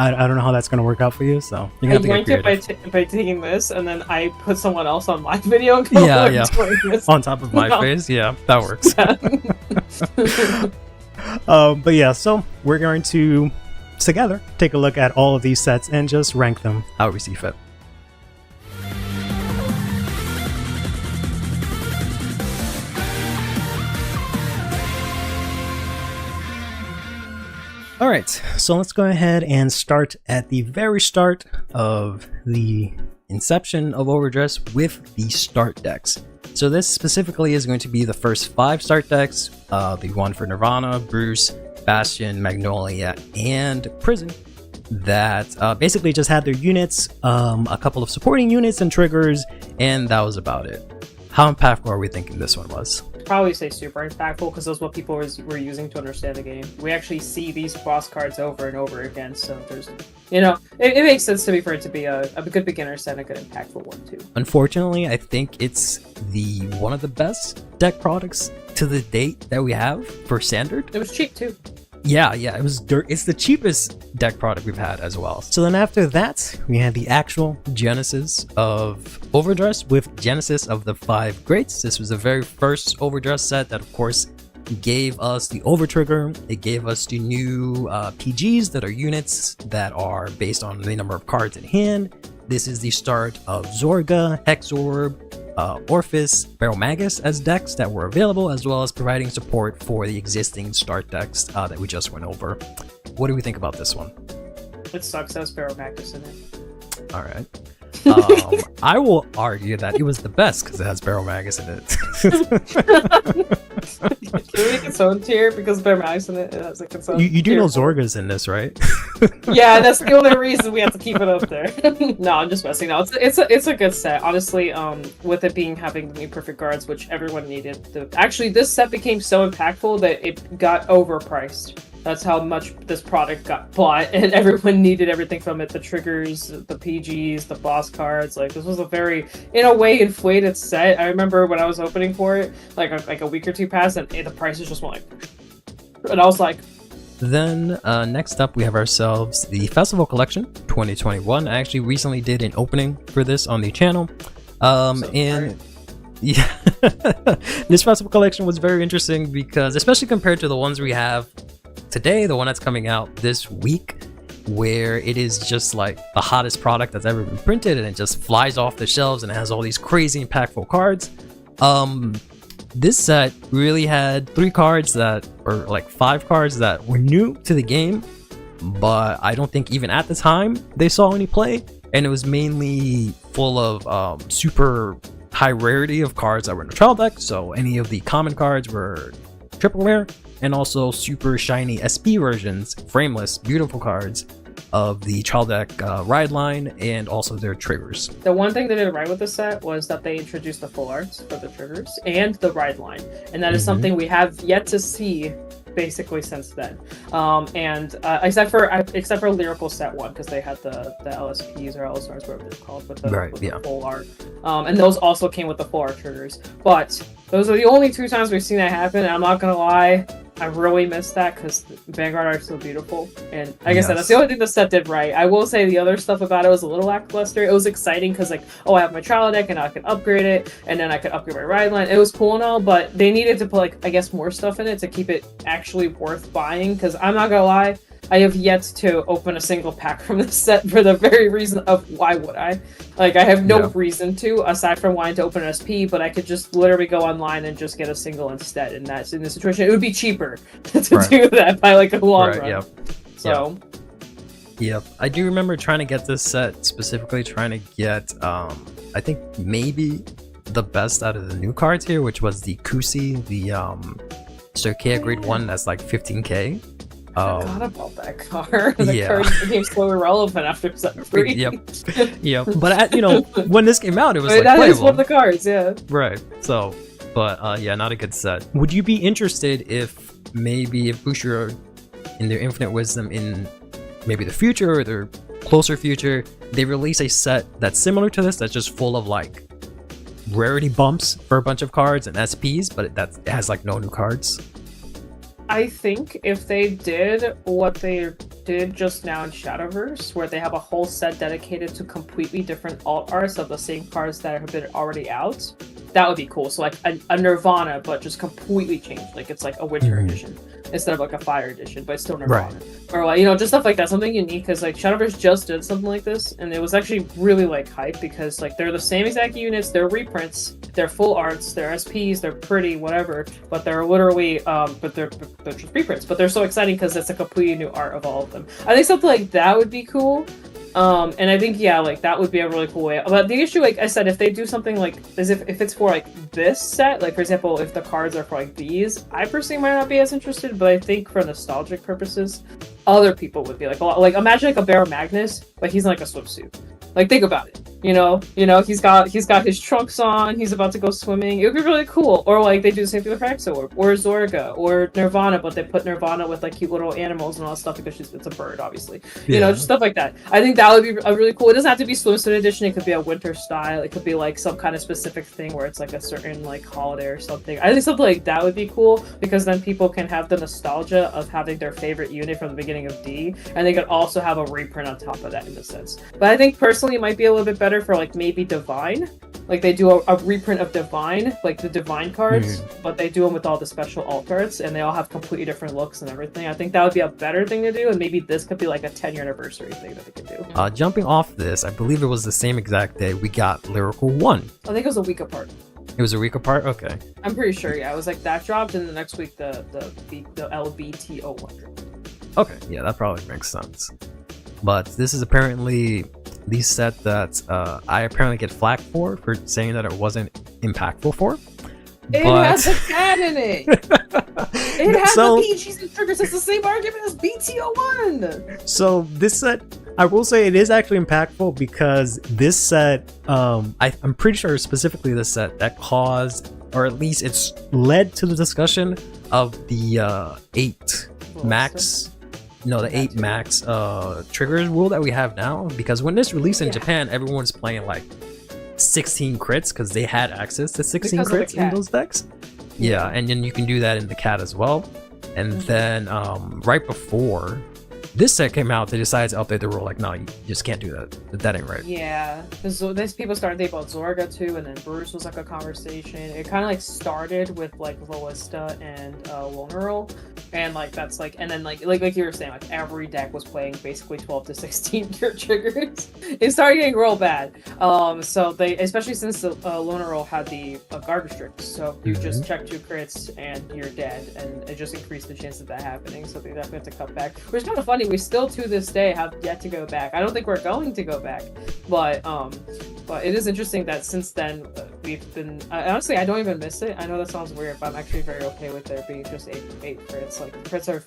I don't know how that's going to work out for you, so you're I going to have to get yanked creative. it by taking this, and then I put someone else on my video and go, Yeah, "I'm yeah. doing this." On top of my No. face, yeah, that works. But yeah, so we're going to together take a look at all of these sets and just rank them how we see fit. All right, so let's go ahead and start at the very start of the inception of Overdress with the start decks. So this specifically is going to be the first 5 start decks, the one for Nirvana, Bruce, Bastion, Magnolia, and Prison, that basically just had their units, a couple of supporting units and triggers, and that was about it. How impactful are we thinking this one was? Probably say super impactful because that's what people were using to understand the game. We actually see these boss cards over and over again, so there's, it makes sense to me for it to be a good beginner set and a good impactful one too. Unfortunately, I think it's one of the best deck products to the date that we have for standard. It was cheap too. Yeah, it was it's the cheapest deck product we've had as well. So then after that, we had the actual genesis of Overdress with Genesis of the 5 Greats. This was the very first Overdress set that, of course, gave us the Overtrigger. It gave us the new PGs that are units that are based on the number of cards in hand. This is the start of Zorga, Hexorb, Orphis, Baromagus as decks that were available, as well as providing support for the existing start decks that we just went over. What do we think about this one? It sucks as Baromagus in it. All right. I will argue that it was the best because it has Baromagus in it. Can we make its own tier because Baromagus in it? It has like its own You do tier. know Zorga's in this, right? Yeah, that's the only reason we have to keep it up there. No, I'm just messing. No, it's a good set. Honestly, with it having the new perfect guards, which everyone needed. Actually, this set became so impactful that it got overpriced. That's how much this product got bought, and everyone needed everything from it. The triggers, the PGs, the boss cards. Like, this was a very, in a way, inflated set. I remember when I was opening for it, like a week or two passed, and the prices just went like... And I was like... Then, next up, we have ourselves the Festival Collection 2021. I actually recently did an opening for this on the channel. And... yeah, this Festival Collection was very interesting because, especially compared to the ones we have today, the one that's coming out this week, where it is just like the hottest product that's ever been printed and it just flies off the shelves and it has all these crazy impactful cards. This set really had 3 cards that, or like 5 cards that were new to the game, but I don't think even at the time they saw any play, and it was mainly full of super high rarity of cards that were in the trial deck. So any of the common cards were triple rare, and also super shiny SP versions, frameless, beautiful cards of the trial deck ride line, and also their triggers. The one thing they did right with the set was that they introduced the full arts for the triggers and the ride line, and that is something we have yet to see basically since then. Except for Lyrical Set 1, because they had the LSPs or LSRs, whatever they're called, with the full art. And those also came with the full art triggers. But those are the only 2 times we've seen that happen, and I'm not gonna lie, I really missed that because Vanguard art is so beautiful. And like I said, that's the only thing the set did right. I will say the other stuff about it was a little lackluster. It was exciting because, like, oh, I have my trial deck and I can upgrade it, and then I could upgrade my ride line. It was cool and all, but they needed to put, like, I guess more stuff in it to keep it actually worth buying. Because I'm not gonna lie, I have yet to open a single pack from this set for the very reason of why would I? Like, I have no reason to, aside from wanting to open an SP, but I could just literally go online and just get a single instead, and that's in this situation. It would be cheaper to do that by, like, a long run. So... Yep. I do remember trying to get this set, specifically trying to get, I think maybe the best out of the new cards here, which was the Kusi, the Circaia Grade 1, that's like 15k. I forgot about that card. The card became so irrelevant after set 3. Yep. But when this came out, it was like that playable. is one of the cards, yeah. Right. So, but yeah, not a good set. Would you be interested if Bushiroad, in their infinite wisdom, in maybe the future or their closer future, they release a set that's similar to this, that's just full of like rarity bumps for a bunch of cards and SPs, but it has like no new cards? I think if they did what they're did just now in Shadowverse, where they have a whole set dedicated to completely different alt arts of the same cards that have been already out, that would be cool. So like a Nirvana, but just completely changed. Like it's like a Winter edition instead of like a Fire edition, but it's still Nirvana. Right. Or like, you know, just stuff like that, something unique. Because like Shadowverse just did something like this, and it was actually really like hype because like they're the same exact units, they're reprints, they're full arts, they're SPs, they're pretty, whatever, but they're literally but they're just reprints. But they're so exciting because it's a completely new art of all of them. I think something like that would be cool. And I think, yeah, like that would be a really cool way. But the issue, like I said, if they do something like as if it's for like this set, like for example, if the cards are for like these, I personally might not be as interested, but I think for nostalgic purposes, other people would be like a lot. Like imagine like a Bear Magnus, but he's in like a swimsuit. Like think about it. You know, he's got his trunks on, he's about to go swimming. It would be really cool. Or like they do the same thing with Exorb or Zorga or Nirvana, but they put Nirvana with like cute little animals and all that stuff because it's a bird, obviously. Yeah. You know, just stuff like that. I think that would be a really cool. It doesn't have to be swimsuit edition. It could be a winter style. It could be like some kind of specific thing where it's like a certain like holiday or something. I think something like that would be cool because then people can have the nostalgia of having their favorite unit from the beginning of D, and they could also have a reprint on top of that in a sense. But I think personally it might be a little bit better for like maybe Divine. Like they do a reprint of Divine, like the Divine cards, but they do them with all the special alt arts, and they all have completely different looks and everything. I think that would be a better thing to do, and maybe this could be like a 10-year anniversary thing that they could do. Jumping off this, I believe it was the same exact day we got Lyrical 1. I think it was a week apart. It was a week apart? Okay. I'm pretty sure, yeah. It was like that dropped, and the next week the LBTO1 dropped. Okay, yeah, that probably makes sense. But this is apparently the set that I apparently get flack for saying that it wasn't impactful for. It has a cat in it! It has the PGs and triggers. It's the same argument as BTO1! So this set, I will say it is actually impactful because this set, I'm pretty sure specifically this set that caused, or at least it's led to the discussion of the 8 max. No, the 8 max triggers rule that we have now, because when this released in Japan, everyone's playing like 16 crits because they had access to 16 crits in those decks. Yeah, and then you can do that in the cat as well. And then right before this set came out, they decided to update the rule. Like, no, you just can't do that. That ain't right. Yeah, because these people started thinking about Zorga too, and then Bruce was like a conversation. It kind of like started with like Loista and Loneral, and like that's like, and then like you were saying, like every deck was playing basically 12 to 16 gear triggers. It started getting real bad. So they, especially since the Loneral had the garbage trick, so you just check 2 crits and you're dead, and it just increased the chance of that happening. So they definitely have to cut back, which is kind of funny. We still to this day have yet to go back. I don't think we're going to go back, but it is interesting that since then we've been. Honestly, I don't even miss it. I know that sounds weird, but I'm actually very okay with there being just eight crits. Like crits are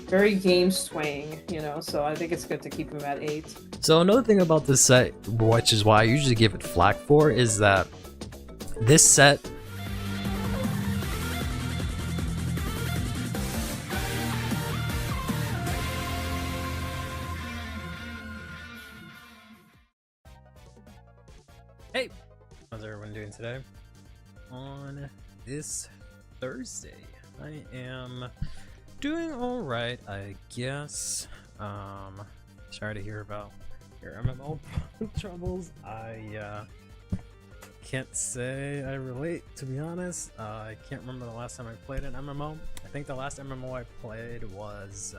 very game swaying, you know. So I think it's good to keep them at 8. So another thing about this set, which is why I usually give it flack for, is that this set. Hey, how's everyone doing today? On this Thursday, I am doing alright, I guess. Sorry to hear about your MMO troubles. I can't say I relate, to be honest. I can't remember the last time I played an MMO. I think the last MMO I played was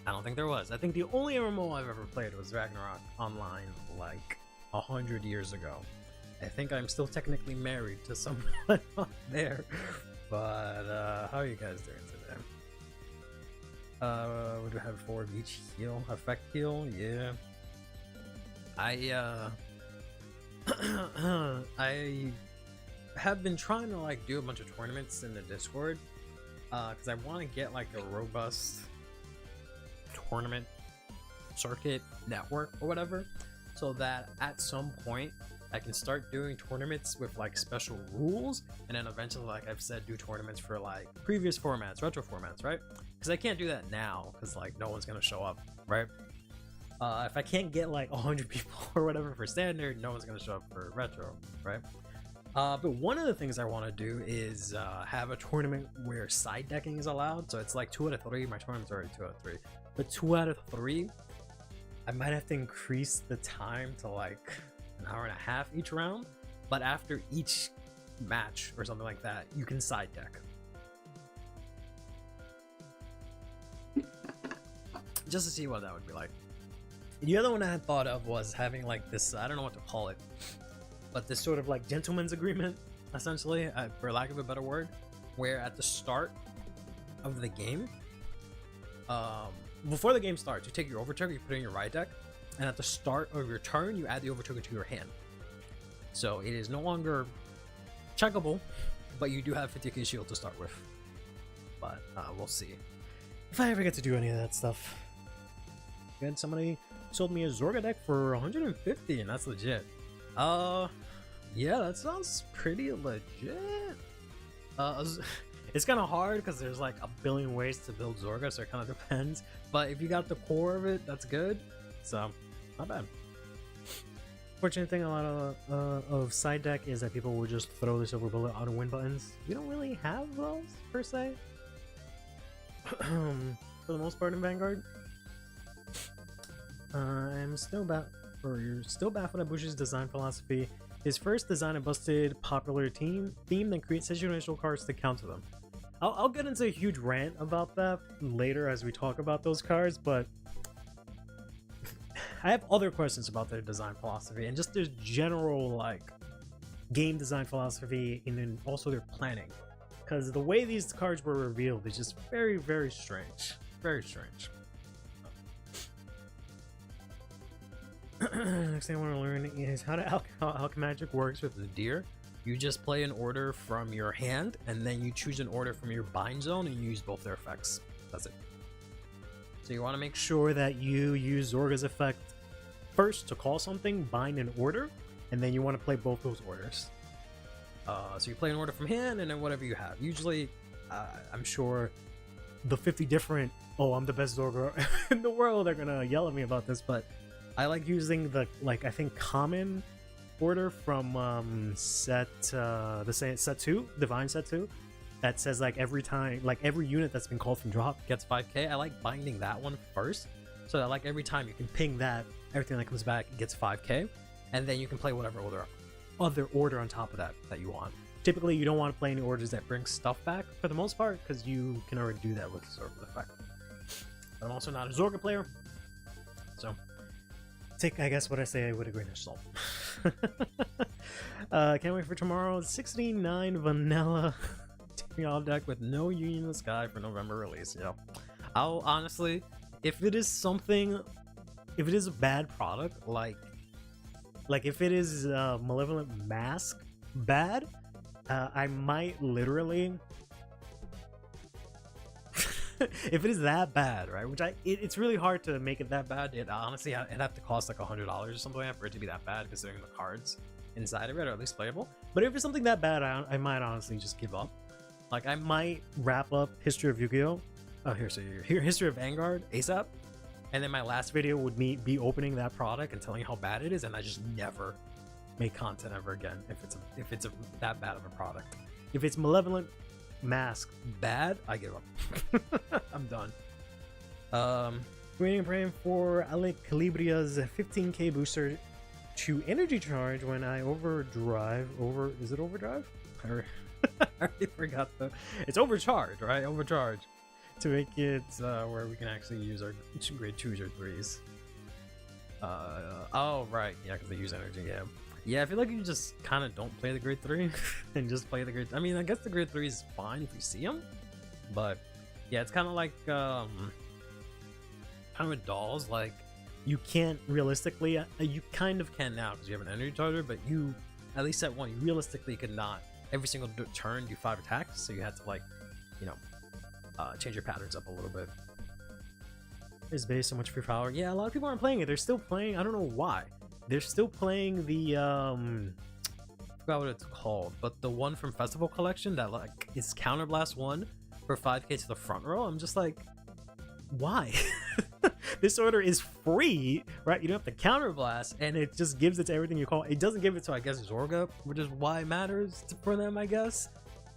I don't think there was. I think the only MMO I've ever played was Ragnarok Online like 100 years ago. I think I'm still technically married to someone out there. But how are you guys doing today? What do I have for each heal? Effect heal? Yeah. I have been trying to like do a bunch of tournaments in the Discord. Because I want to get like a robust tournament circuit network or whatever, so that at some point I can start doing tournaments with like special rules, and then eventually, like I've said, do tournaments for like previous formats, retro formats, right? Because I can't do that now because like no one's gonna show up, right? If I can't get like 100 people or whatever for standard, no one's gonna show up for retro, right? But one of the things I want to do is have a tournament where side decking is allowed. So it's like 2 out of 3. My tournament's already 2 out of 3. But 2 out of 3, I might have to increase the time to like an hour and a half each round. But after each match or something like that, you can side deck. Just to see what that would be like. The other one I had thought of was having like this, I don't know what to call it, but this sort of like gentleman's agreement, essentially, for lack of a better word, where at the start of the game, before the game starts, you take your overtook, you put it in your ride deck, and at the start of your turn, you add the overtook to your hand. So it is no longer checkable, but you do have 50k shield to start with. But we'll see if I ever get to do any of that stuff. Good, somebody sold me a Zorga deck for 150, and that's legit. Yeah, that sounds pretty legit. It's kind of hard because there's like a billion ways to build Zorga, so it kind of depends. But if you got the core of it, that's good. So, not bad. Fortunate thing, a lot of side deck is that people will just throw the silver bullet auto win buttons. We don't really have those per se, for the most part in Vanguard. I'm still baffled at Bush's design philosophy. His first design a busted popular theme then create situational cards to counter them. I'll get into a huge rant about that later as we talk about those cards, but I have other questions about their design philosophy and just their general like game design philosophy and then also their planning. Because the way these cards were revealed is just very, very strange. Very strange. Next thing I want to learn is how Alchemagic works with the deer. You just play an order from your hand, and then you choose an order from your bind zone, and you use both their effects. That's it. So you want to make sure that you use Zorga's effect first to call something, bind an order, and then you want to play both those orders. So you play an order from hand, and then whatever you have. Usually, I'm sure the 50 different, oh, I'm the best Zorga in the world are gonna yell at me about this, but I like using the, like, I think common order from set 2, Divine set 2, that says like every time, like every unit that's been called from drop gets 5k. I like binding that one first, so that like every time you can ping that, everything that comes back gets 5k, and then you can play whatever other order on top of that you want. Typically, you don't want to play any orders that bring stuff back for the most part, because you can already do that with Zorga effect. But I'm also not a Zorga player, so take, I guess, what I say with a grain of salt. Can't wait for tomorrow. 69 vanilla Tyrion deck with no Union in the Sky for November release. Yeah, I'll honestly, if it is a bad product, like if it is Malevolent Mask bad, I might literally if it is that bad, right? Which it's really hard to make it that bad. It honestly, it'd have to cost like $100 or something like that for it to be that bad, considering the cards inside of it are at least playable. But if it's something that bad, I might honestly just give up. Like, I might wrap up History of Yu-Gi-Oh! History of Vanguard ASAP, and then my last video would be opening that product and telling you how bad it is, and I just never make content ever again if it's that bad of a product. If it's Malevolent Mask bad, I give up. I'm done. Waiting and praying for Alec Calibria's 15k booster to energy charge when I overdrive. Is it overdrive? I already forgot it's overcharge, right? Overcharge to make it where we can actually use our grade 2s or 3s. Oh right, yeah, because they use energy. Yeah, I feel like you just kind of don't play the grade 3 and just play the grade. I mean, I guess the grade 3 is fine if you see them, but yeah, it's kind of like kind of with dolls. Like, you can't realistically, you kind of can now because you have an energy charger, but you, at least at one, you realistically could not every single turn do 5 attacks, so you had to, like, you know, change your patterns up a little bit. Is based so much free power. Yeah, a lot of people aren't playing it. They're still playing. I don't know why. They're still playing the I forgot what it's called, but the one from Festival Collection that like is Counterblast 1 for 5k to the front row. I'm just like, why? This order is free, right? You don't have to counterblast, and it just gives it to everything you call. It doesn't give it to, I guess, Zorga, which is why it matters for them, I guess.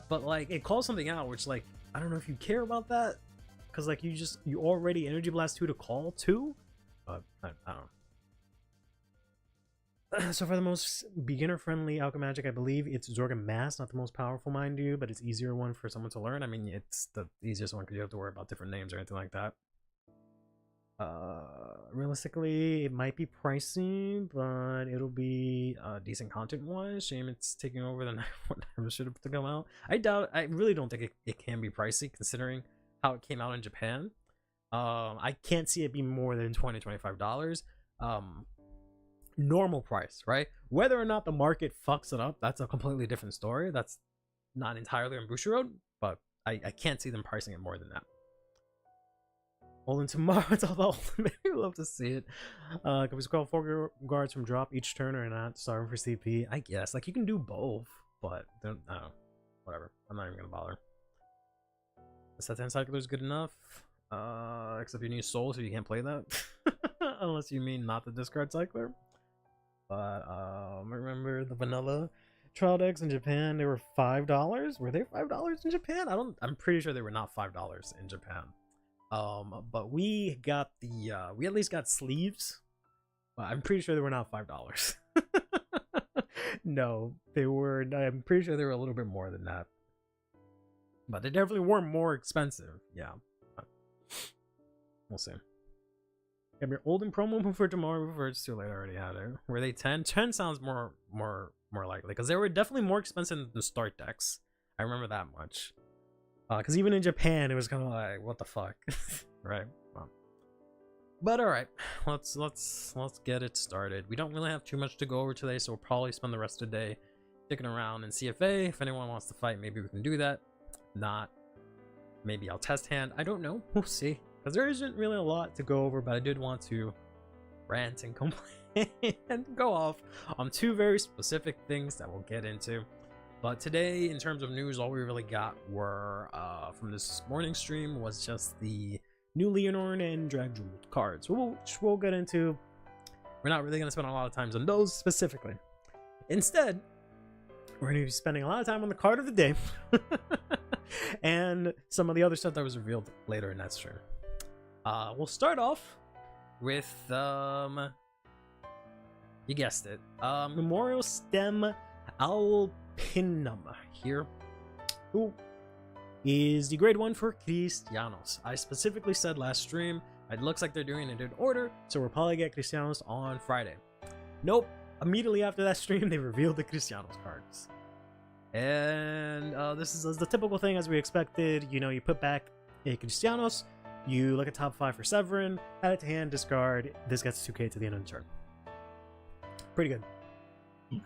But like, it calls something out, which like, I don't know if you care about that, because like you already Energy Blast 2 to call 2, but I don't know. So for the most beginner-friendly Alchemagic, I believe it's Zorga Mass, not the most powerful, mind you, but it's easier one for someone to learn. I mean, it's the easiest one because you have to worry about different names or anything like that. Realistically, it might be pricey, but it'll be decent content-wise. Shame it's taking over the what never should have to come out. I really don't think it can be pricey considering how it came out in Japan. I can't see it being more than $20-$25. Normal price, right? Whether or not the market fucks it up, that's a completely different story. That's not entirely on Bushiroad, but I can't see them pricing it more than that. Well, then tomorrow it's all about Ultimate. I love to see it. Can we call 4 guards from drop each turn or not? Starving for CP? I guess. Like, you can do both, but I don't know. Whatever. I'm not even gonna bother. The set 10 cycler is good enough. Except you need soul, so you can't play that. Unless you mean not the discard cycler. But I remember the vanilla trial decks in Japan, they were $5. Were they $5 in Japan? I'm pretty sure they were not $5 in Japan. But we got the we at least got sleeves. But I'm pretty sure they were not $5. No, they were. I'm pretty sure they were a little bit more than that. But they definitely were more expensive. Yeah. We'll see. Have your Olden promo for tomorrow before it's too late. I already had it. Were they 10? 10 sounds more likely because they were definitely more expensive than the start decks. I remember that much. Because even in Japan, it was kind of like, what the fuck, right? Well, but all right, let's get it started. We don't really have too much to go over today, so we'll probably spend the rest of the day sticking around in CFA. If anyone wants to fight, maybe we can do that. Not, maybe I'll test hand. I don't know. We'll see. Because there isn't really a lot to go over, but I did want to rant and complain and go off on 2 very specific things that we'll get into. But today, in terms of news, all we really got were, from this morning's stream, was just the new Lianorn and Drag Jewel cards, which we'll get into. We're not really going to spend a lot of time on those specifically. Instead, we're going to be spending a lot of time on the card of the day and some of the other stuff that was revealed later in that stream. We'll start off with, you guessed it, Memorial Stem Alpinum here, who is the grade 1 for Cristianos. I specifically said last stream, it looks like they're doing it in order, so we'll probably get Cristianos on Friday. Nope, immediately after that stream, they revealed the Cristianos cards. And this is the typical thing as we expected. You know, you put back a Cristianos, you look at top 5 for Severin, add it to hand, discard. This gets 2k to the end of the turn. Pretty good.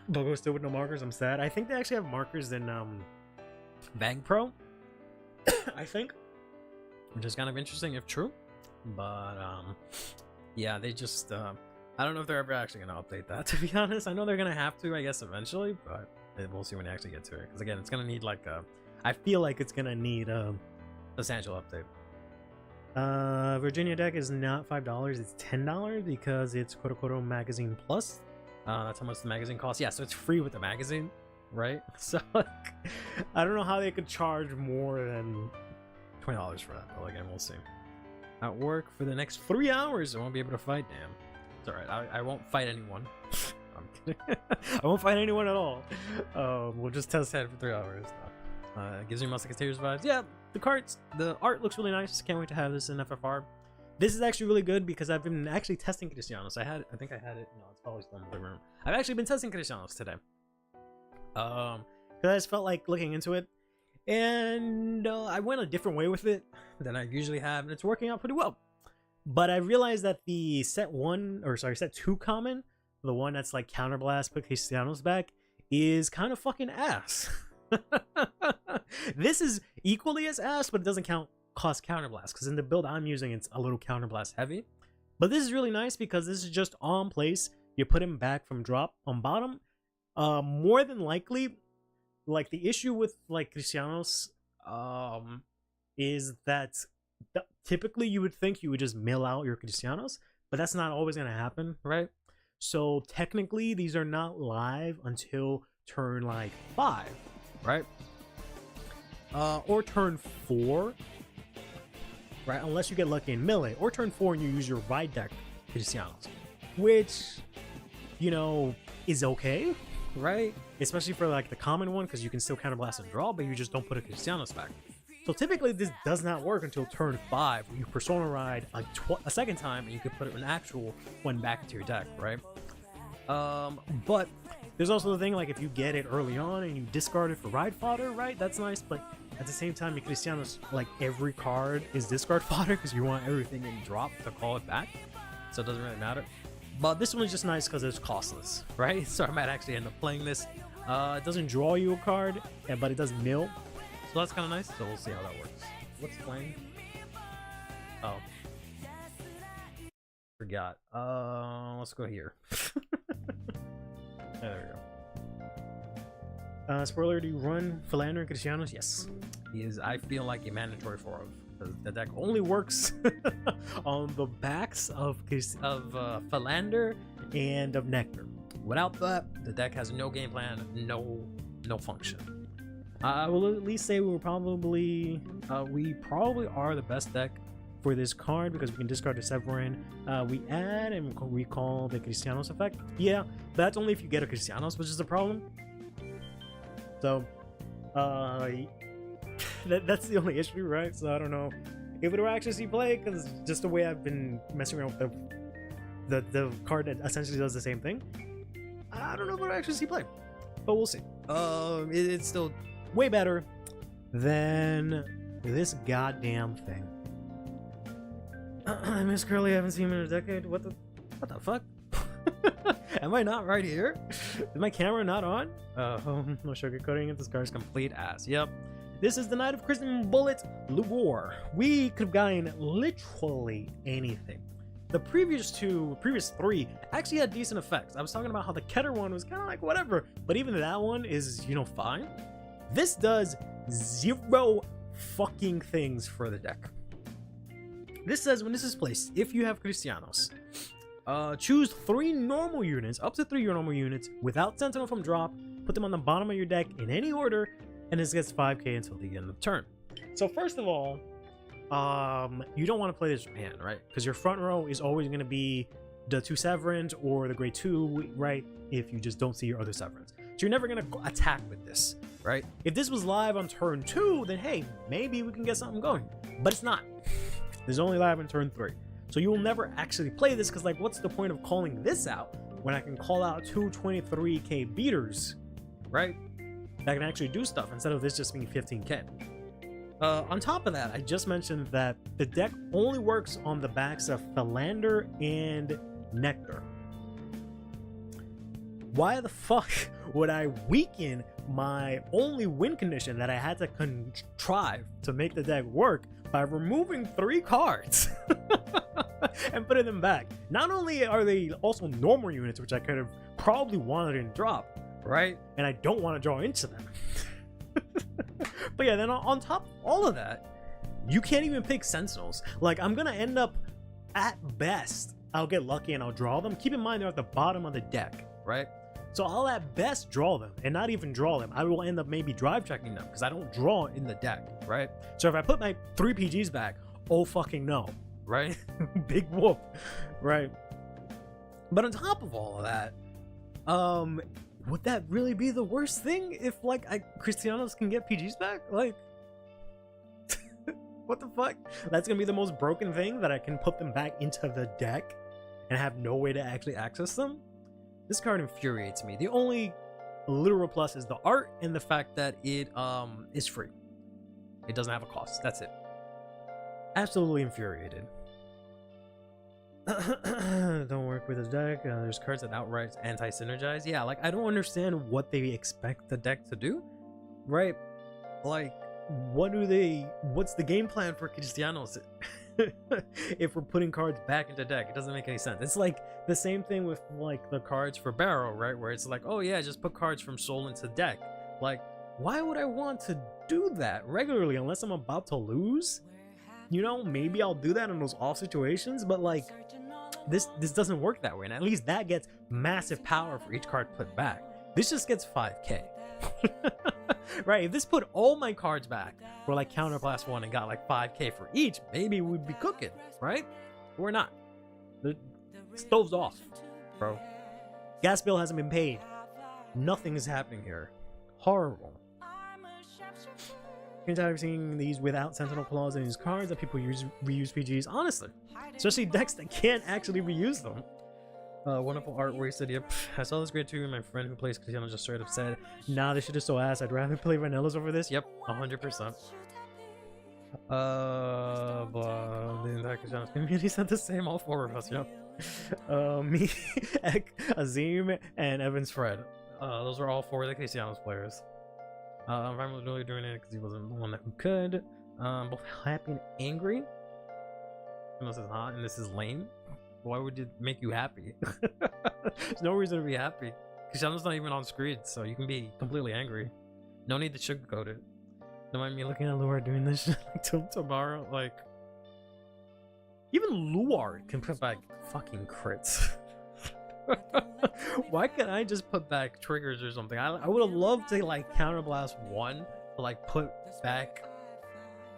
Logo still with no markers, I'm sad. I think they actually have markers in Vang Pro, I think. Which is kind of interesting if true. But yeah, they just I don't know if they're ever actually going to update that, to be honest. I know they're going to have to, I guess, eventually, but we'll see when they actually get to it. Because again, it's going to need like a, I feel like it's going to need a substantial update. Virginia deck is not $5, it's $10 because it's Korokoro Magazine Plus. That's how much the magazine costs. Yeah, so it's free with the magazine, right? So like, I don't know how they could charge more than $20 for that, but again, we'll see. At work for the next 3 hours, I won't be able to fight. Damn, it's alright. I won't fight anyone. I'm kidding. I won't fight anyone at all. We'll just test head for 3 hours. It gives me Musketeers vibes. Yeah, the cards, the art looks really nice. Can't wait to have this in FFR. This is actually really good because I've been actually testing Cristianos. I think I had it. No, it's probably still in the room. I've actually been testing Cristianos today. Because I just felt like looking into it, and I went a different way with it than I usually have, and it's working out pretty well. But I realized that the set 2 common, the one that's like Counterblast, put Cristianos back, is kind of fucking ass. This is equally as ass, but it doesn't cost Counterblast, because in the build I'm using, it's a little Counterblast heavy. But this is really nice because this is just on place. You put him back from drop on bottom. More than likely, like the issue with like Cristianos is that typically you would think you would just mill out your Cristianos, but that's not always going to happen, right? So technically these are not live until turn like 5, right? Or turn 4, right? Unless you get lucky in melee, or turn 4 and you use your ride deck Cristianos, which, you know, is okay, right? Especially for like the common one, because you can still counterblast and draw, but you just don't put a Cristianos back. So typically this does not work until turn 5, where you persona ride a second time and you can put an actual one back into your deck, right? But there's also the thing, like if you get it early on and you discard it for ride fodder, right? That's nice, but at the same time, your Cristianos, like every card is discard fodder because you want everything in drop to call it back. So it doesn't really matter. But this one is just nice because it's costless, right? So I might actually end up playing this. It doesn't draw you a card, but it does mill. So that's kind of nice. So we'll see how that works. What's playing? Oh. Forgot. Let's go here. There we go. Spoiler, do you run Philander and Cristianos? Yes. He is, I feel like, a mandatory for him. The deck only works on the backs of Philander and of Nectar. Without that, the deck has no game plan, no function. I will at least say we probably are the best deck for this card because we can discard the Severin. We add and recall the Cristianos effect. Yeah, but that's only if you get a Cristianos, which is the problem. So, that's the only issue, right? So I don't know if it will actually see play, because just the way I've been messing around with the card that essentially does the same thing, I don't know if it will actually see play, but we'll see. It's still way better than this goddamn thing. I miss Curly. I haven't seen him in a decade. What the fuck? Am I not right here? Is my camera not on? No sugarcoating it. This card's complete ass. Yep. This is the Knight of Crimson Bullet Luor. We could have gotten literally anything. The previous 3 actually had decent effects. I was talking about how the Keter one was kind of like whatever, but even that one is, you know, fine. This does 0 fucking things for the deck. This says when this is placed, if you have Cristianos, choose 3 normal units, up to 3 normal units, without Sentinel from drop, put them on the bottom of your deck in any order, and this gets 5k until the end of the turn. So first of all, you don't want to play this from hand, right? Because your front row is always going to be the 2 Severins or the Grade 2, right? If you just don't see your other Severins. So you're never going to attack with this, right? If this was live on turn 2, then hey, maybe we can get something going. But it's not. This is only live on turn 3. So you will never actually play this, because like, what's the point of calling this out when I can call out 2 23k beaters, right? That can actually do stuff instead of this just being 15k. On top of that, I just mentioned that the deck only works on the backs of Philander and Nectar. Why the fuck would I weaken my only win condition that I had to contrive to make the deck work by removing 3 cards and putting them back? Not only are they also normal units, which I could have probably wanted in drop, right? And I don't want to draw into them. But yeah, then on top of all of that, you can't even pick Sentinels. Like, I'm gonna end up, at best, I'll get lucky and I'll draw them. Keep in mind they're at the bottom of the deck, right? So I'll at best draw them, and not even draw them. I will end up maybe drive checking them because I don't draw in the deck, right? So if I put my 3 PGs back, oh fucking no, right? Big whoop, right? But on top of all of that, would that really be the worst thing if like Cristianos can get PGs back? Like, what the fuck? That's gonna be the most broken thing, that I can put them back into the deck and have no way to actually access them? This card infuriates me. The only literal plus is the art and the fact that it is free. It doesn't have a cost. That's it. Absolutely infuriated. Don't work with his deck. There's cards that outright anti-synergize. Yeah, like, I don't understand what they expect the deck to do, right? Like, what's the game plan for Cristianos if we're putting cards back into deck? It doesn't make any sense. It's like the same thing with like the cards for Barrow, right? Where it's like, oh yeah, just put cards from Soul into deck. Like, why would I want to do that regularly unless I'm about to lose? you know, maybe I'll do that in those off situations, but like this doesn't work that way. And at least that gets massive power for each card put back. This just gets 5k. Right, if this put all my cards back for like Counterblast 1 and got like 5k for each, maybe we'd be cooking, right? But we're not. The stove's off, bro. Gas bill hasn't been paid. Nothing is happening here. Horrible. You're tired of seeing these without Sentinel Claws in these cards that people reuse PGs, honestly. Especially decks that can't actually reuse them. Wonderful art where he said, yep, I saw this great too, and my friend who plays Cristiano just straight up said, nah, this shit is so ass, I'd rather play Vanillas over this. Yep, 100%. Blah, the entire Cristiano's community said the same, all four of us, yep. Me, Ek, Azim, and Evans Fred. Those were all four of the Cristiano's players. Ryan was really doing it because he wasn't the one who could. Both happy and angry. And this is hot, and this is lame. Why would it make you happy? There's no reason to be happy. Cristiano's not even on screen, so you can be completely angry. No need to sugarcoat it. Don't mind me looking at Luar doing this shit like tomorrow. Like, even Luar can put back fucking crits. Why can't I just put back triggers or something? I would have loved to like Counterblast 1 to like put back,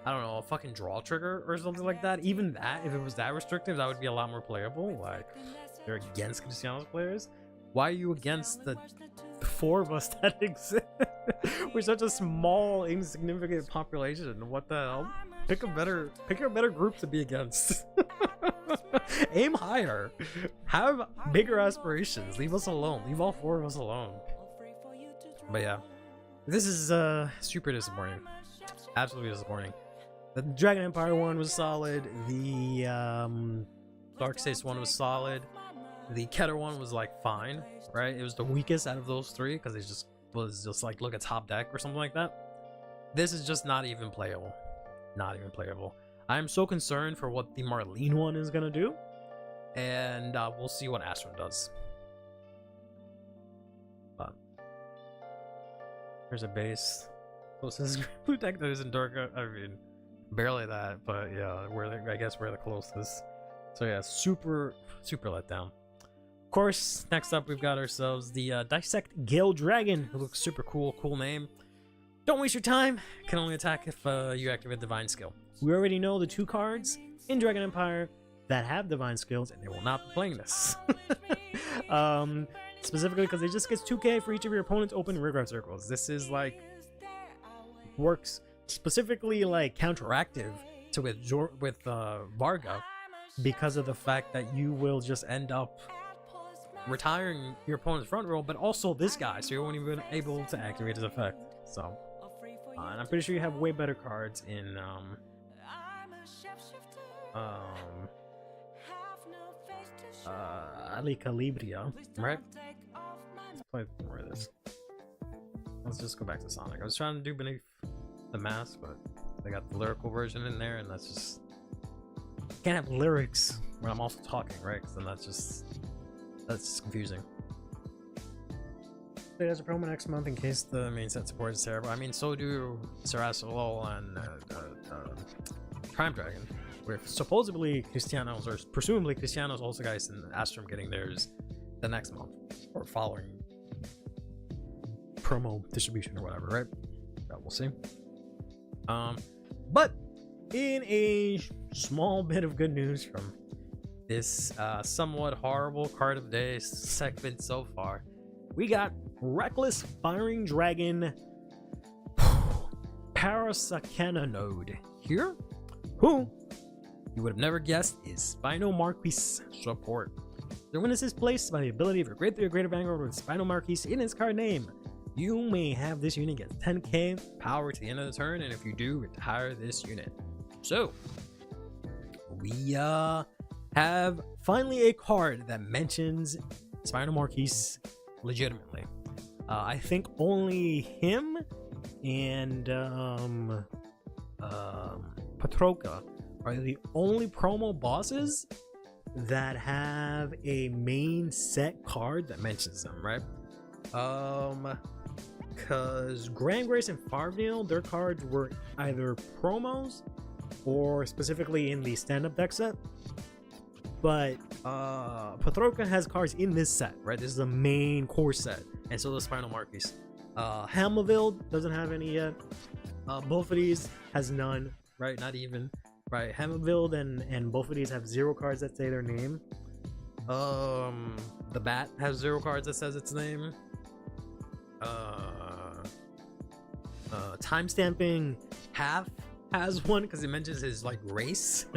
I don't know, a fucking draw trigger or something like that. Even that, if it was that restrictive, that would be a lot more playable. Like, they're against Cristiano's players. Why are you against the four of us that exist? We're such a small, insignificant population. What the hell? Pick a better group to be against. Aim higher. Have bigger aspirations. Leave us alone. Leave all four of us alone. But yeah, this is super disappointing. Absolutely disappointing. The Dragon Empire one was solid. The Dark States one was solid. The Keter one was like fine, right? It was the weakest out of those three because it was just like look at top deck or something like that. This is just not even playable. Not even playable. I'm so concerned for what the Marlene one is gonna do, and we'll see what Astron does. But there's a base. Closest blue deck that isn't dark. I mean, barely that, but yeah, I guess we're the closest. So yeah, super let down. Of course, next up we've got ourselves the Dissect Gale Dragon, who looks super cool. Cool name. Don't waste your time. Can only attack if you activate Divine Skill. We already know the two cards in Dragon Empire that have Divine Skills, and they will not be playing this. Specifically because it just gets 2k for each of your opponent's open rearguard circles. This is like works specifically like counteractive to with Varga because of the fact that you will just end up retiring your opponent's front row, but also this guy, so you won't even be able to activate his effect. So, and I'm pretty sure you have way better cards in Ali Calibria, right? Let's play more of this. Let's just go back to Sonic. I was trying to do Beneath the Mask, but they got the lyrical version in there, and that's just can't have lyrics when I'm also talking, right? Because then that's just confusing. There's a promo next month in case the main set support is terrible. I mean, so do Sarasol and Prime Dragon. Where supposedly Cristiano's, or presumably Cristiano's also guys in Astrom getting theirs the next month or following promo distribution or whatever, right? But we'll see. But in a small bit of good news from this somewhat horrible card of the day segment so far, we got Reckless Firing Dragon Parasakana Node here, who you would have never guessed is Spino Marquis support. The witness is placed by the ability of your Great 3 or greater Vanguard with Spino Marquis in its card name. You may have this unit get 10k power to the end of the turn, and if you do, retire this unit. So, we have finally a card that mentions Spino Marquis legitimately. I think only him and Patroka are the only promo bosses that have a main set card that mentions them, right? Because Grand Grace and Farville, their cards were either promos or specifically in the stand-up deck set. But Patroka has cards in this set, right? This is the main core set, and so does Final Marquis. Hammerville doesn't have any yet. Both of these has none, right? Not even, right? Hammerville and both of these have 0 cards that say their name. The Bat has 0 cards that says its name. Timestamping Half has one because it mentions his like race,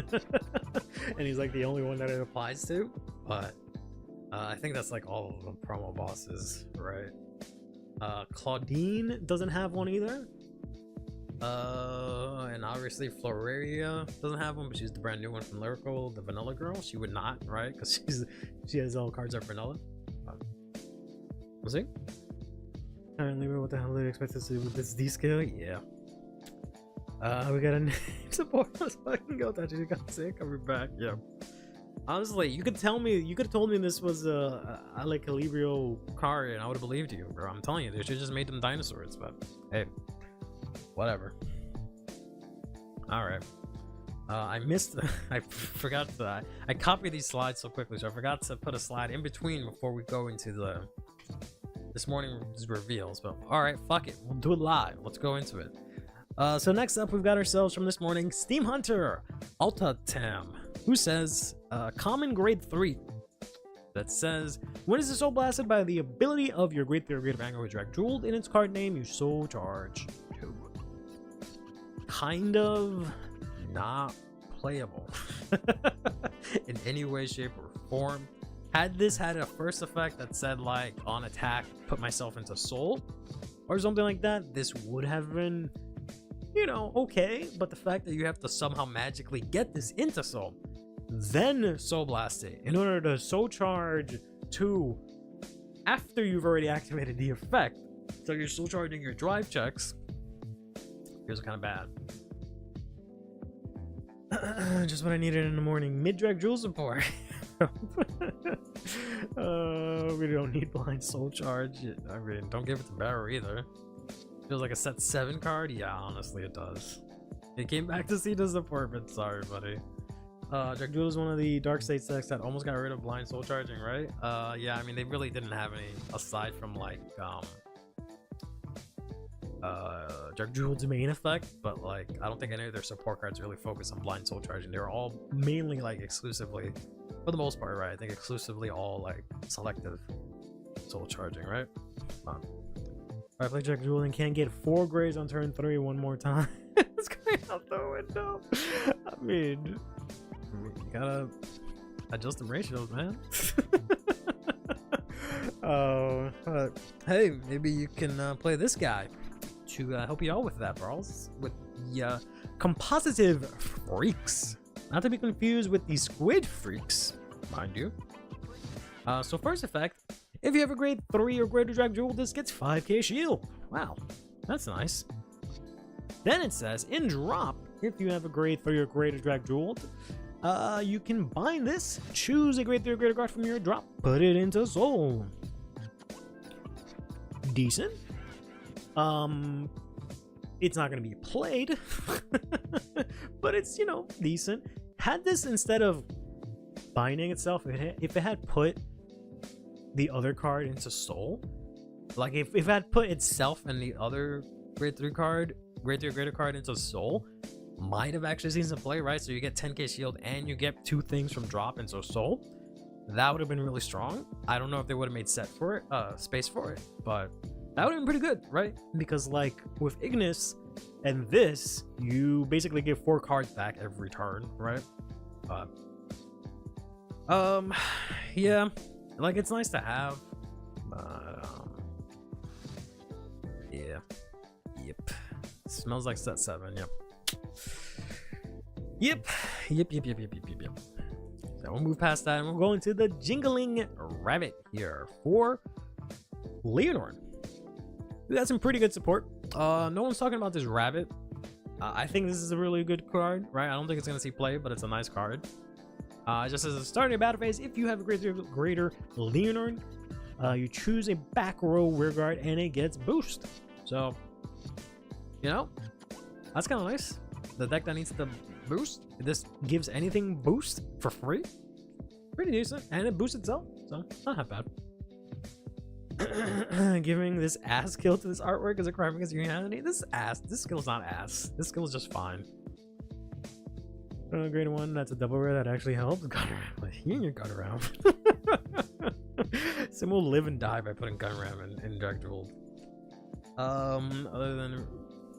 and he's like the only one that it applies to. But I think that's like all of the promo bosses, right? Claudine doesn't have one either. And obviously Floreria doesn't have one, but she's the brand new one from Lyrical, the vanilla girl. She would not, right? Because she has all cards are vanilla. We'll see. Currently, what the hell do they expect us to do with this D scale? Yeah. We got a name support. Let's fucking go. That you got sick. I'll be back. Yeah. Honestly, you could tell me. You could have told me this was a like Calibrio card, and I would have believed you, bro. I'm telling you, they should just made them dinosaurs. But hey, whatever. All right. I missed. I forgot that. I copied these slides so quickly, so I forgot to put a slide in between before we go into the this morning's reveals. But all right, fuck it. We'll do it live. Let's go into it. So next up, we've got ourselves from this morning, Steam Hunter Alta Tam, who says, common grade 3. That says, when is the soul blasted by the ability of your grade 3 or greater Vanguard drag jeweled in its card name, you soul charge 2. Kind of not playable in any way, shape, or form. Had this had a first effect that said like on attack, put myself into soul or something like that, this would have been, you know, okay. But the fact that you have to somehow magically get this into soul, then soul blast it in order to soul charge 2 after you've already activated the effect, so you're soul charging your drive checks. Here's kind of bad. Just what I needed in the morning. Mid-drag jewel support. We don't need blind soul charge. I mean, don't give it to Barrow either. Feels like a set 7 card. Yeah, honestly, it does. It came back to see the support, but sorry, buddy. Drag Jewel is one of the Dark State decks that almost got rid of blind soul charging, right? Yeah, I mean, they really didn't have any aside from like Dark Jewel's main effect, but like I don't think any of their support cards really focus on blind soul charging. They were all mainly like exclusively, for the most part, right? I think exclusively all like selective soul charging, right? I play Jack Jewel and can't get 4 grades on turn 3 one more time. It's going out the window. I mean, you gotta adjust the ratios, man. Hey, maybe you can play this guy to help you out with that, bros. With the compositive freaks, not to be confused with the squid freaks, mind you. So first effect, if you have a grade 3 or greater drag jewel, this gets 5k shield. Wow, that's nice. Then it says, in drop, if you have a grade 3 or greater drag jewel, you can bind this, choose a grade 3 or greater card from your drop, put it into soul. Decent. It's not going to be played, but it's, you know, decent. Had this, instead of binding itself, if it had put the other card into soul, like if it had put itself and the other grade 3 card, grade 3 or greater card into soul, might have actually seen some play, right? So you get 10k shield and you get 2 things from drop into soul. That would have been really strong. I don't know if they would have made space for it, but that would have been pretty good, right? Because like with Ignis and this, you basically get 4 cards back every turn, right? Yeah, like it's nice to have, but yeah, yep. Smells like set 7. Yep. So we'll move past that and we'll go into the Jingling Rabbit here for Lianorn. We got some pretty good support. No one's talking about this rabbit. I think this is a really good card, right? I don't think it's gonna see play, but it's a nice card. Just as a starting a battle phase, if you have a greater Lianorn, you choose a back row rearguard and it gets boost. So, you know, that's kind of nice. The deck that needs to boost. This gives anything boost for free. Pretty decent, and it boosts itself, so not half bad. Giving this ass skill to this artwork is a crime against humanity. This skill's not ass. This skill is just fine. Grade 1, that's a double rare that actually helps. Gun ram, you your gun ram. Sim will live and die by putting gun ram in injectable. Other than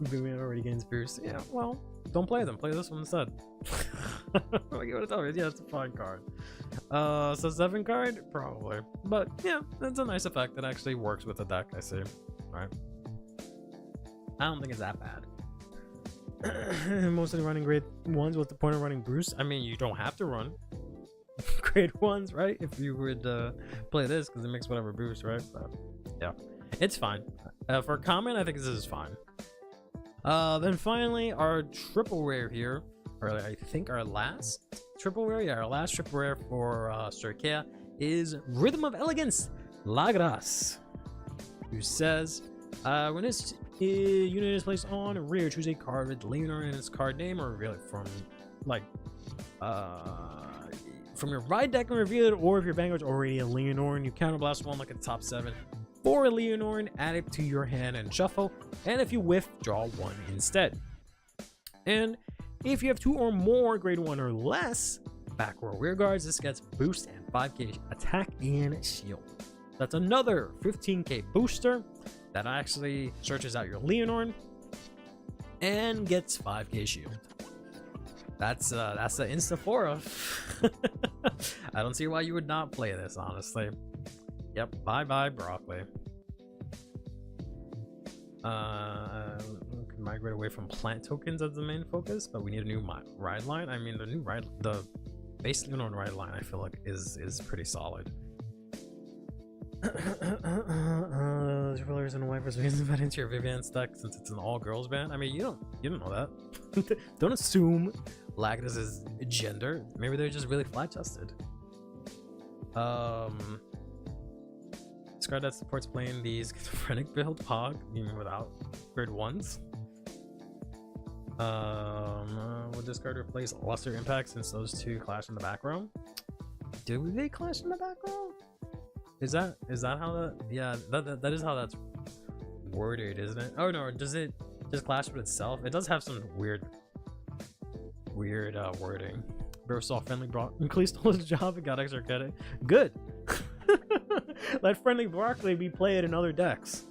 Boomy already gains boost. Yeah, well, don't play them. Play this one instead. Like, what tell me? Yeah, it's a fine card. So 7 card? Probably. But yeah, that's a nice effect that actually works with the deck, I see. Alright. I don't think it's that bad. Mostly running grade 1s. What's the point of running boost? I mean, you don't have to run grade 1s, right? If you would play this, because it makes whatever boost, right? But yeah, it's fine. For common, I think this is fine. Then finally, our triple rare here, or I think our last triple rare, yeah, our last triple rare for Circea is Rhythm of Elegance, Lagras, who says, when this unit is placed on rear, choose a card with Lianorn in its card name, or reveal it from, like, from your ride deck and reveal it, or if your Vanguard's already a Lianorn, you counterblast one like a top 7 for a Lianorn, add it to your hand and shuffle, and if you whiff, draw 1 instead. And if you have 2 or more grade 1 or less back row rear guards, this gets boost and 5k attack and shield. That's another 15k booster that actually searches out your Lianorn and gets 5k shield. That's the Instafora. I don't see why you would not play this, honestly. Yep, bye broccoli. Migrate away from plant tokens as the main focus, but we need a new ride line. I mean, the base Lianorn ride line, I feel like is pretty solid. Thrillers and wipers invite into your Vivian's deck since it's an all-girls band. I mean, you don't know that. Don't assume Lagras is gender. Maybe they're just really flat-chested. This card that supports playing the schizophrenic build Pog, even without grade 1s. Would this card replace Luster Impact since those two clash in the back row? Do they clash in the back row? Is that how that? Yeah, that is how that's worded, isn't it? Oh no, does it just clash with itself? It does have some weird wording. Bro saw friendly broccoli stole his job and got extra credit. Good. Let friendly broccoli be played in other decks,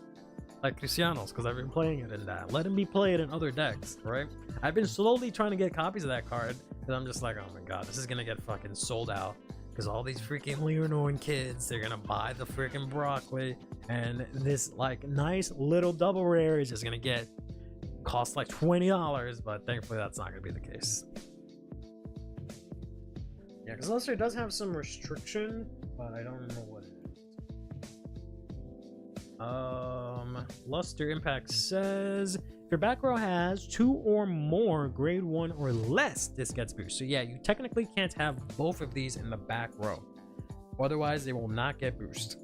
like Cristiano's, because I've been playing it in that. Let him be played in other decks, right? I've been slowly trying to get copies of that card, because I'm just like, oh my god, this is gonna get fucking sold out. Because all these freaking Lianorn kids, they're gonna buy the freaking broccoli, and this like nice little double rare is just gonna cost like $20, but thankfully that's not gonna be the case. Yeah, because Luster does have some restriction, but I don't know what it is. Luster Impact says if your back row has 2 or more grade 1 or less, this gets boost. So yeah, you technically can't have both of these in the back row, otherwise they will not get boost.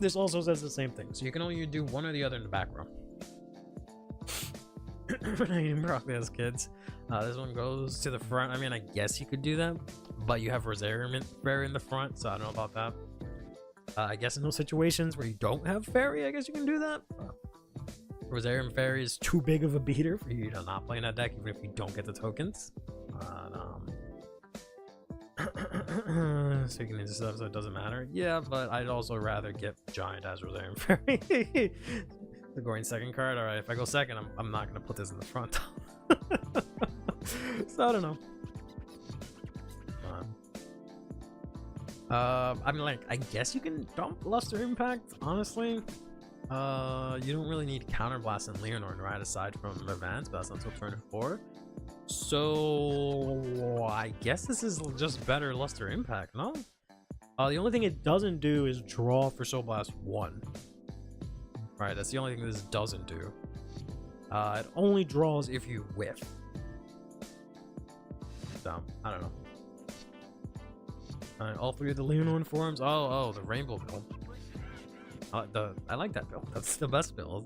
This also says the same thing, so you can only do one or the other in the back row. For not eating broccoli as kids. This one goes to the front. I mean, I guess you could do that, but you have Rosarium Fairy in the front, so I don't know about that. I guess in those situations where you don't have Fairy, I guess you can do that. Rosarium Fairy is too big of a beater for you to not play in that deck, even if you don't get the tokens. So you can do stuff, so it doesn't matter. Yeah, but I'd also rather get Giant as Rosarium Fairy. The going second card. All right, if I go second, I'm not gonna put this in the front. So I don't know. I mean, like, I guess you can dump Luster Impact, honestly. You don't really need Counterblast and Lianorn, right, aside from Advance, but that's until turn 4. So I guess this is just better Luster Impact, no? The only thing it doesn't do is draw for Soul Blast 1. Right, that's the only thing this doesn't do. It only draws if you whiff. So, I don't know. All 3 of the Lianorn forms. Oh, the rainbow build. I like that build. That's the best build.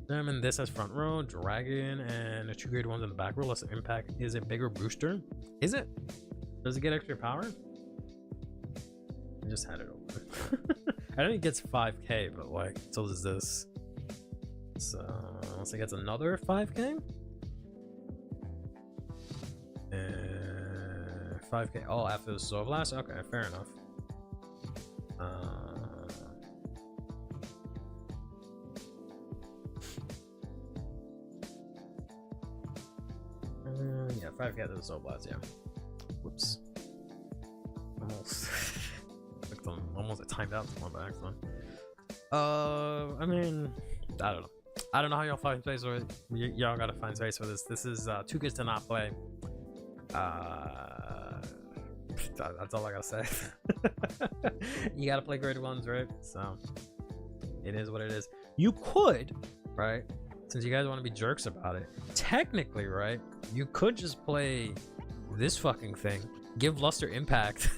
Them and this as front row, dragon, and the 2 grade ones in the back row. Less impact is a bigger booster. Is it? Does it get extra power? I just had it open. I don't think it gets 5k, but like, so does this. So, once it gets another 5k? 5k. Oh, after the Soul Blast? Okay, fair enough. Yeah, 5k after the Soul Blast, yeah. Whoops. Almost timed out this one by accident. I mean, I don't know. I don't know how y'all find space for it. Y'all gotta find space for this. This is too good to not play. That's all I gotta say. You gotta play grade ones, right? So it is what it is. You could, right? Since you guys want to be jerks about it, technically, right? You could just play this fucking thing. Give Luster impact.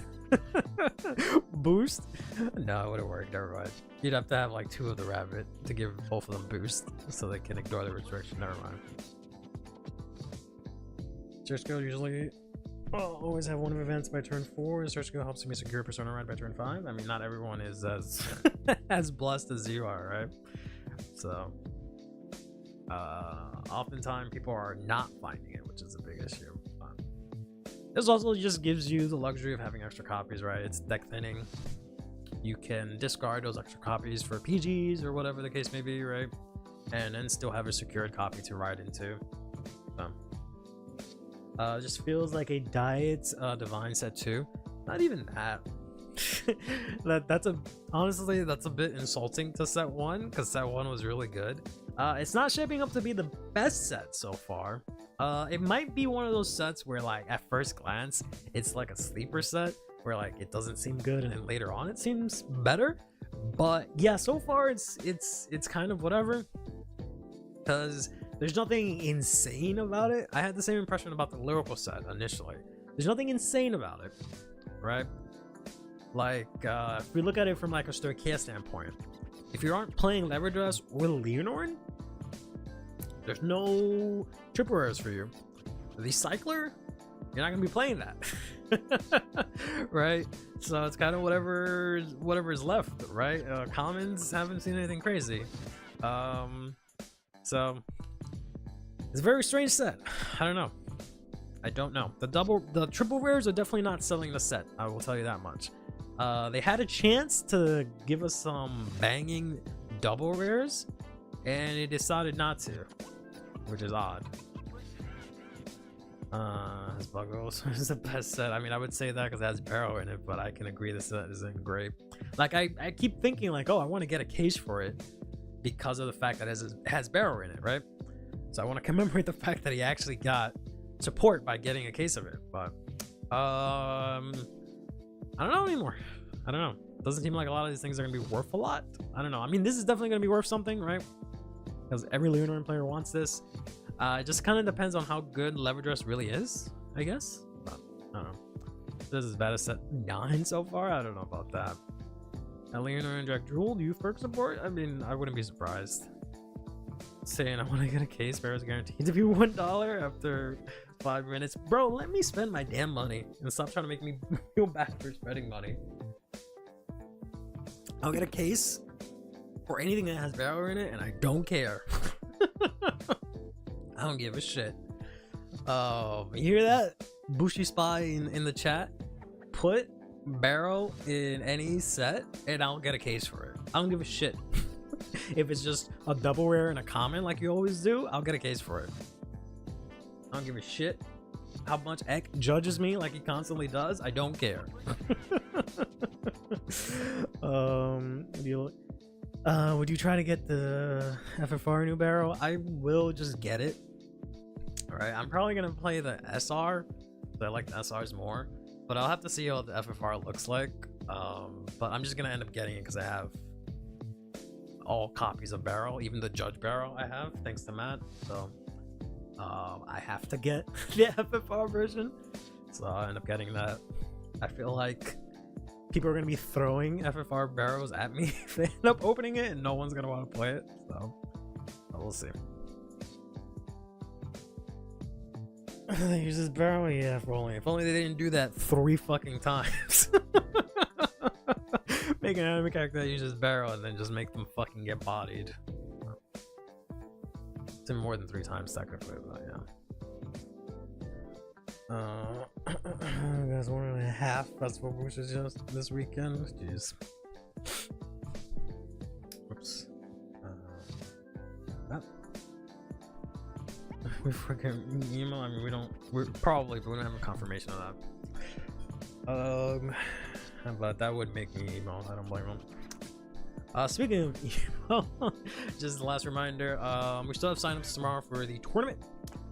Boost? No, it wouldn't work. Never mind. You'd have to have like 2 of the rabbit to give both of them boost so they can ignore the restriction. Never mind. Search skill usually always have 1 of events by turn 4. Search skill helps me secure persona ride by turn 5. I mean, not everyone is as as blessed as you are, right? So oftentimes people are not finding it, which is a big issue. This also just gives you the luxury of having extra copies, right? It's deck thinning. You can discard those extra copies for PGs or whatever the case may be, right? And then still have a secured copy to ride into. So just feels like a diet divine set 2. Not even that. Honestly, that's a bit insulting to set 1, because set 1 was really good. It's not shaping up to be the best set so far. It might be one of those sets where, like, at first glance it's like a sleeper set where, like, it doesn't seem good and then later on it seems better. But yeah, so far it's kind of whatever, because there's nothing insane about it. I had the same impression about the lyrical set initially. There's nothing insane about it, right? Like, if we look at it from like a Stoichia standpoint, if you aren't playing Lever Dress or Lianorn, there's no triple rares for you. The Cycler, you're not gonna be playing that. Right? So it's kind of whatever is left, right? Commons haven't seen anything crazy. So it's a very strange set. I don't know. The triple rares are definitely not selling the set, I will tell you that much. They had a chance to give us some banging double rares, and they decided not to, which is odd. This bug also is the best set. I mean, I would say that because it has Barrow in it, but I can agree the set isn't great. Like, I keep thinking like, oh, I want to get a case for it because of the fact that it has Barrow in it, right? So I want to commemorate the fact that he actually got support by getting a case of it, but I don't know anymore. I don't know. Doesn't seem like a lot of these things are gonna be worth a lot. I don't know. I mean, this is definitely gonna be worth something, right? Because every Lianorn player wants this. It just kind of depends on how good Lever Dress really is, I guess. But I don't know. This is bad as set 9 so far. I don't know about that. Lianorn and Jack Jewel, do you perk support? I mean, I wouldn't be surprised. Saying I want to get a case where it's guaranteed to be $1 after 5 minutes. Bro, let me spend my damn money and stop trying to make me feel bad for spending money. I'll get a case for anything that has Barrow in it and I don't care. I don't give a shit. You hear that? Bushi Spy in the chat? Put Barrow in any set and I'll get a case for it. I don't give a shit. If it's just a double rare and a common like you always do, I'll get a case for it. I don't give a shit how much Ek judges me like he constantly does. I don't care. Would you try to get the FFR new Barrow? I will just get it. Alright, I'm probably gonna play the SR. I like the SRs more, but I'll have to see how the FFR looks like. But I'm just gonna end up getting it because I have all copies of Barrow, even the Judge Barrow I have, thanks to Matt. So I have to get the FFR version, so I'll end up getting that. I feel like people are gonna be throwing FFR Barrows at me if they end up opening it, and no one's gonna want to play it. So But we'll see. They use this barrel, yeah. If only they didn't do that 3 fucking times. Make an anime character that uses barrel and then just make them fucking get bodied. It's more than 3 times technically, but yeah. Guys, 1.5 festival boosters just this weekend. Jeez. Oops. We forget email. I mean, we're probably, but we don't have a confirmation of that. But that would make me email. I don't blame them. Speaking of email, just the last reminder, we still have signups tomorrow for the tournament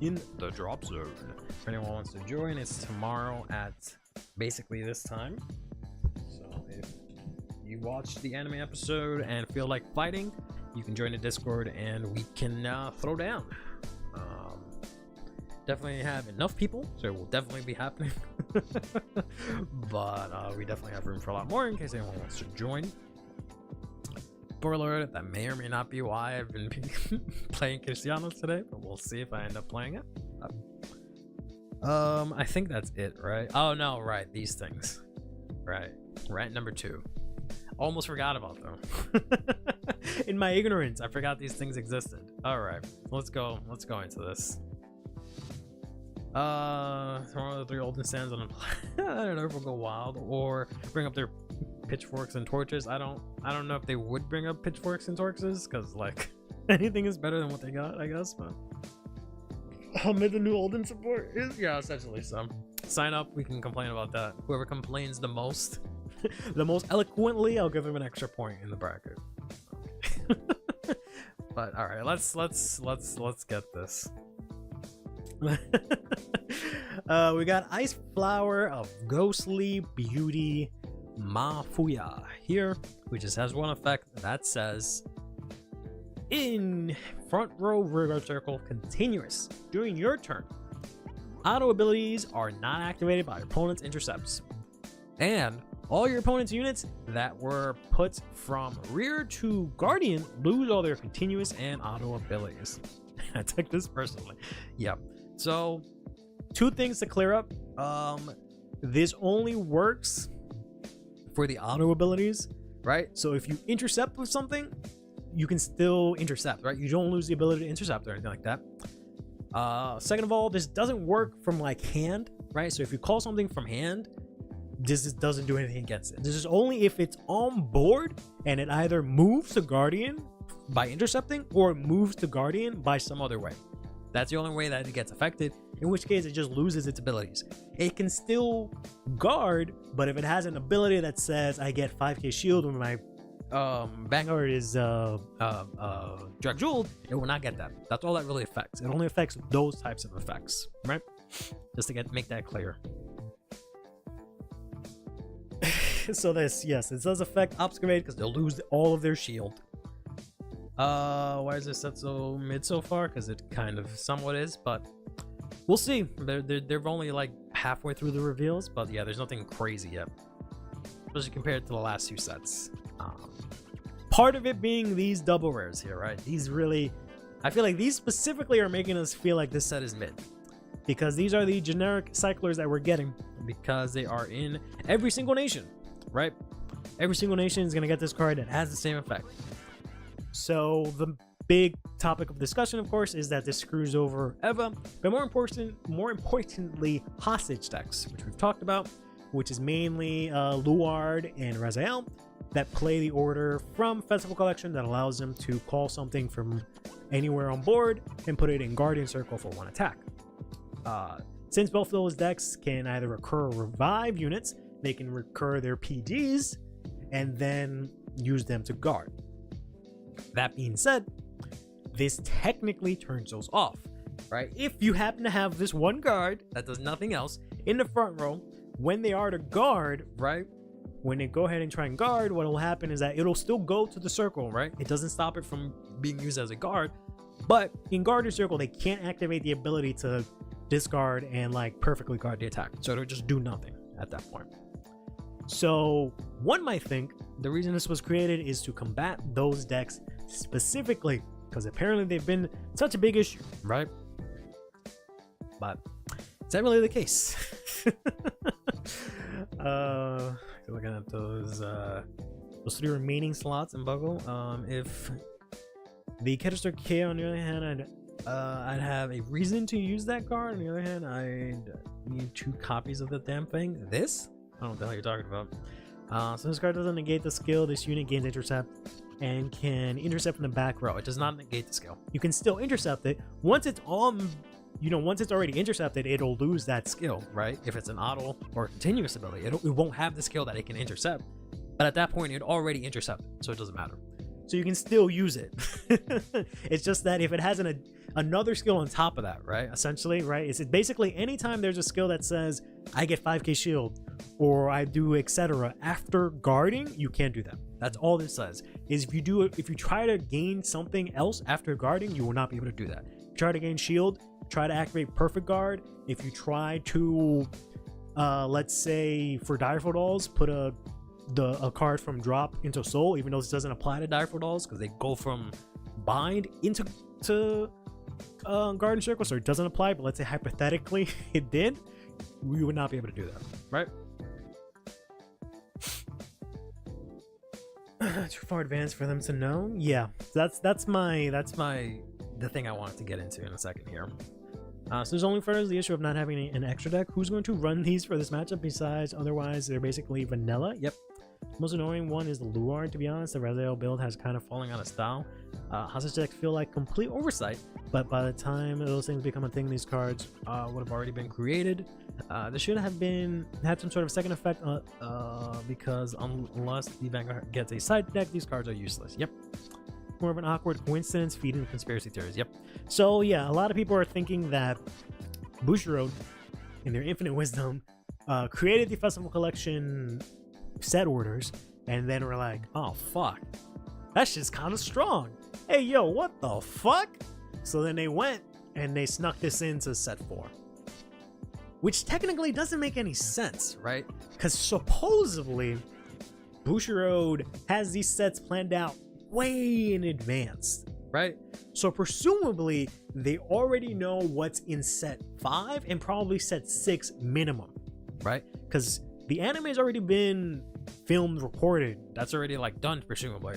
in the drop zone. If anyone wants to join, it's tomorrow at basically this time. So if you watch the anime episode and feel like fighting, you can join the Discord and we can throw down. Definitely have enough people, so it will definitely be happening. But we definitely have room for a lot more in case anyone wants to join. Spoiler alert, that may or may not be why I've been playing Cristiano today, but we'll see if I end up playing it. I think that's it, right? Oh no, right, these things. Right, number 2. Almost forgot about them. In my ignorance, I forgot these things existed. All right, let's go into this. One of the 3 olden stands on a I don't know if we'll go wild or bring up their pitchforks and torches. I don't know if they would bring up pitchforks and torches, because like anything is better than what they got, I guess. But mid the new olden support is, yeah, essentially some. Sign up, we can complain about that. Whoever complains the most the most eloquently, I'll give them an extra point in the bracket. But all right, let's get this. We got Ice Flower of Ghostly Beauty Mafuya here, which just has one effect that says in front row rearguard circle continuous during your turn. Auto abilities are not activated by your opponent's intercepts, and all your opponent's units that were put from rear to guardian lose all their continuous and auto abilities. I took this personally. Yep. So 2 things to clear up. This only works for the auto abilities, right? So if you intercept with something, you can still intercept, right? You don't lose the ability to intercept or anything like that. Second of all, this doesn't work from like hand, right? So if you call something from hand, this doesn't do anything against it. This is only if it's on board and it either moves to guardian by intercepting or moves to guardian by some other way. That's the only way that it gets affected, in which case it just loses its abilities. It can still guard, but if it has an ability that says I get 5k shield when my Vanguard is drag jeweled, it will not get that. That's all that really affects. It only affects those types of effects, right? Just to make that clear. So this, yes, it does affect Obscurate because they'll lose all of their shield. Why is this set so mid so far? Because it kind of somewhat is, but we'll see. They're only like halfway through the reveals, but yeah, there's nothing crazy yet, especially compared to the last 2 sets. Part of it being these double rares here, right? These really, I feel like these specifically are making us feel like this set is mid, because these are the generic cyclers that we're getting because they are in every single nation, right? Every single nation is gonna get this card that has the same effect. So the big topic of discussion, of course, is that this screws over Eva, but more importantly, hostage decks, which we've talked about, which is mainly Luard and Raziel, that play the order from Festival Collection that allows them to call something from anywhere on board and put it in Guardian Circle for 1 attack. Since both of those decks can either recur or revive units, they can recur their PGs and then use them to guard. That being said, this technically turns those off, right? If you happen to have this one guard that does nothing else in the front row, when they are to guard, right? When they go ahead and try and guard, what will happen is that it'll still go to the circle, right? It doesn't stop it from being used as a guard, but in Guardian Circle, they can't activate the ability to discard and like perfectly guard the attack. So it'll just do nothing at that point. So one might think the reason this was created is to combat those decks specifically because apparently they've been such a big issue, right? But is that really the case? Looking at those 3 remaining slots in Bugle. If the Catastrophe K, on the other hand, I'd have a reason to use that card. On the other hand, I'd need 2 copies of the damn thing. This? I don't know what the hell you're talking about. So this card doesn't negate the skill. This unit gains intercept and can intercept from the back row. It does not negate the skill. You can still intercept it. Once it's on, once it's already intercepted, it'll lose that skill, right? If it's an auto or continuous ability, it won't have the skill that it can intercept. But at that point, it already intercepted, so it doesn't matter. So you can still use it. It's just that if it has another skill on top of that, right? Essentially, right? It's basically anytime there's a skill that says I get 5k shield or I do etc. after guarding, you can't do that. That's all this says. Is if you try to gain something else after guarding, you will not be able to do that. If you try to gain shield, try to activate perfect guard. If you try to, let's say for Direful Dolls, put a card from drop into soul, even though this doesn't apply to Direful Dolls because they go from bind into garden circle, so it doesn't apply. But let's say hypothetically it did, we would not be able to do that, right? Too far advanced for them to know. Yeah, that's the thing I wanted to get into in a second here. So there's only further the issue of not having an extra deck. Who's going to run these for this matchup besides? Otherwise, they're basically vanilla. Yep. Most annoying one is the Lianorn, to be honest. The Rezael build has kind of falling out of style. Hostage decks feel like complete oversight, but by the time those things become a thing, these cards would have already been created. There should have had some sort of second effect because unless the Vanguard gets a side deck, these cards are useless. Yep. More of an awkward coincidence feeding conspiracy theories. Yep. So yeah, a lot of people are thinking that Bushiroad, in their infinite wisdom, created the Festival Collection set orders, and then we're like, oh fuck, that's just kind of strong. Hey yo, what the fuck? So then they went and they snuck this into set 4, which technically doesn't make any sense, right? Because supposedly Bushiroad has these sets planned out way in advance, right? So presumably they already know what's in set 5 and probably set 6 minimum, right? Because the anime has already been filmed, recorded. That's already like done, presumably.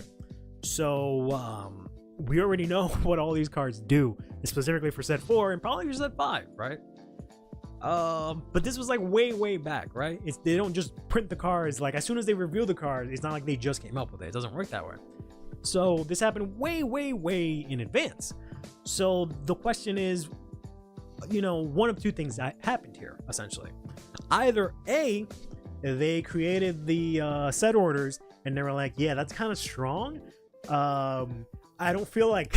So we already know what all these cards do, specifically for set 4 and probably for set 5, right? But this was like way back, right? They don't just print the cards like as soon as they reveal the cards. It's not like they just came up with it. It doesn't work that way. So this happened way in advance. So the question is, one of 2 things that happened here, essentially. Either A, they created the set orders and they were like, yeah, that's kind of strong. I don't feel like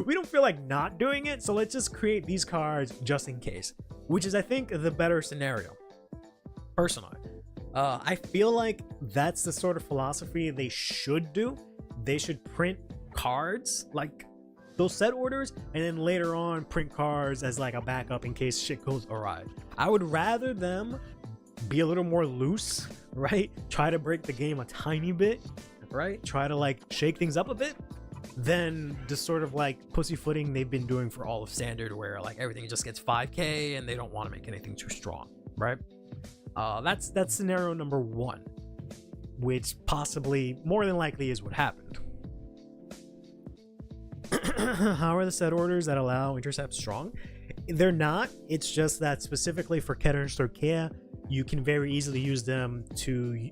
we don't feel like not doing it, so let's just create these cards just in case, which is I think the better scenario personally. I feel like that's the sort of philosophy they should do. They should print cards like those set orders and then later on print cards as like a backup in case shit goes awry. I would rather them be a little more loose, right? Try to break the game a tiny bit, right? Try to like shake things up a bit than the sort of like pussyfooting they've been doing for all of Standard, where like everything just gets 5k and they don't want to make anything too strong, right? That's scenario number 1, which possibly more than likely is what happened. How are the set orders that allow intercept strong? They're not. It's just that specifically for Keter and Storkea, you can very easily use them to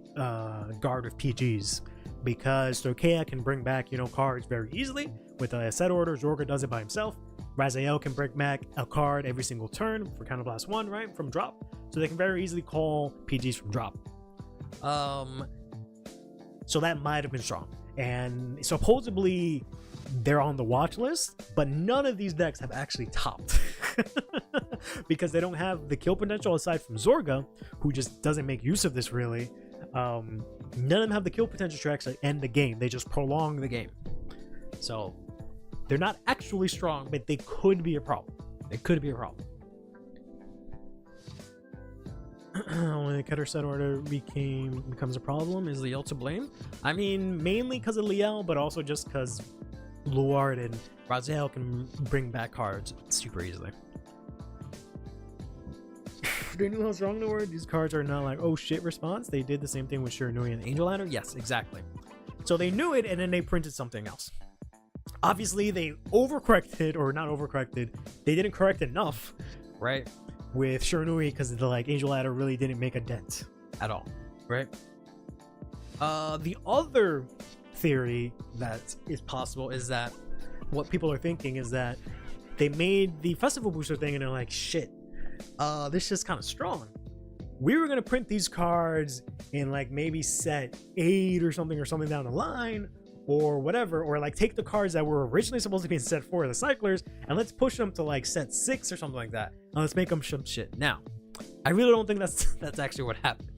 guard with PGs, because Storkea can bring back cards very easily with a set order. Zorga does it by himself. Raziel can bring back a card every single turn for Counterblast 1, right, from drop, so they can very easily call PGs from drop. So that might have been strong, and supposedly they're on the watch list, but none of these decks have actually topped because they don't have the kill potential aside from Zorga, who just doesn't make use of this really. None of them have the kill potential to actually end the game. They just prolong the game. So they're not actually strong, but they could be a problem. It could be a problem. When the Keter set order becomes a problem, is Liel to blame? I mean, mainly because of Liel, but also just because Lord and Raziel can bring back cards super easily. Do you know what's wrong in the word? These cards are not like, oh shit response. They did the same thing with Shiranui and Angel Ladder. Yes, exactly. So they knew it and then they printed something else. Obviously, they overcorrected, or not overcorrected. They didn't correct enough, right? With Shiranui, because the like Angel Ladder really didn't make a dent at all, right? The other theory that is possible is that what people are thinking is that they made the festival booster thing and they're like, shit, this is kind of strong. We were gonna print these cards in like maybe set 8 or something down the line, or whatever, or like take the cards that were originally supposed to be in set 4 of the cyclers and let's push them to like set 6 or something like that, and let's make them some shit. Now, I really don't think that's actually what happened.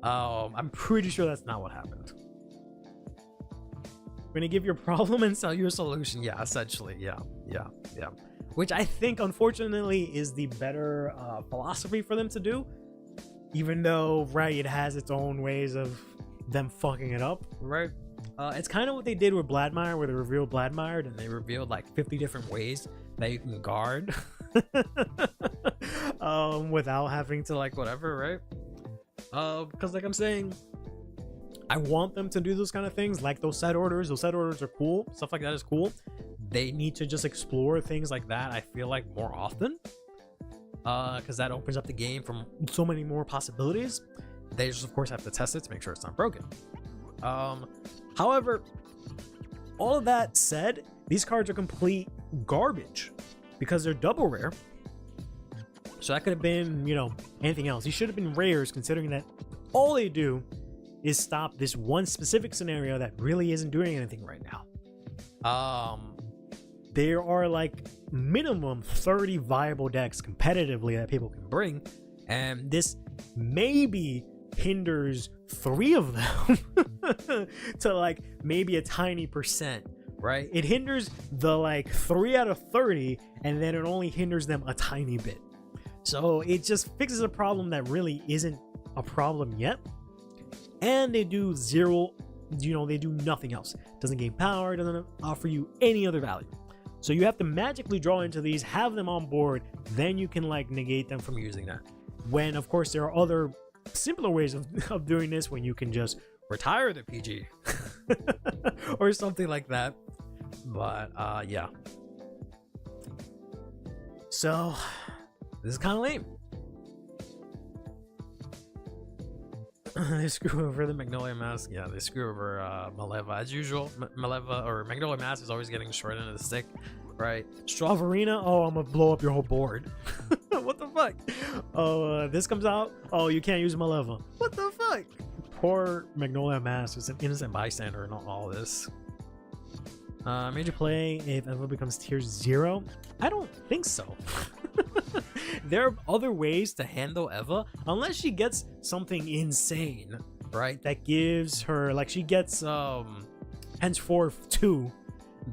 I'm pretty sure that's not what happened. We're gonna give you a problem and sell you a solution. Yeah, essentially. Yeah. Which I think, unfortunately, is the better philosophy for them to do. Even though, right, it has its own ways of them fucking it up, right? It's kind of what they did with Bladmire, where they revealed Bladmire and they revealed like 50 different ways that you can guard without having to like whatever, right? Because like I'm saying, I want them to do those kind of things, like those set orders. Those set orders are cool. Stuff like that is cool. They need to just explore things like that, I feel like, more often. Because that opens up the game from so many more possibilities. They just, of course, have to test it to make sure it's not broken. However, all of that said, these cards are complete garbage because they're double rare. So that could have been, you know, anything else. These should have been rares, considering that all they do is stop this one specific scenario that really isn't doing anything right now. There are like minimum 30 viable decks competitively that people can bring, and this maybe hinders 3 of them to like maybe a tiny percent, right? It hinders the like 3 out of 30, and then it only hinders them a tiny bit. So it just fixes a problem that really isn't a problem yet. And they do zero, you know, they do nothing else. Doesn't gain power, doesn't offer you any other value. So you have to magically draw into these, have them on board, then you can like negate them from using that. When of course there are other simpler ways of doing this, when you can just retire the PG or something like that. But yeah. So this is kind of lame. They screw over the Magnolia Mask. Yeah, they screw over Maleva as usual. Maleva or Magnolia Mask is always getting the short end of the stick, right? Stravavarina, oh, I'm gonna blow up your whole board. What the fuck? Oh, this comes out. Oh, you can't use Maleva. What the fuck? Poor Magnolia Mask is an innocent bystander in all this. Major play if Eva becomes tier 0? I don't think so. There are other ways to handle Eva, unless she gets something insane, right? That gives her, like, she gets henceforth 2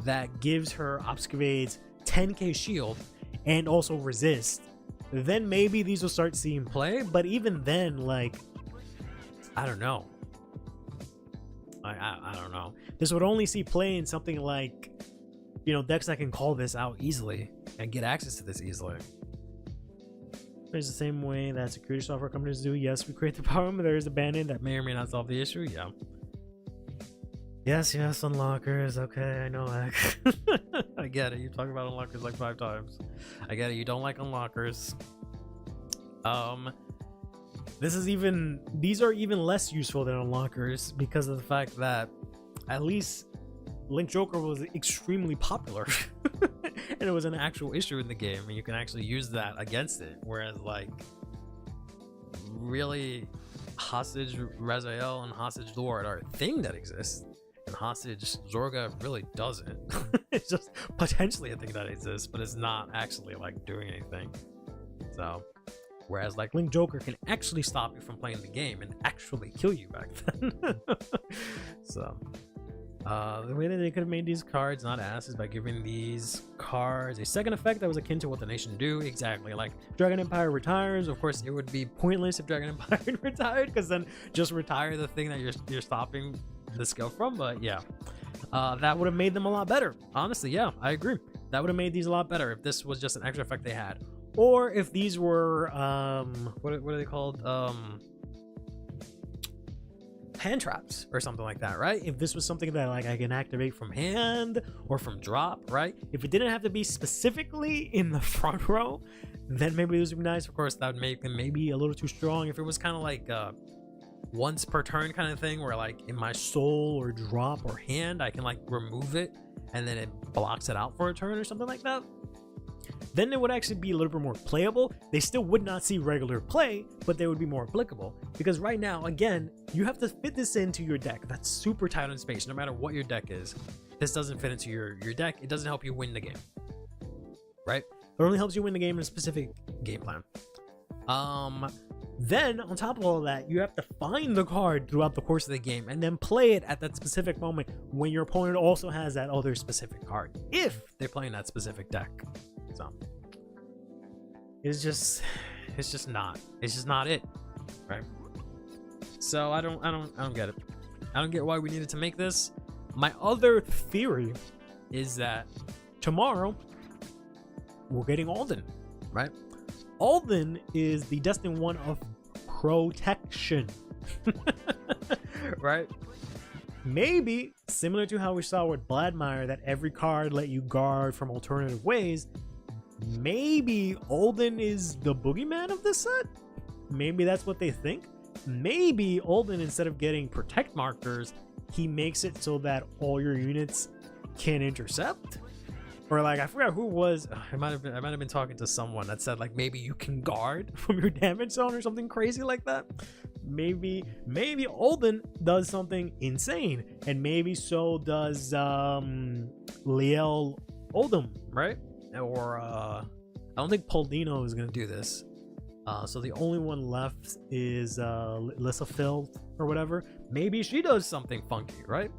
that gives her Obscurade's 10k shield and also resist. Then maybe these will start seeing play, but even then, like, I don't know. I don't know. This would only see play in something like, you know, decks that can call this out easily and get access to this easily. There's the same way that security software companies do. Yes, we create the problem, but there is a ban-in that may or may not solve the issue. Yeah. Yes, unlockers. Okay, I know that. I get it. You talk about unlockers like 5 times. I get it. You don't like unlockers. These are even less useful than unlockers because of the fact that at least Link Joker was extremely popular and it was an actual issue in the game and you can actually use that against it, whereas like really Hostage Raziel and Hostage Lord are a thing that exists and Hostage Zorga really doesn't. It's just potentially a thing that exists, but it's not actually like doing anything. So whereas like Link Joker can actually stop you from playing the game and actually kill you back then. So the way that they could have made these cards not ass is by giving these cards a second effect that was akin to what the nation do. Exactly, like Dragon Empire retires. Of course, it would be pointless if Dragon Empire retired, because then just retire the thing that you're stopping the skill from, but yeah. That would have made them a lot better. Honestly, yeah, I agree. That would have made these a lot better if this was just an extra effect they had. Or if these were, what are they called? Hand traps or something like that, right? If this was something that like I can activate from hand or from drop, right? If it didn't have to be specifically in the front row, then maybe this would be nice. Of course, that would make them maybe a little too strong. If it was kind of like once per turn kind of thing, where like in my soul or drop or hand, I can like remove it and then it blocks it out for a turn or something like that, then it would actually be a little bit more playable. They still would not see regular play, but they would be more applicable. Because right now, again, you have to fit this into your deck. That's super tight on space, no matter what your deck is. This doesn't fit into your deck. It doesn't help you win the game, right? It only helps you win the game in a specific game plan. Then, on top of all of that, you have to find the card throughout the course of the game and then play it at that specific moment when your opponent also has that other specific card, if they're playing that specific deck. So it's just not it, right? So I don't get it. I don't get why we needed to make this. My other theory is that tomorrow we're getting Alden, right? Alden is the destined one of protection, right? Maybe similar to how we saw with Bladmire, that every card let you guard from alternative ways. Maybe Alden is the boogeyman of this set. Maybe that's what they think. Maybe Alden, instead of getting protect markers, he makes it so that all your units can intercept. Or like, I forgot who it was. I might have been talking to someone that said like maybe you can guard from your damage zone or something crazy like that. Maybe Alden does something insane, and maybe so does Liel Oldham, right? Or I don't think Poldino is gonna do this. So the only one left is Lissa Phil or whatever. Maybe she does something funky, right?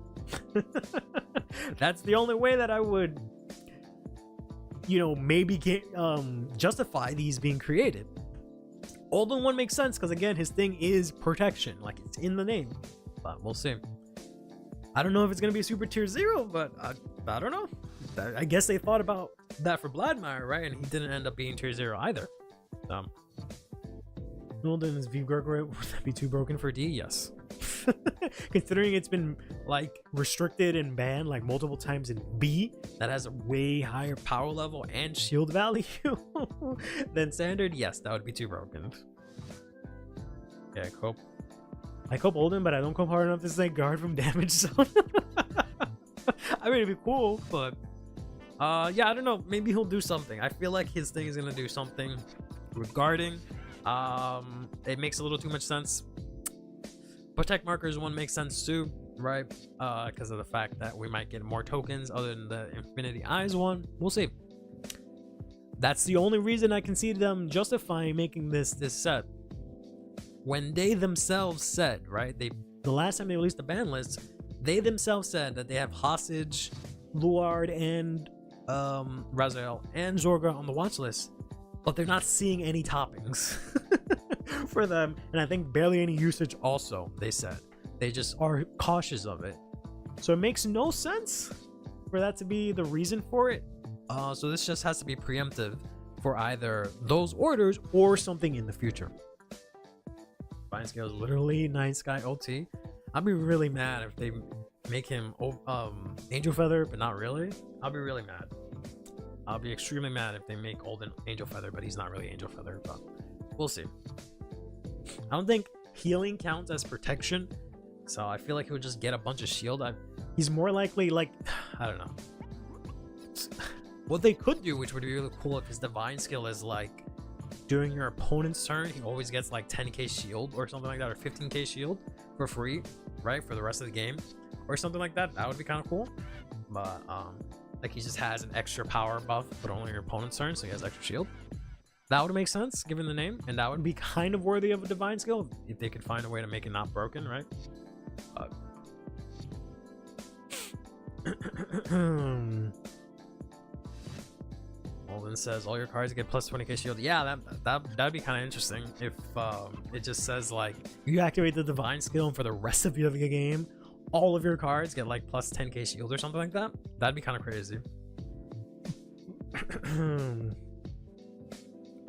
That's the only way that I would, maybe get justify these being created. Alden one makes sense because again, his thing is protection, like it's in the name. But we'll see. I don't know if it's gonna be a super tier 0, but I don't know. I guess they thought about that for Bladmire, right? And he didn't end up being tier 0 either. Alden is V Gregory. Would that be too broken for D? Yes. Considering it's been like restricted and banned like multiple times in B, that has a way higher power level and shield value than standard, yes, that would be too broken. Yeah, I cope Alden, but I don't cope hard enough to say guard from damage zone. I mean, it'd be cool, but yeah, I don't know. Maybe he'll do something. I feel like his thing is gonna do something regarding. It makes a little too much sense. Protect markers one makes sense too, right? Because of the fact that we might get more tokens other than the Infinity Eyes one. We'll see. That's the only reason I can see them justifying making this set. When they themselves said, right? The last time they released the ban list, they themselves said that they have Hostage, Luard, and Raziel and Zorga on the watch list, but they're not seeing any toppings for them, and I think barely any usage also, they said. They just are cautious of it. So it makes no sense for that to be the reason for it. So this just has to be preemptive for either those orders or something in the future. Divine Scale is literally 9 Sky OT. I'd be really mad if they make him Angel Feather, but not really. I'll be really mad. I'll be extremely mad if they make Alden Angel Feather, but he's not really Angel Feather, but we'll see. I don't think healing counts as protection, so I feel like he would just get a bunch of shield. He's more likely, like, I don't know. What they could do, which would be really cool if his divine skill is like, during your opponent's turn, he always gets like 10k shield or something like that, or 15k shield for free, right? For the rest of the game, or something like that. That would be kind of cool. But, like he just has an extra power buff, but only your opponent's turn, so he has extra shield. That would make sense, given the name, and that would be kind of worthy of a divine skill if they could find a way to make it not broken, right? Alden says all your cards get plus 20k shield. Yeah, that'd be kind of interesting if it just says like you activate the divine skill, and for the rest of the game, all of your cards get like plus 10k shield or something like that. That'd be kind of crazy.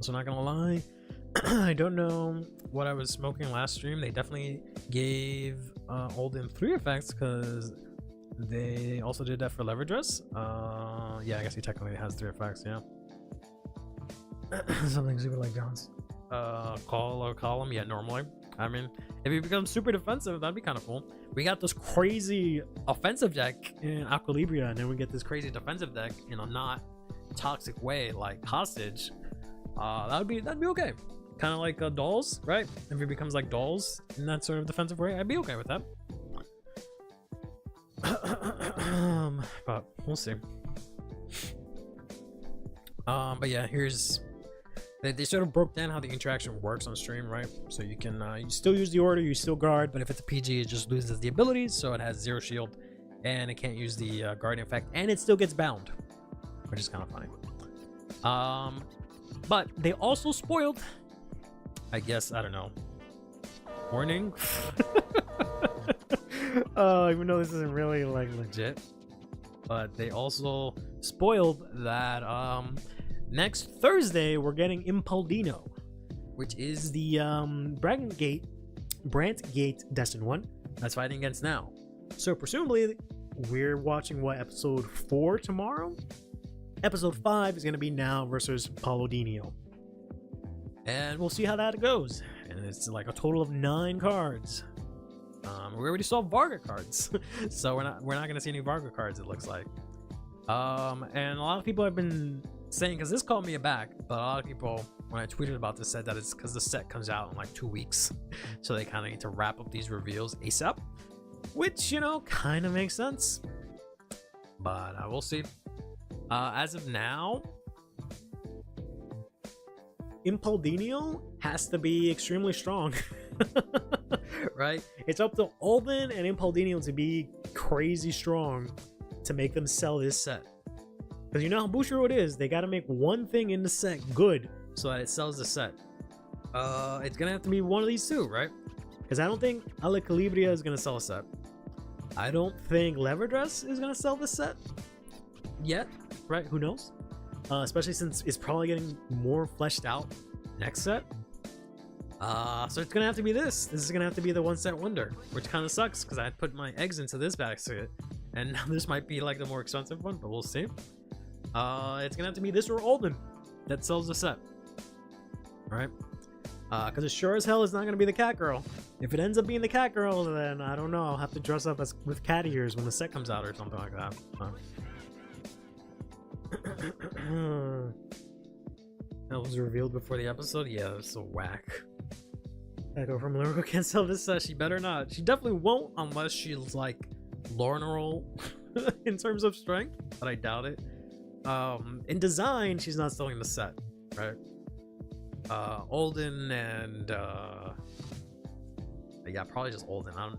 So not gonna lie, I don't know what I was smoking last stream. They definitely gave Olden 3 effects because they also did that for Leverage Dress. Yeah, I guess he technically has 3 effects, yeah. Something super like John's. Call or column, yeah, normally. I mean, if he becomes super defensive, that'd be kind of cool. We got this crazy offensive deck in Equilibria, and then we get this crazy defensive deck in a not toxic way, like Hostage. That'd be okay. Kind of like Dolls, right? If he becomes like Dolls in that sort of defensive way, I'd be okay with that. But we'll see. But yeah, here's they sort of broke down how the interaction works on stream, right? So you can you still use the order, you still guard, but if it's a PG, it just loses the abilities, so it has 0 shield, and it can't use the guardian effect, and it still gets bound, which is kind of funny. But they also spoiled, I guess, I don't know, warning. Even though this isn't really like legit, but they also spoiled that next Thursday we're getting Impaldino, which is the Brantgate Destined one that's fighting against now. So presumably we're watching what, episode 4 tomorrow? Episode 5 is going to be now versus Palladino, and we'll see how that goes. And it's like a total of 9 cards. We already saw Varga cards, so we're not gonna see any Varga cards, it looks like. And a lot of people have been saying, because this caught me aback, but a lot of people, when I tweeted about this, said that it's because the set comes out in like 2 weeks, so they kind of need to wrap up these reveals ASAP, which, you know, kind of makes sense. But we'll see. As of now, Impaldino has to be extremely strong. Right? It's up to Olden and Impaldino to be crazy strong to make them sell this set. Because you know how Bushiroad it is, they got to make one thing in the set good so that it sells the set. It's gonna have to be one of these two, right? Because I don't think Ala Calibria is gonna sell a set. I don't think Leverdress is gonna sell this set yet, right? Who knows? Especially since it's probably getting more fleshed out next set. So it's gonna have to be this. This is gonna have to be the one set wonder, which kind of sucks because I put my eggs into this basket, and now this might be like the more expensive one, but we'll see. It's gonna have to be this or Olden that sells the set, right? Because it sure as hell is not gonna be the cat girl. If it ends up being the cat girl, then I don't know. I'll have to dress up as with cat ears when the set comes out or something like that. That was revealed before the episode. Yeah, that's so whack. Echo from Lyrical can't sell this set. She better not. She definitely won't unless she's like Lorneral in terms of strength, but I doubt it. In design, she's not selling the set, right? Olden and yeah, probably just Olden. I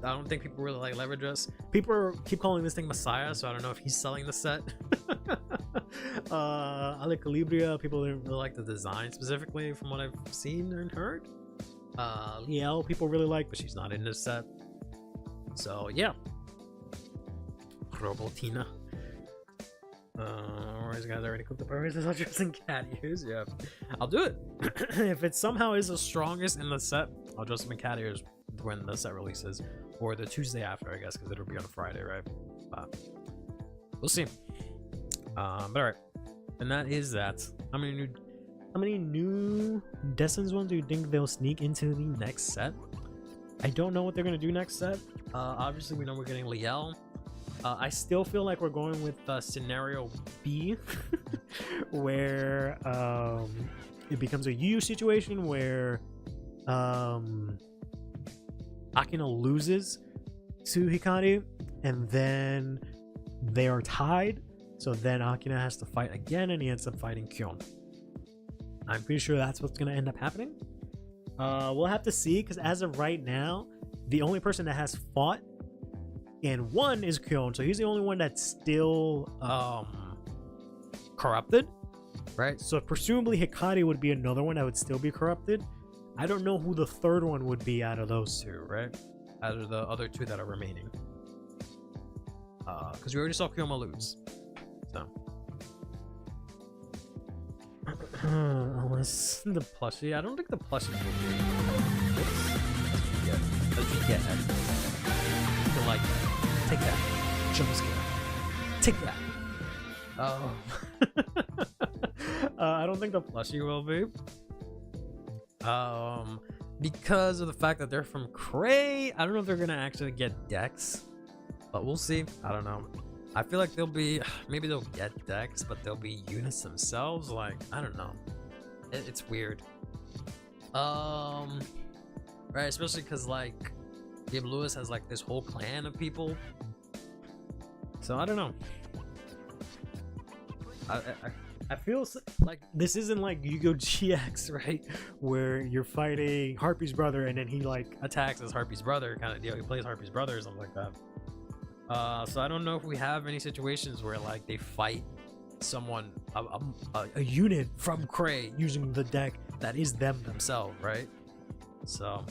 don't think people really like Leverage Dress. People keep calling this thing Messiah, so I don't know if he's selling the set. Ala Calibria, people didn't really like the design specifically from what I've seen and heard. Liel, people really like, but she's not in this set. So yeah. Robotina. These guys already cooked the burgers. I'll dress in cat ears. Yeah, I'll do it. If it somehow is the strongest in the set, I'll dress them in cat ears when the set releases, or the Tuesday after, I guess, because it'll be on Friday, right? We'll see. But alright, and that is that. How many new Destins ones do you think they'll sneak into the next set? I don't know what they're gonna do next set. Obviously we know we're getting Liel. I still feel like we're going with scenario B, where it becomes a Yu situation where Akina loses to Hikari, and then they are tied. So then Akina has to fight again, and he ends up fighting Kyon. I'm pretty sure that's what's going to end up happening. We'll have to see, because as of right now, the only person that has fought and won is Kyon. So he's the only one that's still corrupted, right? So presumably Hikari would be another one that would still be corrupted. I don't know who the third one would be out of those two, right? out of the other two that are remaining. Because we already saw Kyoma lose. So. Unless the plushie. I don't think the plushie will be. Let's get it. You can like take that. Jump scare. Take that. I don't think the plushie will be. Because of the fact that they're from Cray, I don't know if they're gonna actually get decks, but we'll see. I don't know. I feel like they'll be, maybe they'll get decks, but they'll be units themselves. Like, I don't know. It's weird. Right, especially because like Gabe Lewis has like this whole clan of people. So I don't know. I feel like this isn't like Yu-Gi-Oh! GX, right? Where you're fighting Harpy's brother and then he like attacks as Harpy's brother kind of deal. He plays Harpy's brother or something like that. So I don't know if we have any situations where like they fight someone, a unit from Cray using the deck that is them themselves, right? So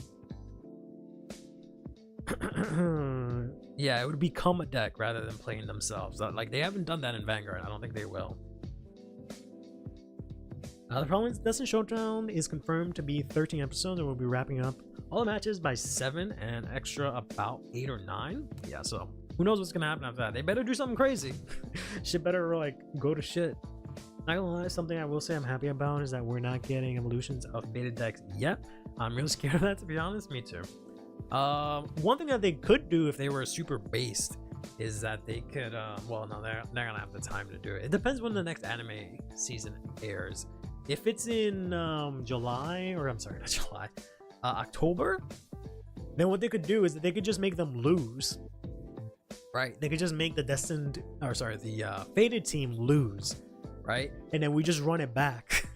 yeah, it would become a deck rather than playing themselves. Like they haven't done that in Vanguard. I don't think they will. The Prominence Destin Showdown is confirmed to be 13 episodes and we'll be wrapping up all the matches by 7 and extra about 8 or 9. Yeah, so who knows what's gonna happen after that. They better do something crazy. Shit better like go to shit. Not gonna lie, something I will say I'm happy about is that we're not getting evolutions of faded decks yet. I'm really scared of that, to be honest. Me too. One thing that they could do if they were super based is that they could well, no, they're gonna have the time to do it. It depends when the next anime season airs. If it's in July, or I'm sorry, not July, October, then what they could do is that they could just make them lose, right? They could just make the destined, or sorry, the faded team lose, right? And then we just run it back.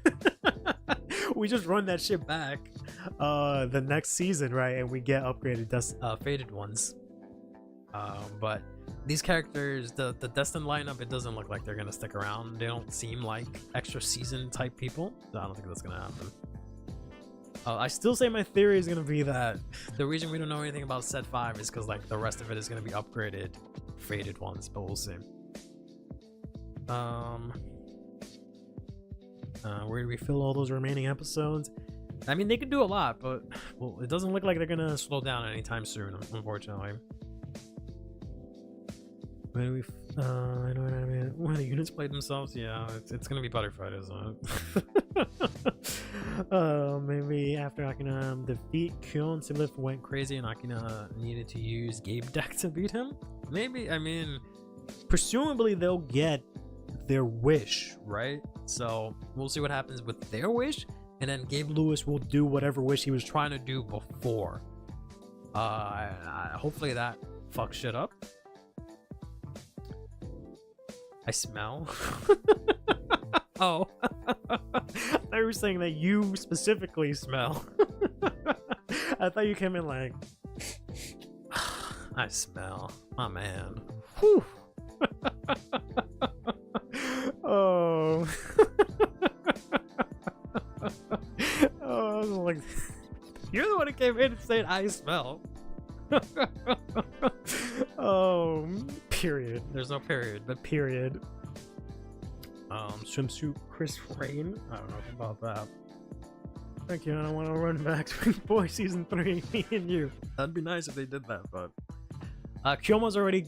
We just run that shit back the next season, right? And we get upgraded faded ones. But these characters, the Destined lineup, it doesn't look like they're gonna stick around. They don't seem like extra season type people, so I don't think that's gonna happen. I still say my theory is gonna be that the reason we don't know anything about set 5 is because like the rest of it is gonna be upgraded faded ones, but we'll see. Where do we fill all those remaining episodes? I mean, they could do a lot, but well, it doesn't look like they're gonna slow down anytime soon, unfortunately. Where do we? I know what I mean. When the units play themselves, yeah, it's gonna be Butterfight, isn't it? Maybe after Akina defeat Kyon, Sibylith went crazy and Akina needed to use Gabe deck to beat him. Maybe, I mean, presumably they'll get their wish, right? So we'll see what happens with their wish, and then Gabe Lewis will do whatever wish he was trying to do before. Hopefully that fucks shit up. I smell. Oh, they were saying that you specifically smell. I thought you came in like, I smell, my man. Whew. Oh. Oh, I was like, you're the one who came in and said I smell. Oh, period. There's no period, but period. Swimsuit Chris Rain. I don't know about that. Thank you. I don't want to run back to Boy Season 3, me and you. That'd be nice if they did that, but Kyoma's already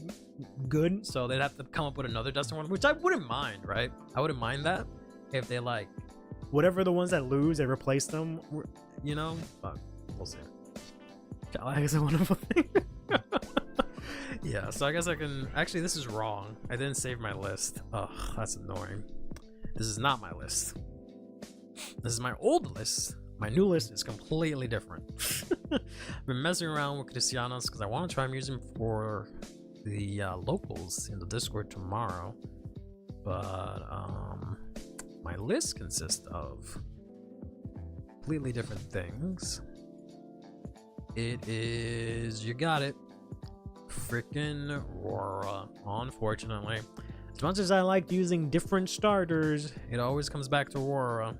good, so they'd have to come up with another Dustin one, which I wouldn't mind, right? I wouldn't mind that if they like whatever the ones that lose, they replace them, you know. But we'll see. I guess I want to think. Yeah, so I guess I can actually. This is wrong. I didn't save my list. Ugh, that's annoying. This is not my list. This is my old list. My new list is completely different. I've been messing around with Cristianos because I want to try and use him for the locals in the Discord tomorrow. But my list consists of completely different things. It is, you got it, frickin' Aurora, unfortunately. As much as I like using different starters, it always comes back to Aurora.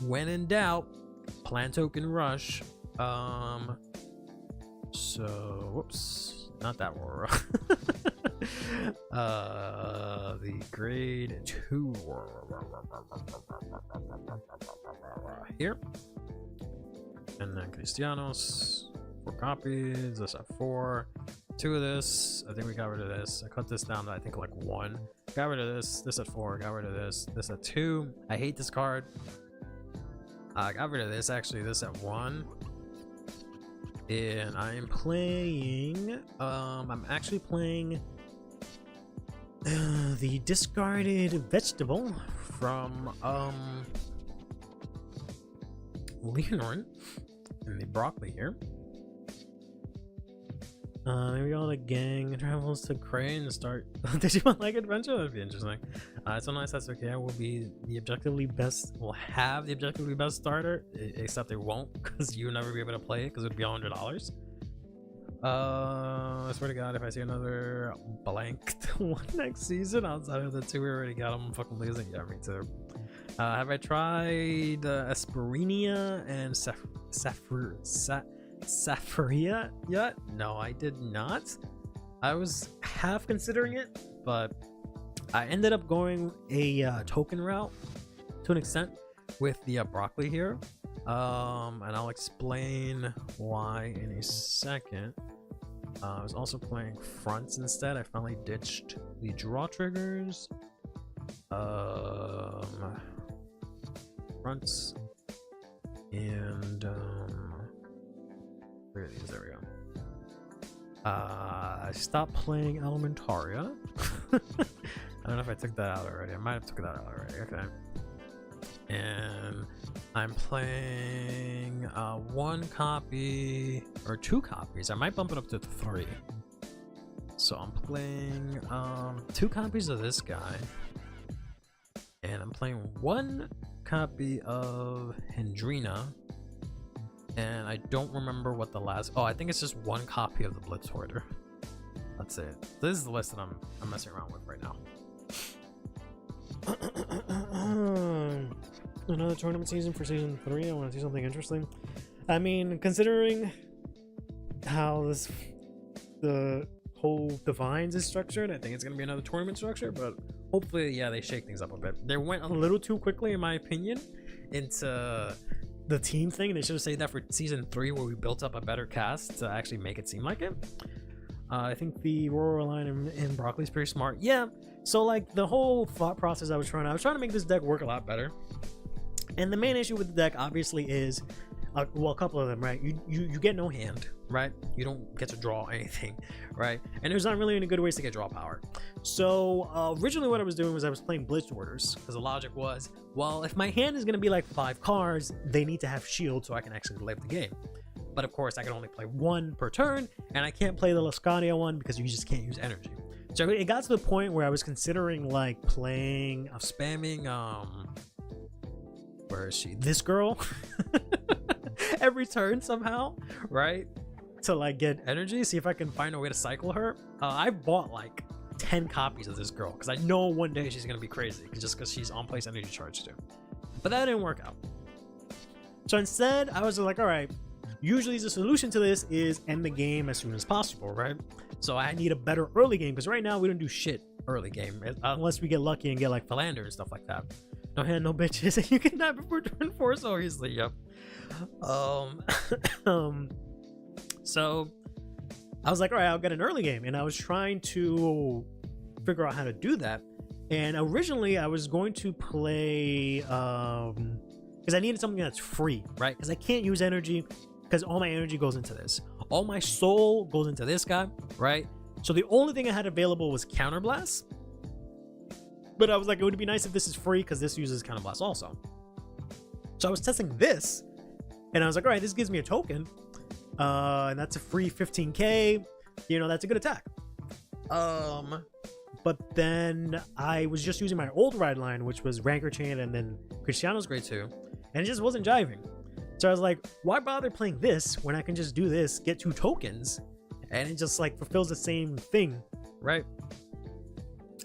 When in doubt, Plan Token Rush. So, whoops, not that Aurora. The grade 2 here. And then Cristianos, 4 copies, this at 4. 2 of this, I think we got rid of this. I cut this down to I think like 1. Got rid of this at 4, got rid of this at 2. I hate this card. I got rid of this actually, this at 1. And I am playing, I'm actually playing the discarded vegetable from Lianorn and the broccoli here. Maybe all the gang travels to Crane and start Digimon like adventure. That'd be interesting. It's so nice. That's okay. I will be the objectively best. Will have the objectively best starter, except they won't because you'll never be able to play it because it would be $100. I swear to God, if I see another blanked one next season outside of the 2 we already got, I'm fucking losing. Yeah, me too. Have I tried Aspirinia and Saphiria yet? No, I did not. I was half considering it, but I ended up going a token route to an extent with the broccoli here. And I'll explain why in a second. I was also playing fronts instead. I finally ditched the draw triggers. Fronts and where are these? There we go. I stopped playing Elementaria. I don't know if I took that out already. I might have took that out already. Okay. And I'm playing 1 copy or 2 copies. I might bump it up to 3. So I'm playing 2 copies of this guy. And I'm playing 1 copy of Hendrina. And I don't remember what the last... Oh, I think it's just 1 copy of the Blitz Hoarder. That's it. This is the list that I'm messing around with right now. Another tournament season for season 3. I want to do something interesting. I mean, considering how the whole Divines is structured, I think it's going to be another tournament structure, but hopefully, yeah, they shake things up a bit. They went a little too quickly, in my opinion, into the team thing. They should have saved that for season 3, where we built up a better cast to actually make it seem like it. I think the Aurora line in Broccoli is pretty smart. Yeah, so like the whole thought process I was trying to make this deck work a lot better. And the main issue with the deck obviously is, well, a couple of them, right? You get no hand, right? You don't get to draw anything, right? And there's not really any good ways to get draw power. So originally what I was doing was I was playing Blitz Orders, because the logic was, well, if my hand is going to be like 5 cards, they need to have shield so I can actually live the game. But of course, I can only play 1 per turn, and I can't play the Lascadia one because you just can't use energy. So it got to the point where I was considering like playing, spamming, where is she? This girl every turn somehow, right? To like get energy, see if I can find a way to cycle her. I bought like 10 copies of this girl because I know one day she's gonna be crazy just because she's on place energy charge too. But that didn't work out. So instead, I was like, all right, usually the solution to this is end the game as soon as possible, right? So I need a better early game because right now we don't do shit early game unless we get lucky and get like Philander and stuff like that. No hand, no bitches, and you can die before turn 4 so easily. Yep. So I was like, all right, I'll get an early game, and I was trying to figure out how to do that. And originally I was going to play because I needed something that's free, right? Because I can't use energy because all my energy goes into this. All my soul goes into this guy, right? So the only thing I had available was Counterblast. But I was like, it would be nice if this is free because this uses Counterblast also. So I was testing this, and I was like, all right, this gives me a token. And that's a free 15k. You know, that's a good attack. But then I was just using my old ride line, which was Ranker Chain and then Cristiano's grade 2. And it just wasn't jiving. So I was like, why bother playing this when I can just do this, get 2 tokens, and it just like fulfills the same thing, right?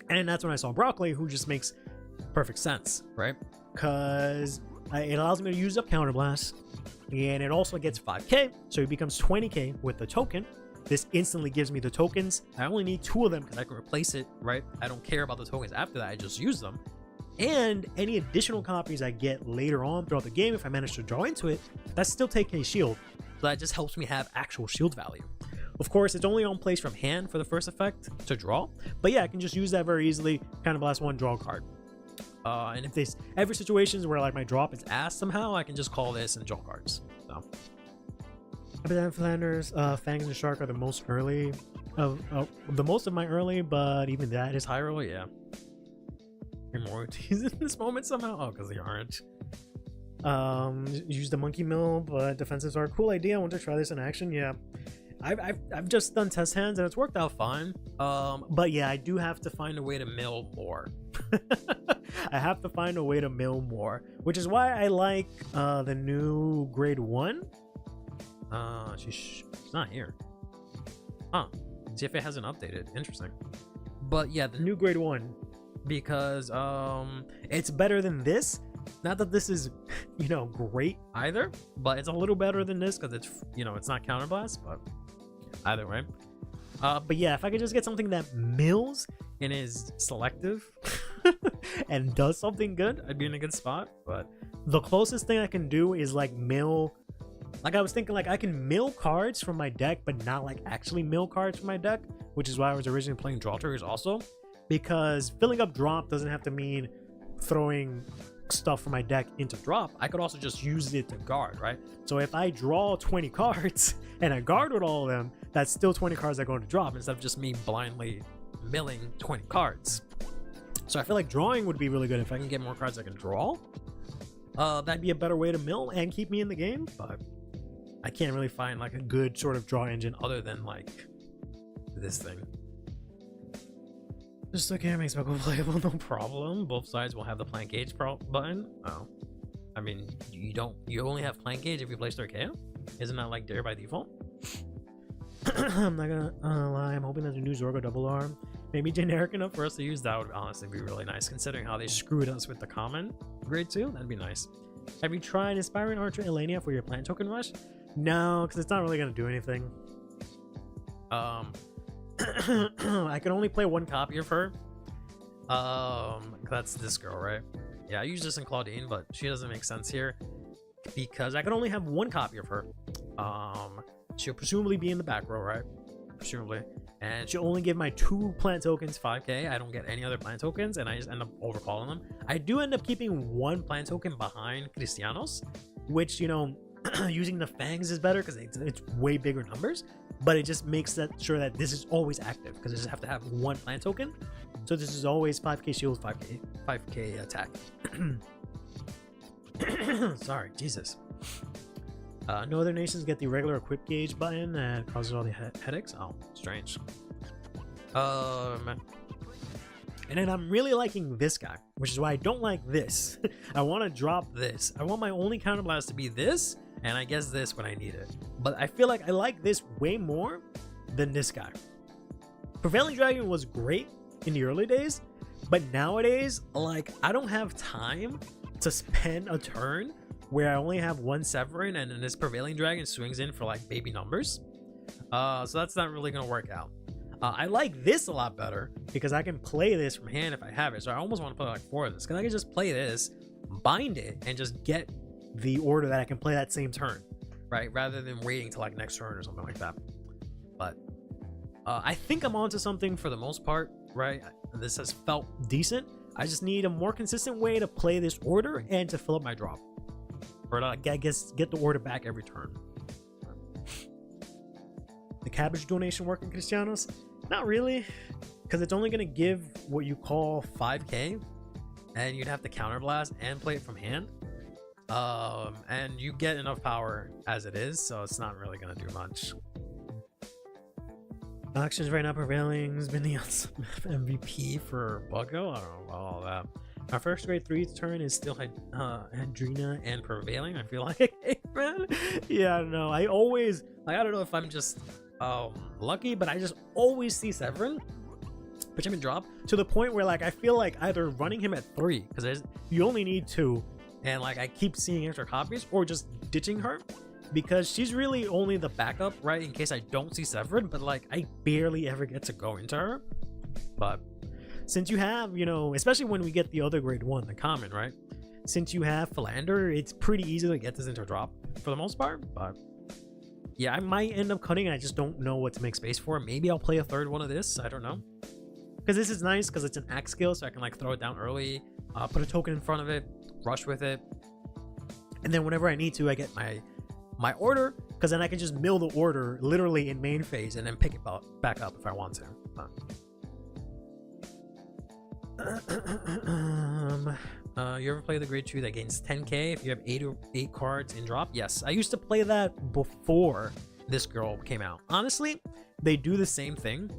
And that's when I saw Broccoli, who just makes perfect sense, right? Because it allows me to use up Counterblast, and it also gets 5k, so it becomes 20k with the token. This instantly gives me the tokens. I only need 2 of them because I can replace it, right? I don't care about the tokens after that, I just use them. And any additional copies I get later on throughout the game, if I manage to draw into it, that's still 10k shield. So that just helps me have actual shield value. Of course, it's only on place from hand for the first effect to draw, but yeah, I can just use that very easily. Kind of last one, draw a card. And if there's ever situations where like my drop is ass somehow, I can just call this and draw cards. So, Flanders, Fangs and Shark are the most early of the most of my early, but even that is high early. Yeah, Immortalities in this moment somehow. Oh, because they aren't. Use the monkey mill, but defensives are a cool idea. I want to try this in action. Yeah. I've just done test hands and it's worked out fine. But yeah, I do have to find a way to mill more. I have to find a way to mill more, which is why I like the new grade 1. She's not here. Huh. See if it hasn't updated. Interesting. But yeah, the new grade 1, because it's better than this. Not that this is, you know, great either, but it's a little better than this because it's, you know, it's not counterblast, but either way. But yeah, if I could just get something that mills and is selective and does something good, I'd be in a good spot. But the closest thing I can do is like mill. Like I was thinking like I can mill cards from my deck, but not like actually mill cards from my deck, which is why I was originally playing draw triggers also, because filling up drop doesn't have to mean throwing stuff from my deck into drop. I could also just use it to guard, right? So if I draw 20 cards and I guard with all of them, that's still 20 cards that go into drop instead of just me blindly milling 20 cards. So I feel like drawing would be really good if I can get more cards I can draw. That'd be a better way to mill and keep me in the game, but I can't really find like a good sort of draw engine other than like this thing. Just okay, makes Buckle playable, no problem. Both sides will have the plant gauge button. Oh, I mean, you only have plant gauge if you play Star KO? Isn't that like there by default? I'm not gonna lie, I'm hoping that the new Zorgo double arm may be generic enough for us to use. That would honestly be really nice, considering how they screwed us with the common grade 2. That'd be nice. Have you tried Inspiring Archer Elenia for your plant token rush? No, because it's not really gonna do anything. I can only play 1 copy of her. That's this girl, right? Yeah, I use this in Claudine, but she doesn't make sense here because I can only have 1 copy of her. She'll presumably be in the back row, right? Presumably. And she'll only give my 2 plant tokens 5k. I don't get any other plant tokens, and I just end up overcalling them. I do end up keeping 1 plant token behind Cristianos, which, you know, using the fangs is better because it's way bigger numbers, but it just makes that sure that this is always active because I just have to have 1 plant token. So this is always 5k shield, 5k attack. Sorry, Jesus. No other nations get the regular equip gauge button that causes all the headaches. Oh, strange. And then I'm really liking this guy, which is why I don't like this. I want to drop this. I want my only counterblast to be this, and I guess this when I need it. But I feel like I like this way more than this guy. Prevailing Dragon was great in the early days, but nowadays, like, I don't have time to spend a turn where I only have 1 Severin and then this Prevailing Dragon swings in for like baby numbers. So that's not really gonna work out. I like this a lot better because I can play this from hand if I have it. So I almost want to play like 4 of this because I can just play this, bind it, and just get the order that I can play that same turn, right? Rather than waiting till like next turn or something like that. But I think I'm onto something for the most part, right? This has felt decent. I just need a more consistent way to play this order and to fill up my drop. Or to, I guess, get the order back every turn. The cabbage donation work in Cristianos? Not really, because it's only going to give what you call 5k, and you'd have to counterblast and play it from hand. And you get enough power as it is, so it's not really going to do much. Auctions right now prevailing has been the MVP for Buggo. I don't know about all that. Our first grade 3 turn is still Adrena and Prevailing. I feel like, man. Yeah, no. I always, like, I don't know if I'm just lucky, but I just always see Severin, pitch him and drop to the point where, like, I feel like either running him at 3 because you only need 2, and like I keep seeing extra copies or just ditching her because she's really only the backup, right, in case I don't see Severed, but like I barely ever get to go into her. But since you have, you know, especially when we get the other grade 1, the common, right, since you have Philander, it's pretty easy to get this into a drop for the most part. But yeah, I might end up cutting. I just don't know what to make space for. Maybe I'll play a third one of this, I don't know, because this is nice because it's an axe skill, so I can like throw it down early, put a token in front of it, rush with it, and then whenever I need to, I get my order, because then I can just mill the order literally in main phase and then pick it back up if I want to. You ever play the grade 2 that gains 10k if you have 8 cards in drop? Yes, I used to play that before this girl came out. Honestly, they do the same thing.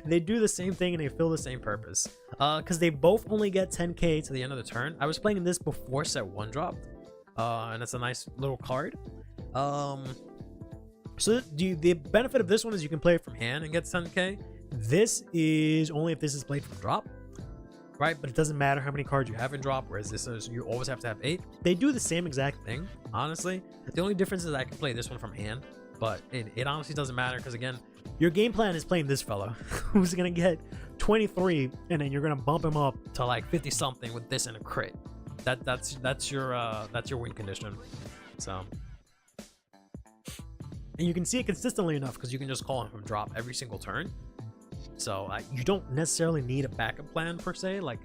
They do the same thing and they fill the same purpose, because they both only get 10k to the end of the turn. I was playing this before set 1 dropped, and it's a nice little card. So the benefit of this one is you can play it from hand and get 10k. This is only if this is played from drop, right? But it doesn't matter how many cards you have in drop, whereas this is you always have to have 8. They do the same exact thing, honestly. The only difference is I can play this one from hand, but it honestly doesn't matter, because again, your game plan is playing this fella who's gonna get 23 and then you're gonna bump him up to like 50 something with this and a crit. That's your win condition. So, and you can see it consistently enough because you can just call him from drop every single turn. So you don't necessarily need a backup plan per se, like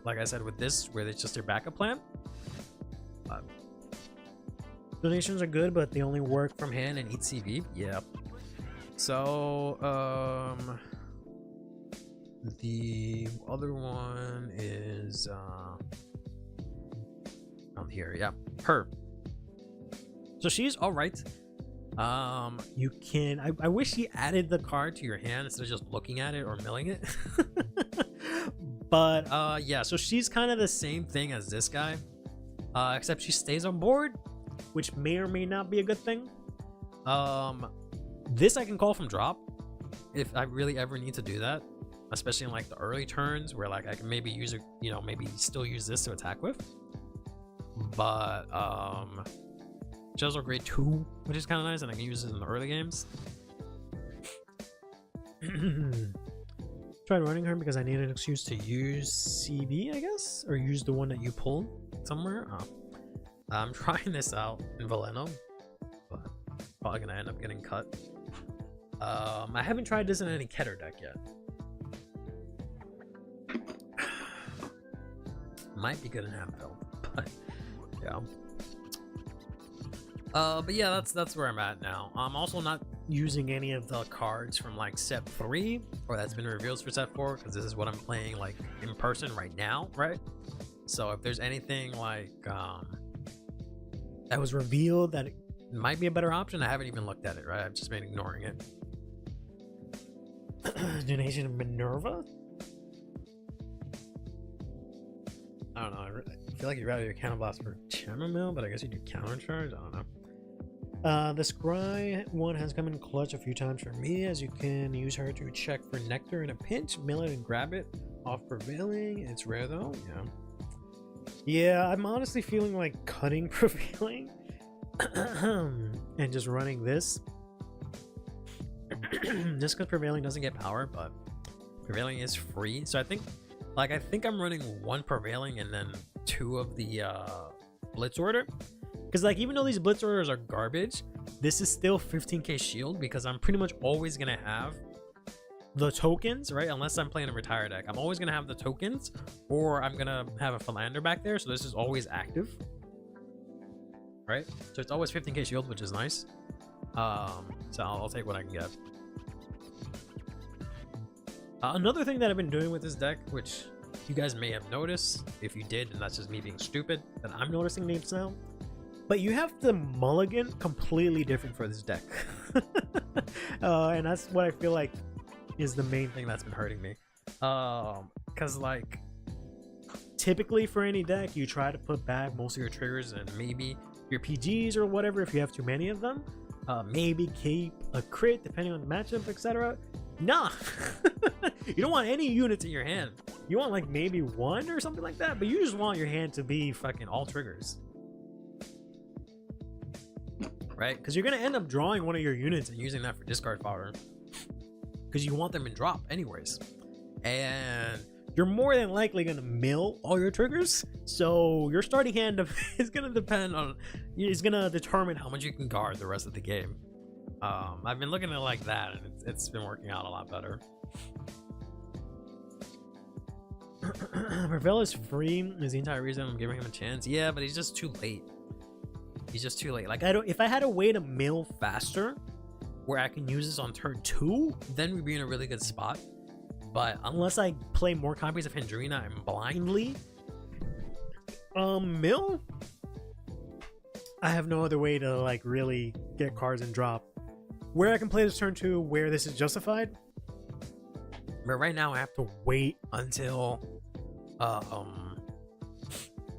I said with this, where it's just your backup plan. Donations are good, but they only work from hand and eat CV. Yeah. So the other one is on here. Yeah, her. So she's all right. You can, I wish he added the card to your hand instead of just looking at it or milling it. But yeah, so she's kind of the same thing as this guy, except she stays on board, which may or may not be a good thing. This I can call from drop if I really ever need to do that, especially in like the early turns where like I can maybe use it, you know, maybe still use this to attack with. But she has a grade 2, which is kind of nice, and I can use it in the early games. Tried running her because I needed an excuse to use CB, I guess, or use the one that you pulled somewhere. I'm trying this out in Veleno, but probably gonna end up getting cut. I haven't tried this in any Keter deck yet. Might be good in Hamfield, but yeah. But yeah, that's where I'm at now. I'm also not using any of the cards from like set 3 or that's been revealed for set 4, because this is what I'm playing like in person right now, right? So if there's anything like that was revealed that it might be a better option, I haven't even looked at it, right? I've just been ignoring it. Donation of Minerva? I don't know. I feel like you'd rather do Cannon Blast for Chamomile, but I guess you do Counter Charge. I don't know. The Scry one has come in clutch a few times for me, as you can use her to check for Nectar in a pinch, mill it and grab it off Prevailing. It's rare though, yeah. Yeah, I'm honestly feeling like cutting Prevailing and just running this. Just because Prevailing doesn't get power, but Prevailing is free. So I think I'm running 1 Prevailing and then 2 of the Blitz Order. Because like even though these Blitz Orders are garbage, this is still 15k shield, because I'm pretty much always going to have the tokens, right? Unless I'm playing a retire deck. I'm always going to have the tokens, or I'm going to have a Philander back there, so this is always active. Right? So it's always 15k shield, which is nice. So I'll take what I can get. Another thing that I've been doing with this deck, which you guys may have noticed, if you did, and that's just me being stupid, that I'm noticing names now. But you have the mulligan completely different for this deck. And that's what I feel like is the main thing that's been hurting me. Because like, typically for any deck, you try to put back most of your triggers and maybe your PGs or whatever if you have too many of them. Maybe keep a crit depending on the matchup, etc. Nah. You don't want any units in your hand. You want like maybe one or something like that, but you just want your hand to be fucking all triggers. Right? Because you're gonna end up drawing one of your units and using that for discard fodder. Because you want them in drop anyways. And you're more than likely gonna mill all your triggers. So your starting hand is gonna determine how much you can guard the rest of the game. I've been looking at it like that, and it's been working out a lot better. Ravel is free is the entire reason I'm giving him a chance. Yeah, but he's just too late. He's just too late. Like, if I had a way to mill faster where I can use this on turn 2, then we'd be in a really good spot. But unless I play more copies of Hendrina and blindly mill, I have no other way to like really get cards and drop. Where I can play this turn 2 where this is justified. But right now I have to wait until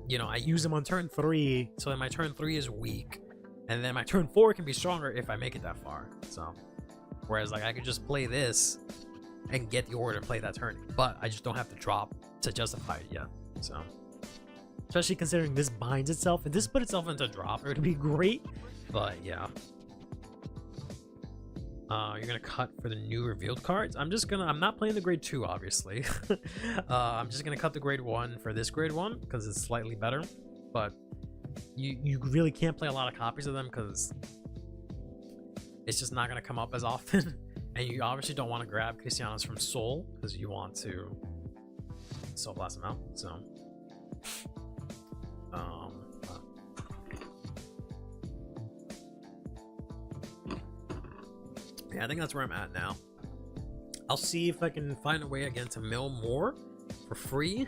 you know, I use them on turn 3, so then my turn 3 is weak, and then my turn 4 can be stronger if I make it that far. So, whereas like I could just play this and get the order and play that turn, but I just don't have to drop to justify it yet. So, especially considering this binds itself, if this put itself into drop, it would be great. But yeah, you're gonna cut for the new revealed cards. I'm not playing the grade 2, obviously. I'm just gonna cut the grade 1 for this grade 1 because it's slightly better, but you really can't play a lot of copies of them because it's just not gonna come up as often. And you obviously don't want to grab Cristianos from Soul because you want to Soul Blast them out. So yeah, I think that's where I'm at now. I'll see if I can find a way again to mill more for free.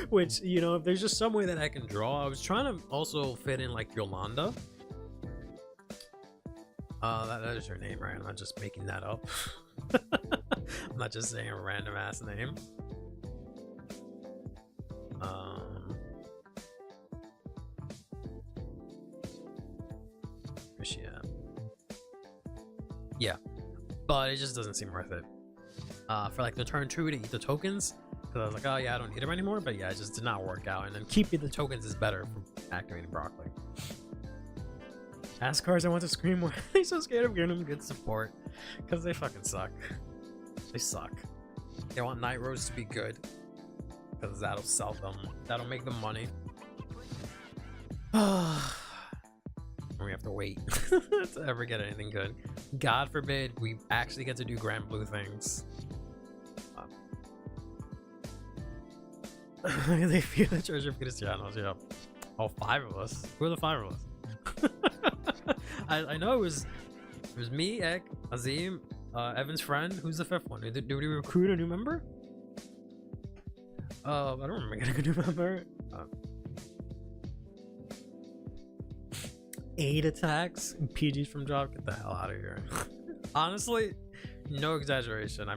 Which, you know, if there's just some way that I can draw. I was trying to also fit in like Yolanda. That is her name, right? I'm not just making that up. I'm not just saying a random ass name. Where's she at? Yeah, but it just doesn't seem worth it. For like the turn 2 to eat the tokens, because I was like, oh yeah, I don't need them anymore. But yeah, it just did not work out. And then keeping the tokens is better for activating broccoli. Ask cards I want to scream more. I'm so scared of giving them good support because they fucking suck. They suck. They want Night Rose to be good because that'll sell them. That'll make them money. We have to wait to ever get anything good. God forbid we actually get to do Grand Blue things. They feel the treasure of Cristianos. Yep. Oh, 5 of us. Who are the 5 of us? I know it was me, Ek, Azim, Evan's friend. Who's the 5th one? Did we recruit a new member? I don't remember getting a new member. 8 attacks and PGs from drop. Get the hell out of here. Honestly, no exaggeration.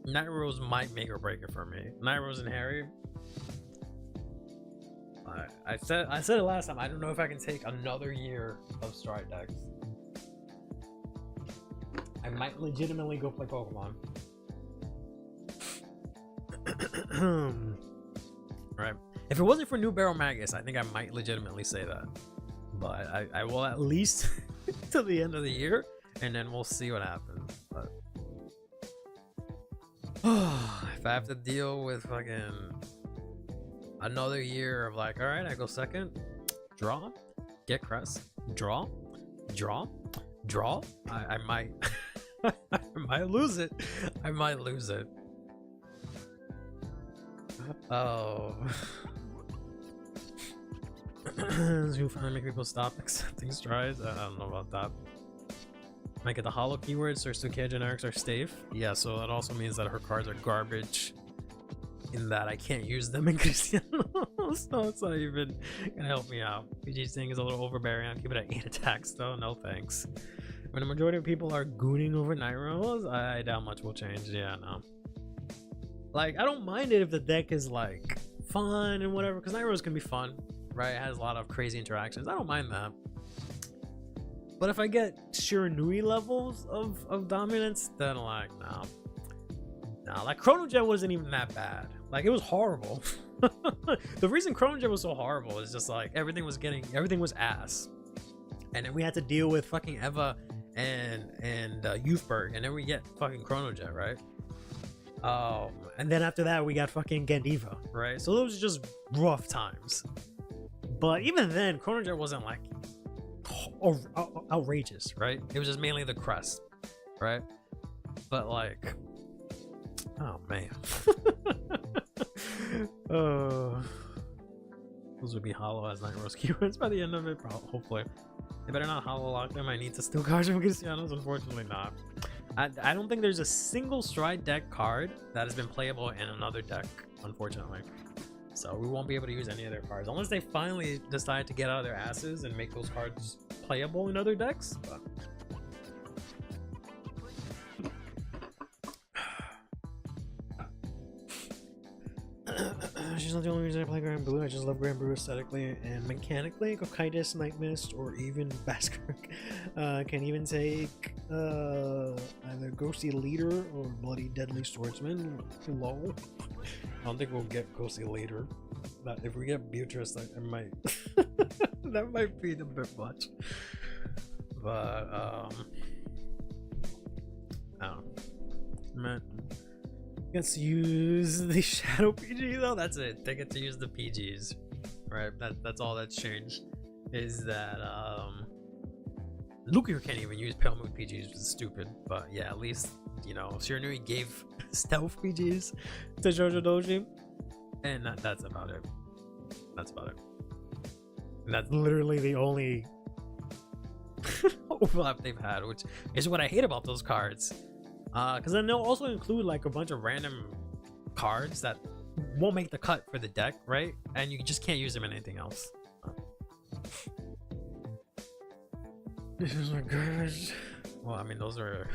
Night Rose might make or break it for me. Night Rose and Harry. I said it last time. I don't know if I can take another year of Stride decks. I might legitimately go play Pokemon. Right. If it wasn't for New Barrel Magus, I think I might legitimately say that. But I will at least till the end of the year, and then we'll see what happens. But if I have to deal with fucking another year of like, all right, I go second, draw, get crest, draw, I might I might lose it. I might lose it. Oh. Who finally make people stop accepting strides? I don't know about that. Might get the hollow keywords, or Sukia generics are safe. Yeah, so that also means that her cards are garbage. In that I can't use them in Cristiano, so it's not even gonna help me out. PG's thing is a little overbearing. I'll keep it at 8 attacks though. No thanks. When the majority of people are gooning over Night Rose, I doubt much will change. Yeah, no. Like, I don't mind it if the deck is like fun and whatever, because Night Rose can be fun, right? It has a lot of crazy interactions. I don't mind that. But if I get Shiranui levels of dominance, then like, no. Nah, like Chrono Jet wasn't even that bad. Like it was horrible. The reason Chrono Jet was so horrible is just like everything was ass, and then we had to deal with fucking Eva and Youthberg, and then we get fucking Chrono Jet, right? And then after that we got fucking Gandiva, right? So those were just rough times. But even then, Chrono Jet wasn't like outrageous, right? It was just mainly the crest, right? But like, oh man. Those would be hollow as Night Rose keywords by the end of it, hopefully. They better not hollow lock them. I need to steal cards from Cristianos, unfortunately not. I don't think there's a single Stride deck card that has been playable in another deck, unfortunately. So we won't be able to use any of their cards unless they finally decide to get out of their asses and make those cards playable in other decks. But... She's not the only reason I play Grand Blue. I just love Grand Blue aesthetically and mechanically. Cocytus, Night Mist, or even Baskerk. Can even take either Ghostly Leader or Bloody Deadly Swordsman. Lol. I don't think we'll get Ghostly Leader. But if we get Beatrice, like, it might that might be a bit much. But oh man. Gets to use the Shadow PG though. That's it. They get to use the PGs, right? That's all that's changed. Is that Lucio can't even use Pale Moon PGs, which is stupid. But yeah, at least you know Shiranui gave Stealth PGs to Jojo Doji, and that's about it. That's about it. And that's literally the only overlap they've had, which is what I hate about those cards. Because then they'll also include like a bunch of random cards that won't make the cut for the deck, right? And you just can't use them in anything else. This is my garbage. Well, I mean, those are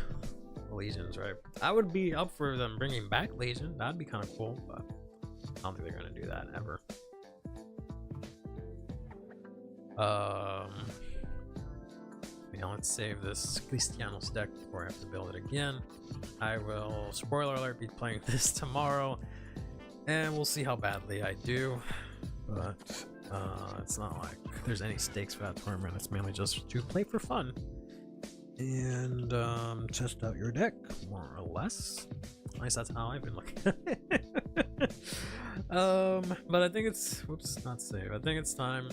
Legions, right? I would be up for them bringing back Legion. That'd be kind of cool, but I don't think they're gonna do that ever. Yeah, let's save this Cristianos deck before I have to build it again. I will, spoiler alert, be playing this tomorrow, and we'll see how badly I do. But it's not like there's any stakes for that tournament. It's mainly just to play for fun and test out your deck, more or less. At least that's how I've been looking at it. But I think it's, whoops, not save. I think it's time.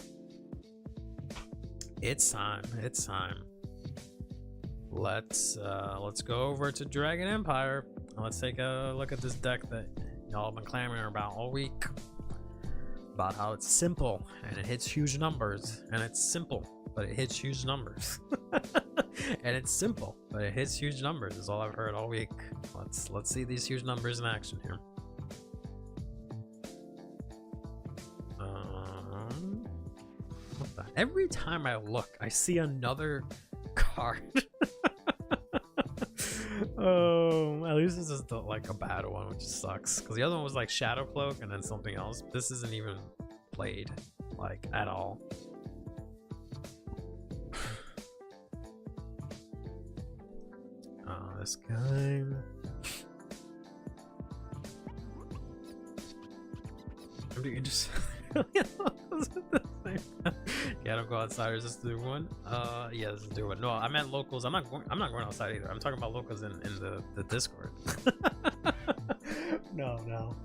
It's time. Let's go over to Dragon Empire. Let's take a look at this deck that y'all have been clamoring about all week. About how it's simple and it hits huge numbers, and it's simple but it hits huge numbers. And it's simple but it hits huge numbers is all I've heard all week. Let's see these huge numbers in action here. What the? Every time I look, I see another card. Oh, at least this is like a bad one, which sucks. Because the other one was like Shadow Cloak and then something else. This isn't even played, like, at all. This guy. I'm doing just. Yeah, don't go outside. Is this the one? Yeah, this is the one. No, I meant locals. I'm not going outside either. I'm talking about locals in the Discord. No.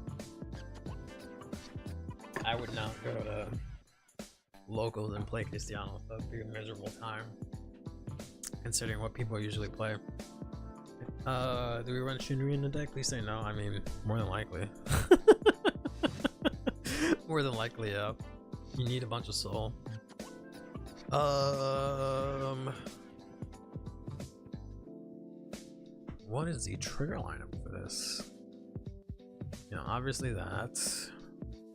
I would not go to locals and play Cristiano. That would be a miserable time, considering what people usually play. Do we run Shinri in the deck? Please say no. I mean, more than likely. More than likely, yeah. You need a bunch of soul. What is the trigger lineup for this? You know, obviously that.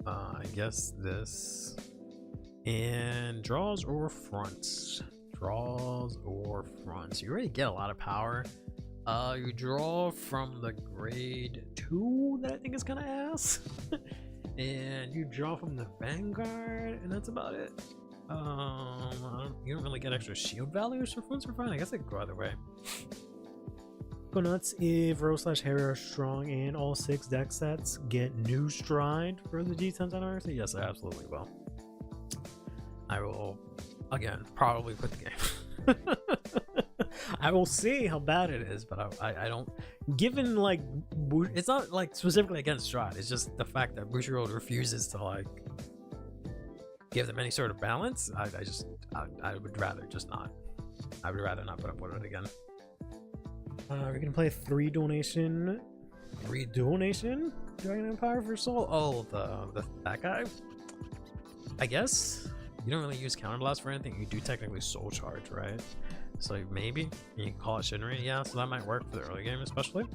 I guess this. And draws or fronts. Draws or fronts. You already get a lot of power. You draw from the grade 2 that I think is kind of ass. And you draw from the Vanguard, and that's about it. You don't really get extra shield values for fronts for fun. I guess they could go either way. Go nuts if Rose slash Harry are strong and all 6 deck sets get new stride for the G10 anniversary. Yes, I absolutely will. I will, again, probably quit the game. I will see how bad it is, but I don't. Given like, it's not like specifically against stride. It's just the fact that Bushiroad refuses to like give them any sort of balance. I would rather just not. I would rather not put up with it again. We're gonna play 3 donation Dragon Empire for Soul. Oh, that guy. I guess you don't really use counterblast for anything. You do technically Soul Charge, right? So like, maybe you can call it Shinri. Yeah, so that might work for the early game, especially.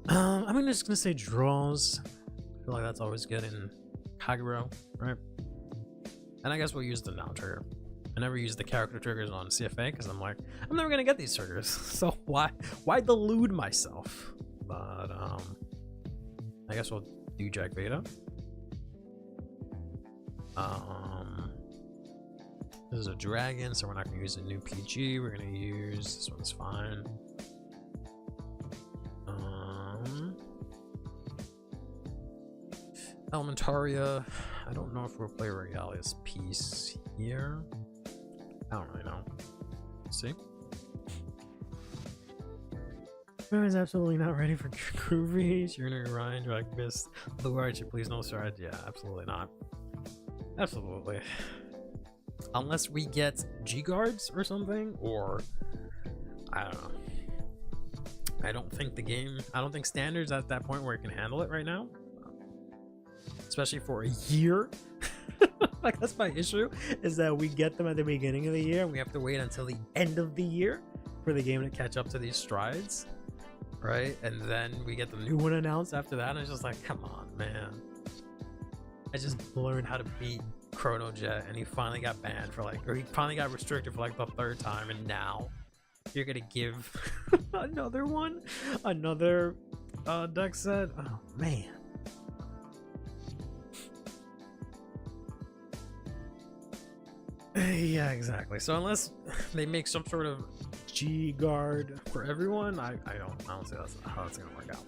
I'm just gonna say draws. I feel like that's always good in Kagero, right? And I guess we'll use the now trigger. I never use the character triggers on CFA because I'm like, I'm never gonna get these triggers, so why delude myself? But I guess we'll do Jack Beta. This is a dragon, so we're not gonna use a new PG. We're gonna use this one's fine. Elementaria. I don't know if we'll play Regalia's piece here. I don't really know. Let's see. I was absolutely not ready for Groovy. You're Ryan, Drag Mist, Blue Archer, please no stride. Yeah, absolutely not. Absolutely. Unless we get G guards or something, or I don't know. I don't think standards at that point where it can handle it right now. Especially for a year. Like, that's my issue, is that we get them at the beginning of the year and we have to wait until the end of the year for the game to catch up to these strides, right? And then we get the new one announced after that, and it's just like, come on, man. I just learned how to beat Chrono Jet, and he finally got banned for like, or he finally got restricted for like the 3rd time, and now you're gonna give another one, another deck set. Oh man. Yeah, exactly. So unless they make some sort of G guard for everyone, I don't see that's how it's gonna work out.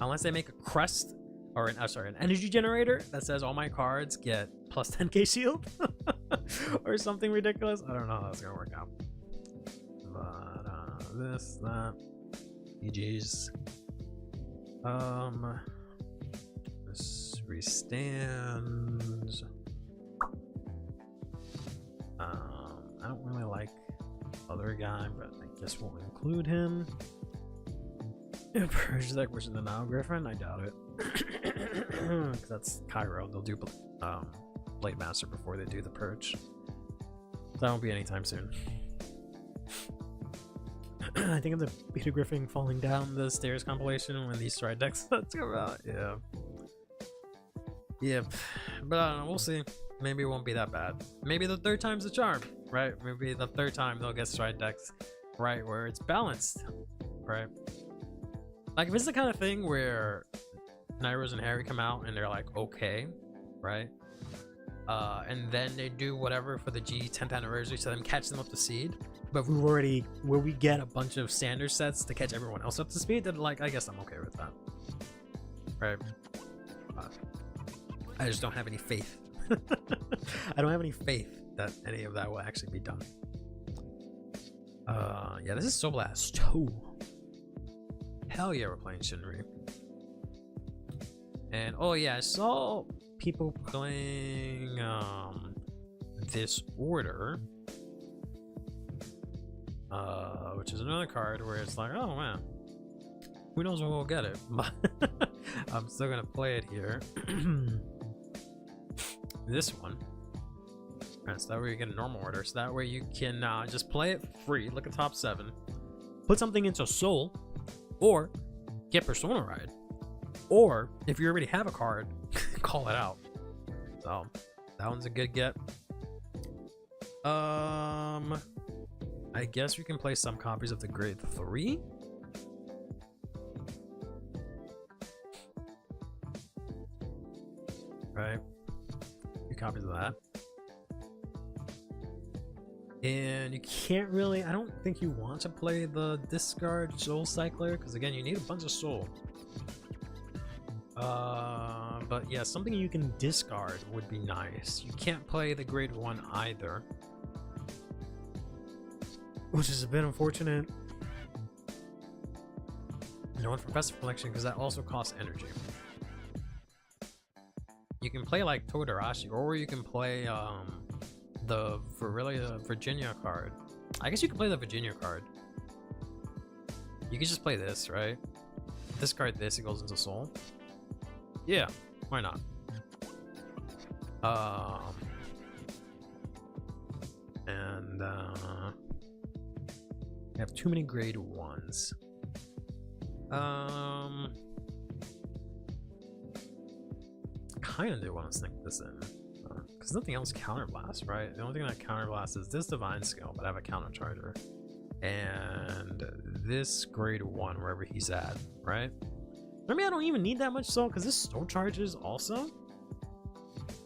Unless they make a crest or an energy generator that says all my cards get plus 10k shield or something ridiculous. I don't know how that's gonna work out. But this, that, GG's. This restands. I don't really like other guy, but I guess we'll include him. Purge deck, which is the Nile Griffin. I doubt it, because that's Cairo. They'll do Blade Master before they do the Purge. That won't be anytime soon. I think of the Beta Griffin falling down the stairs compilation when these stride decks come out. Yeah. Yep. But I don't know. We'll see. Maybe it won't be that bad. Maybe the 3rd time's the charm, right? Maybe the 3rd time they'll get stride decks, right, where it's balanced, right? Like, if it's the kind of thing where Nairos and Harry come out and they're like, okay, right? And then they do whatever for the G 10th anniversary to them catch them up to speed. But where we get a bunch of standard sets to catch everyone else up to speed, then like, I guess I'm okay with that, right? I just don't have any faith. I don't have any faith that any of that will actually be done. Yeah, this is Soul Blast 2. Hell yeah, we're playing Shinri. And oh yeah, I saw people playing this order, which is another card where it's like, oh man, who knows when we'll get it, but I'm still gonna play it here. This one, right, so that way you get a normal order, so that way you can just play it free, look at top 7, put something into Soul, or get Persona Ride, or if you already have a card, call it out. So that one's a good get. I guess we can play some copies of the Grade 3. Right, copies of that. And you can't really, I don't think you want to play the discard soul cycler, because again, you need a bunch of soul. But yeah, something you can discard would be nice. You can't play the grade 1 either, which is a bit unfortunate. No one for Festival Collection, because that also costs energy. You can play like Todarashi, or you can play the Virginia card. I guess you can play the Virginia card. You can just play this, right? Discard this, it goes into soul. Yeah, why not? And we have too many grade 1s. Kind of do want to sneak this in, because nothing else counterblast, right? The only thing that counterblasts is this divine skill, but I have a counter charger, and this grade 1 wherever he's at, right? Maybe I don't even need that much soul, because this soul charges also.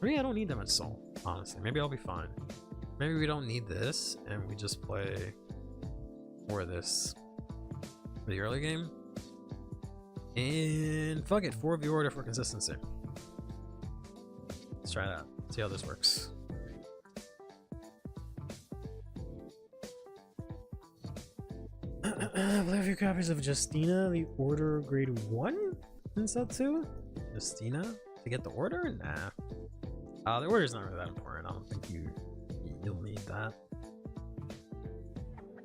Maybe I don't need that much soul, honestly. Maybe I'll be fine. Maybe we don't need this, and we just play more of this for the early game. And fuck it, 4 of the order for consistency. Let's try that. See how this works. I have a few copies of Justina, the order grade 1 in set 2. Justina? To get the order? Nah. The order's not really that important. I don't think you'll need that.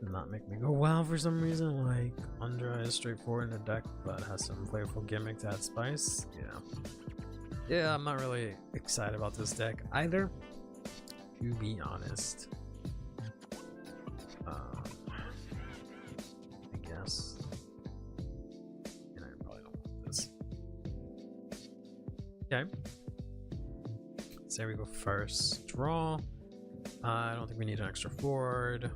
Not make me go wow for some reason. Like, Undra is straightforward in the deck, but has some flavorful gimmick to add spice. Yeah, I'm not really excited about this deck either, to be honest. I guess. And I probably don't want this. Okay. Say we go first. Draw. I don't think we need an extra forward.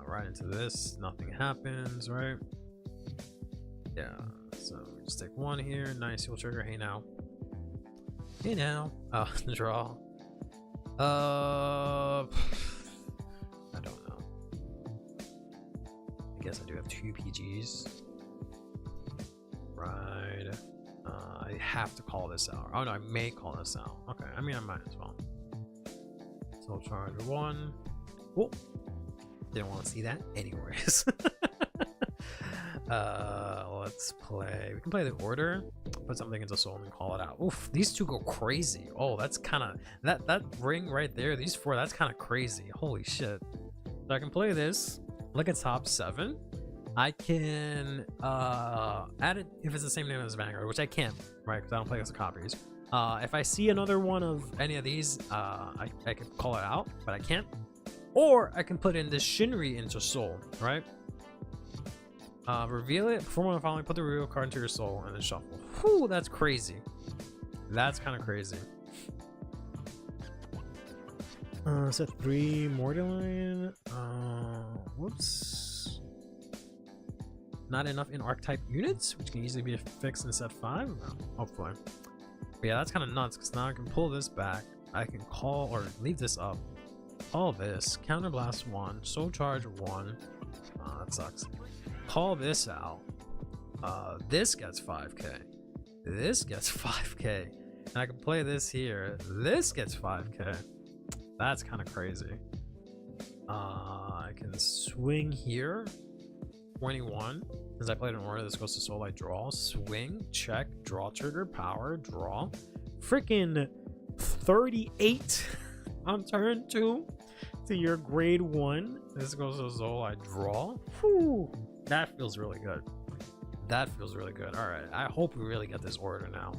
Right into this. Nothing happens, right? Yeah. So we just take 1 here. Nice. You'll trigger. Hey now. Hey now. Draw. I don't know. I guess I do have 2 PGs. Right. I have to call this out. Oh no, I may call this out. Okay, I mean I might as well. Soul charge 1. Oh, didn't want to see that anyways. Let's play. We can play the order, put something into soul and call it out. Oof, these 2 go crazy. Oh, that's kind of that ring right there. These 4, that's kind of crazy. Holy shit. So I can play this. Look at top 7. I can add it if it's the same name as Vanguard, which I can't, right? Because I don't play as copies. If I see another one of any of these, I can call it out, but I can't. Or I can put in this Shinri into soul, right? Reveal it. Perform one of the following. Put the reveal card into your soul and then shuffle. Whew, that's crazy. That's kind of crazy. Set 3 Mordeline. Whoops. Not enough in archetype units, which can easily be fixed in set 5. No, hopefully. But yeah, that's kind of nuts because now I can pull this back. I can call or leave this up. Call this. Counterblast 1. Soul charge 1. That sucks. Call this out. This gets 5k. This gets 5k. And I can play this here. This gets 5k. That's kind of crazy. I can swing here. 21. Since I played an order, this goes to soul. I draw. Swing. Check. Draw trigger. Power. Draw. Freaking 38 on turn 2 to your grade 1. This goes to soul. I draw. Whew. That feels really good. That feels really good. All right. I hope we really get this order now.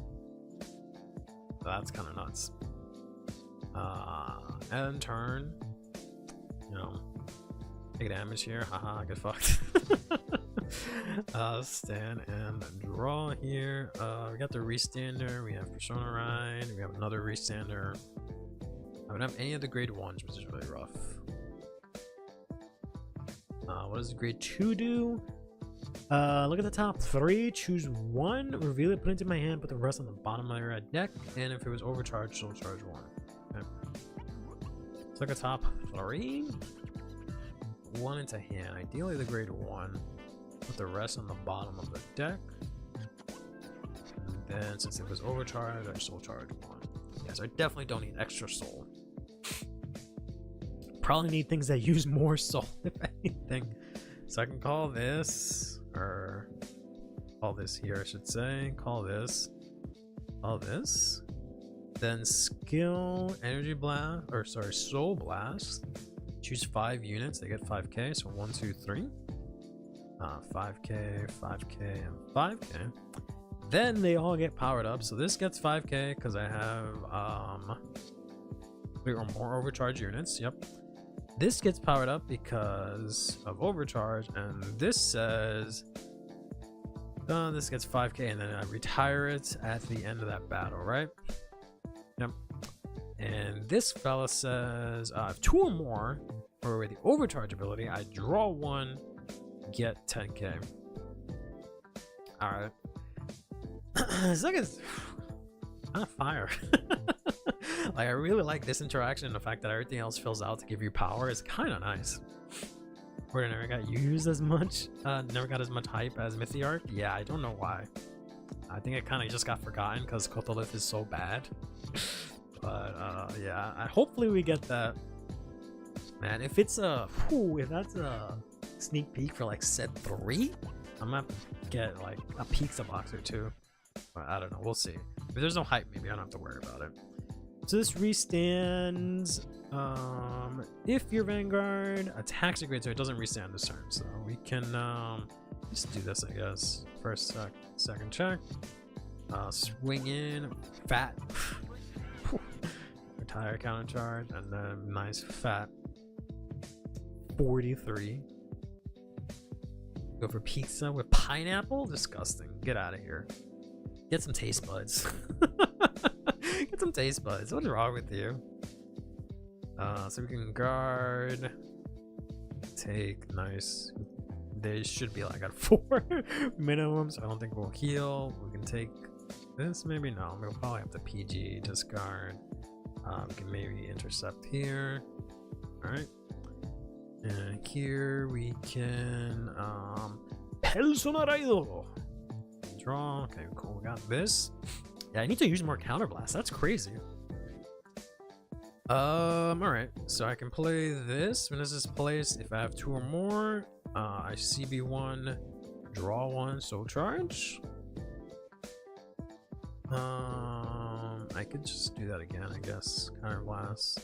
That's kind of nuts. End turn. You know, take damage here. Haha, get fucked. Stand and draw here. We got the restander. We have Persona Ride. We have another restander. I don't have any of the grade 1s, which is really rough. What does grade 2 do? Look at the top 3, choose 1, reveal it, put it into my hand, put the rest on the bottom of your deck, and if it was overcharged, soul charge 1. Okay. Let's look at top 3. 1 into hand. Ideally the grade 1. Put the rest on the bottom of the deck. And then since it was overcharged, I soul charge 1. Yes, I definitely don't need extra soul. Probably need things that use more soul. If anything. So I can call this, or call this here, I should say. Call this. Then skill energy blast, or sorry, soul blast. Choose 5 units, they get 5k, so 1, 2, 3. 5k, 5k, and 5k. Then they all get powered up. So this gets 5k because I have 3 or more overcharge units. Yep. This gets powered up because of overcharge, and this says this gets 5k, and then I retire it at the end of that battle, right? Yep. And this fella says I have 2 or more for the overcharge ability. I draw 1, get 10k. All right. It's like it's kind of fire. Like I really like this interaction, the fact that everything else fills out to give you power is kind of nice. Where it never got used as much, never got as much hype as Mythiarch. Yeah, I don't know why. I think it kind of just got forgotten because Cotholith is so bad. But yeah, hopefully we get that. Man, if it's if that's a sneak peek for like set 3, I'm gonna have to get like a pizza box or 2. But I don't know, we'll see. If there's no hype, maybe I don't have to worry about it. So this restands if your Vanguard attacks a grade 2, it doesn't restand this turn. So we can just do this, I guess. First, second check. Swing in, fat. Retire, counter charge, and then nice fat 43. Go for pizza with pineapple? Disgusting. Get out of here. Get some taste buds. Get some taste buds. What's wrong with you? So we can guard. Take. Nice. They should be like at 4 minimum, so I don't think we'll heal. We can take this, maybe no. We'll probably have to PG, discard. We can maybe intercept here. Alright. And here we can Personarido. Draw. Okay, cool. We got this. Yeah, I need to use more counterblast. That's crazy. Alright. So I can play this. When is this placed? If I have 2 or more, I CB1, draw 1, soul charge. I could just do that again, I guess. Counterblast.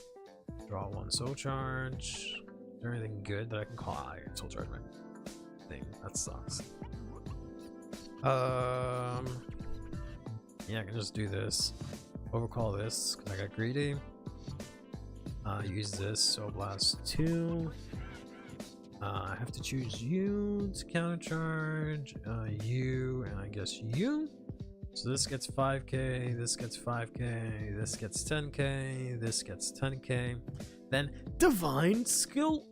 Draw 1, soul charge. Is there anything good that I can call? I can soul charge my thing. That sucks. Yeah, I can just do this. Overcall this because I got greedy. Use this, Soul Blast 2. I have to choose you to countercharge, you, and I guess you. So this gets 5k, this gets 5k, this gets 10k, this gets 10k. Then Divine Skill,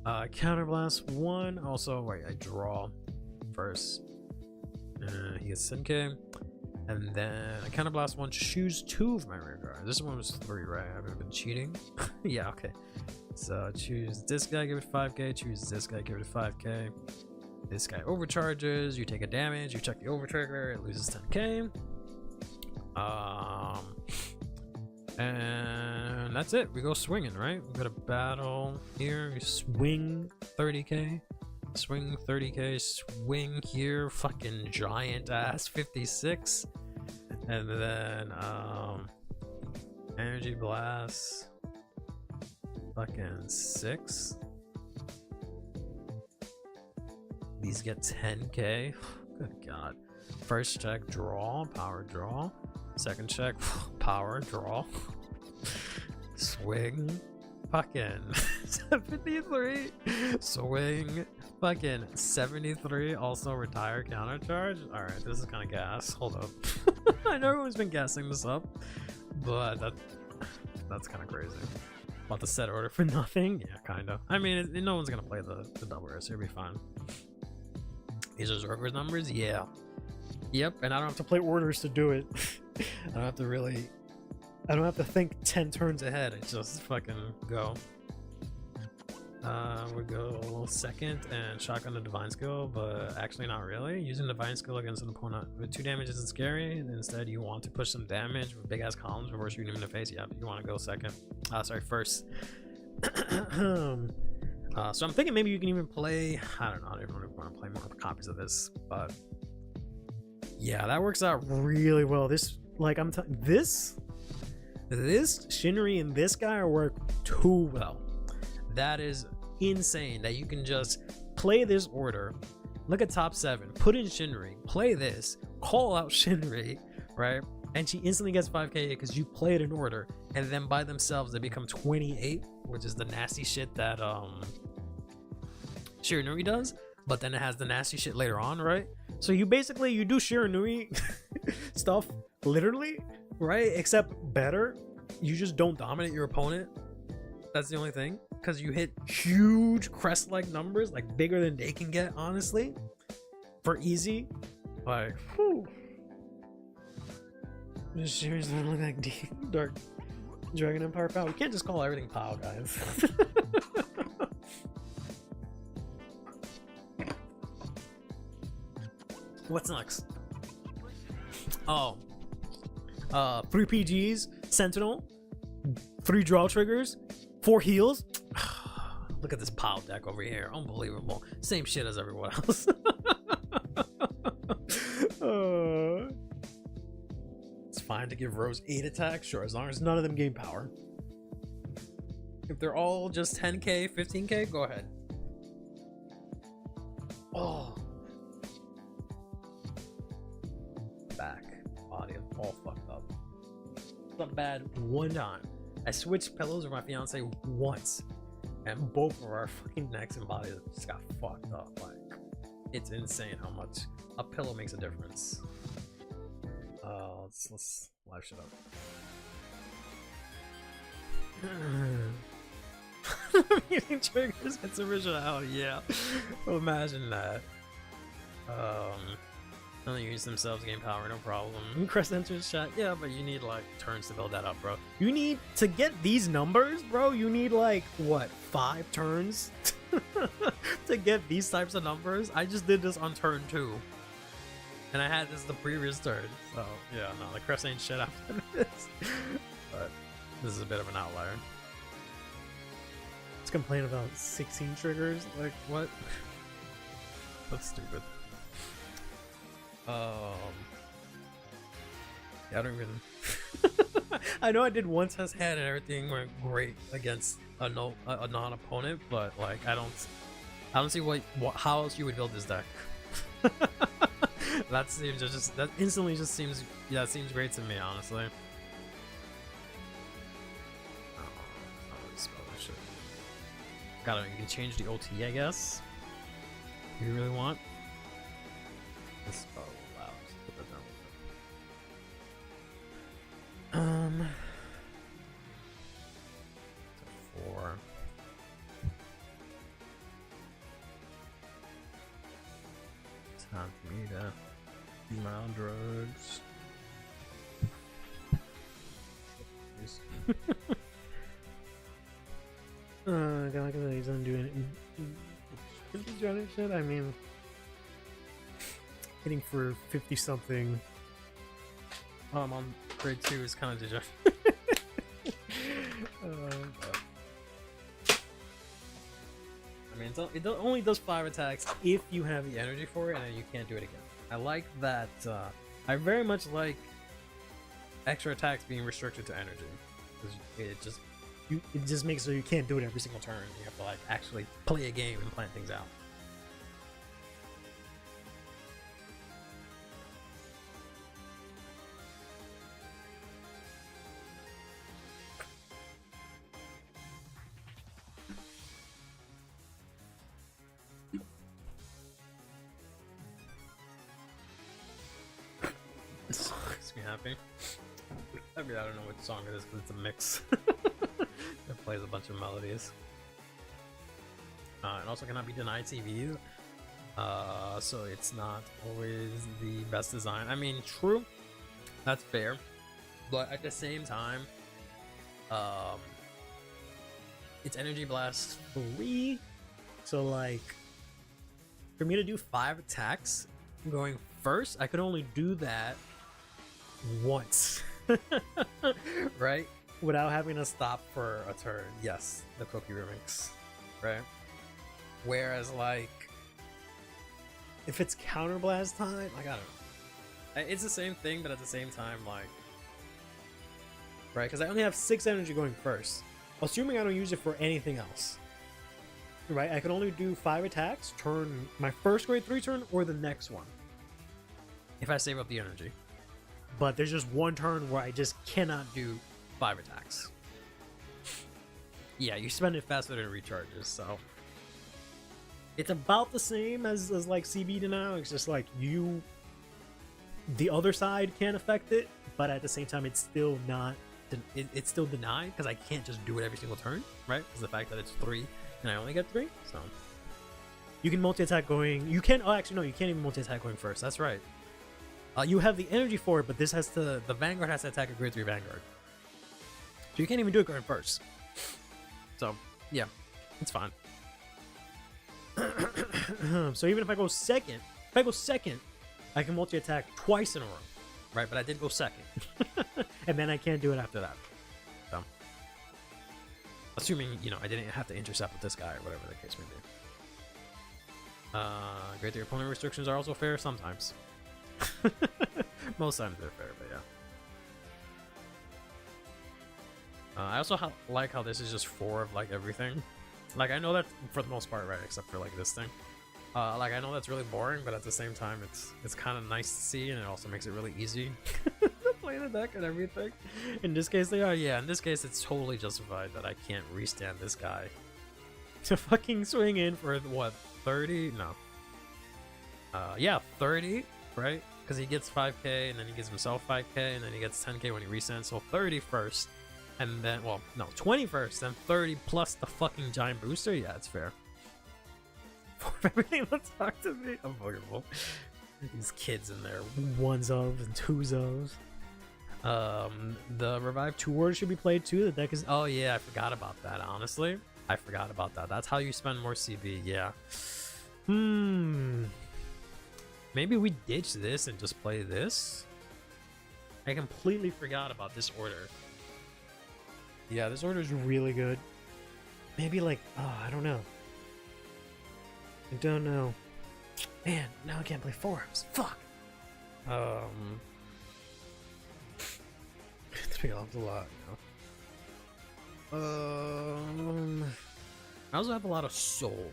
Counterblast 1. Also, wait, I draw first. He gets 10k. And then I Counterblast 1, choose 2 of my rear guard. This one was 3, right? I haven't been cheating. Yeah, okay. So choose this guy, give it 5k. Choose this guy, give it 5k. This guy overcharges. You take a damage. You check the overtrigger. It loses 10k. And that's it. We go swinging, right? We go to battle here. We swing 30k. Swing 30k. Swing here. Fucking giant ass 56. And then energy blast. Fucking 6. These get 10k. Good god. First check, draw, power draw. Second check, power draw. Swing, fucking 73. Swing, fucking 73. Also retire, counter charge. Alright, this is kind of gas. Hold up. I know everyone's been gassing this up, but that's kind of crazy. About to set order for nothing? Yeah, kind of. I mean, no one's gonna play the double rare, so you'll be fine. These are Zerger's numbers? Yeah. Yep, and I don't have to play orders to do it. I don't have to think 10 turns ahead. It's just fucking go. Would go second and shotgun a divine skill, but actually not really. Using divine skill against an opponent with 2 damage isn't scary. Instead, you want to push some damage with big ass columns before shooting him in the face. Yeah, you want to go second. Sorry, first. So I'm thinking maybe you can even play. I don't know. I don't even want to play more copies of this, but yeah, that works out really well. This, like, this Shinri and this guy work too well. That is insane that you can just play this order, look at top 7, put in Shinri, play this, call out Shinri, right? And she instantly gets 5k because you play it in order, and then by themselves they become 28, which is the nasty shit that Shiranui does, but then it has the nasty shit later on, right? So you basically you do Shiranui stuff literally, right? Except better. You just don't dominate your opponent. That's the only thing, because you hit huge crest-like numbers, like bigger than they can get, honestly, for easy. Like, whew. This series don't look like deep, dark Dragon Empire POW. We can't just call everything POW, guys. What's next? Oh, 3 PGs, Sentinel, 3 draw triggers, 4 heals. Look at this POW deck over here. Unbelievable. Same shit as everyone else. It's fine to give Rose 8 attacks, sure, as long as none of them gain power. If they're all just 10k, 15k, go ahead. Oh. Back. Body all fucked up. Not bad one time. I switched pillows with my fiance once, and both of our fucking necks and bodies just got fucked up. Like, it's insane how much a pillow makes a difference. Let's live shit up. Using triggers, it's originality, yeah. Imagine that. Only use themselves gain power, no problem. Crest enters chat, yeah, but you need like turns to build that up, bro. You need to get these numbers, bro. You need like what, 5 turns to get these types of numbers. I just did this on turn 2, and I had this the previous turn. So yeah, no, the crest ain't shit after this. But this is a bit of an outlier. Let's complain about 16 triggers. Like what? That's stupid. Yeah, I don't even. I know I did one test head and everything went great against a non-opponent, but like I don't see how else you would build this deck. That seems that instantly just seems, yeah, it seems great to me, honestly. Spell that shit. You can change the OT, I guess, if you really want. This spell. For time for me to be my own drugs. God, he's undoing shit. I mean, hitting for 50 something. On grade 2 is kind of degenerate. I mean, it only does 5 attacks if you have the energy for it, and then you can't do it again. I like that. I very much like extra attacks being restricted to energy. It just makes it so you can't do it every single turn. You have to like actually play a game and plan things out. Makes me happy. I mean, I don't know what song it is, but it's a mix. It plays a bunch of melodies. It also cannot be denied TV, so it's not always the best design. I mean, true, that's fair, but at the same time, it's Energy Blast 3. So like, for me to do 5 attacks going first, I could only do that once. Right? Without having to stop for a turn. Yes, the Cookie Remix. Right? Whereas like, if it's Counterblast time, like I don't know. It's the same thing, but at the same time, like, right? Because I only have 6 energy going first. Assuming I don't use it for anything else. Right? I can only do 5 attacks, turn my first grade 3 turn or the next one. If I save up the energy. But there's just one turn where I just cannot do 5 attacks. Yeah, you spend it faster than it recharges, so. It's about the same as like CB denial. It's just like the other side can't affect it, but at the same time, it's still not. It's still denied because I can't just do it every single turn, right? Because the fact that it's 3 and I only get 3, so you can multi-attack going. You can. Oh, actually, no, you can't even multi-attack going first. That's right. You have the energy for it, but this has to. The Vanguard has to attack a grade 3 Vanguard, so you can't even do it going first. So yeah, it's fine. So even if I go second, I can multi-attack twice in a row, right? But I did go second, and then I can't do it after that. So, assuming I didn't have to intercept with this guy or whatever the case may be. Grade 3 opponent restrictions are also fair sometimes. Most times they're fair, but yeah. I also like how this is just 4 of like everything. Like, I know that for the most part, right, except for like this thing. Like, I know that's really boring, but at the same time, it's kind of nice to see, and it also makes it really easy to play the deck and everything. In this case, in this case, it's totally justified that I can't restand this guy to fucking swing in for what, 30? No. Yeah, 30, right? Because he gets 5k, and then he gives himself 5k, and then he gets 10k when he resends. So 30 first. And then, well, no, 20 first, then 30 plus the fucking giant booster? Yeah, it's fair. For everything that's talk to me, unfuckable. These kids in there, ones of and twos of. The Revive 2 words should be played too. The deck is. Oh, yeah, I forgot about that, honestly. I forgot about that. That's how you spend more CB, yeah. Maybe we ditch this and just play this? I completely forgot about this order. Yeah, this order is really good. Maybe like, oh, I don't know. I don't know. Man, now I can't play forearms. Fuck. It's been a lot, I also have a lot of soul,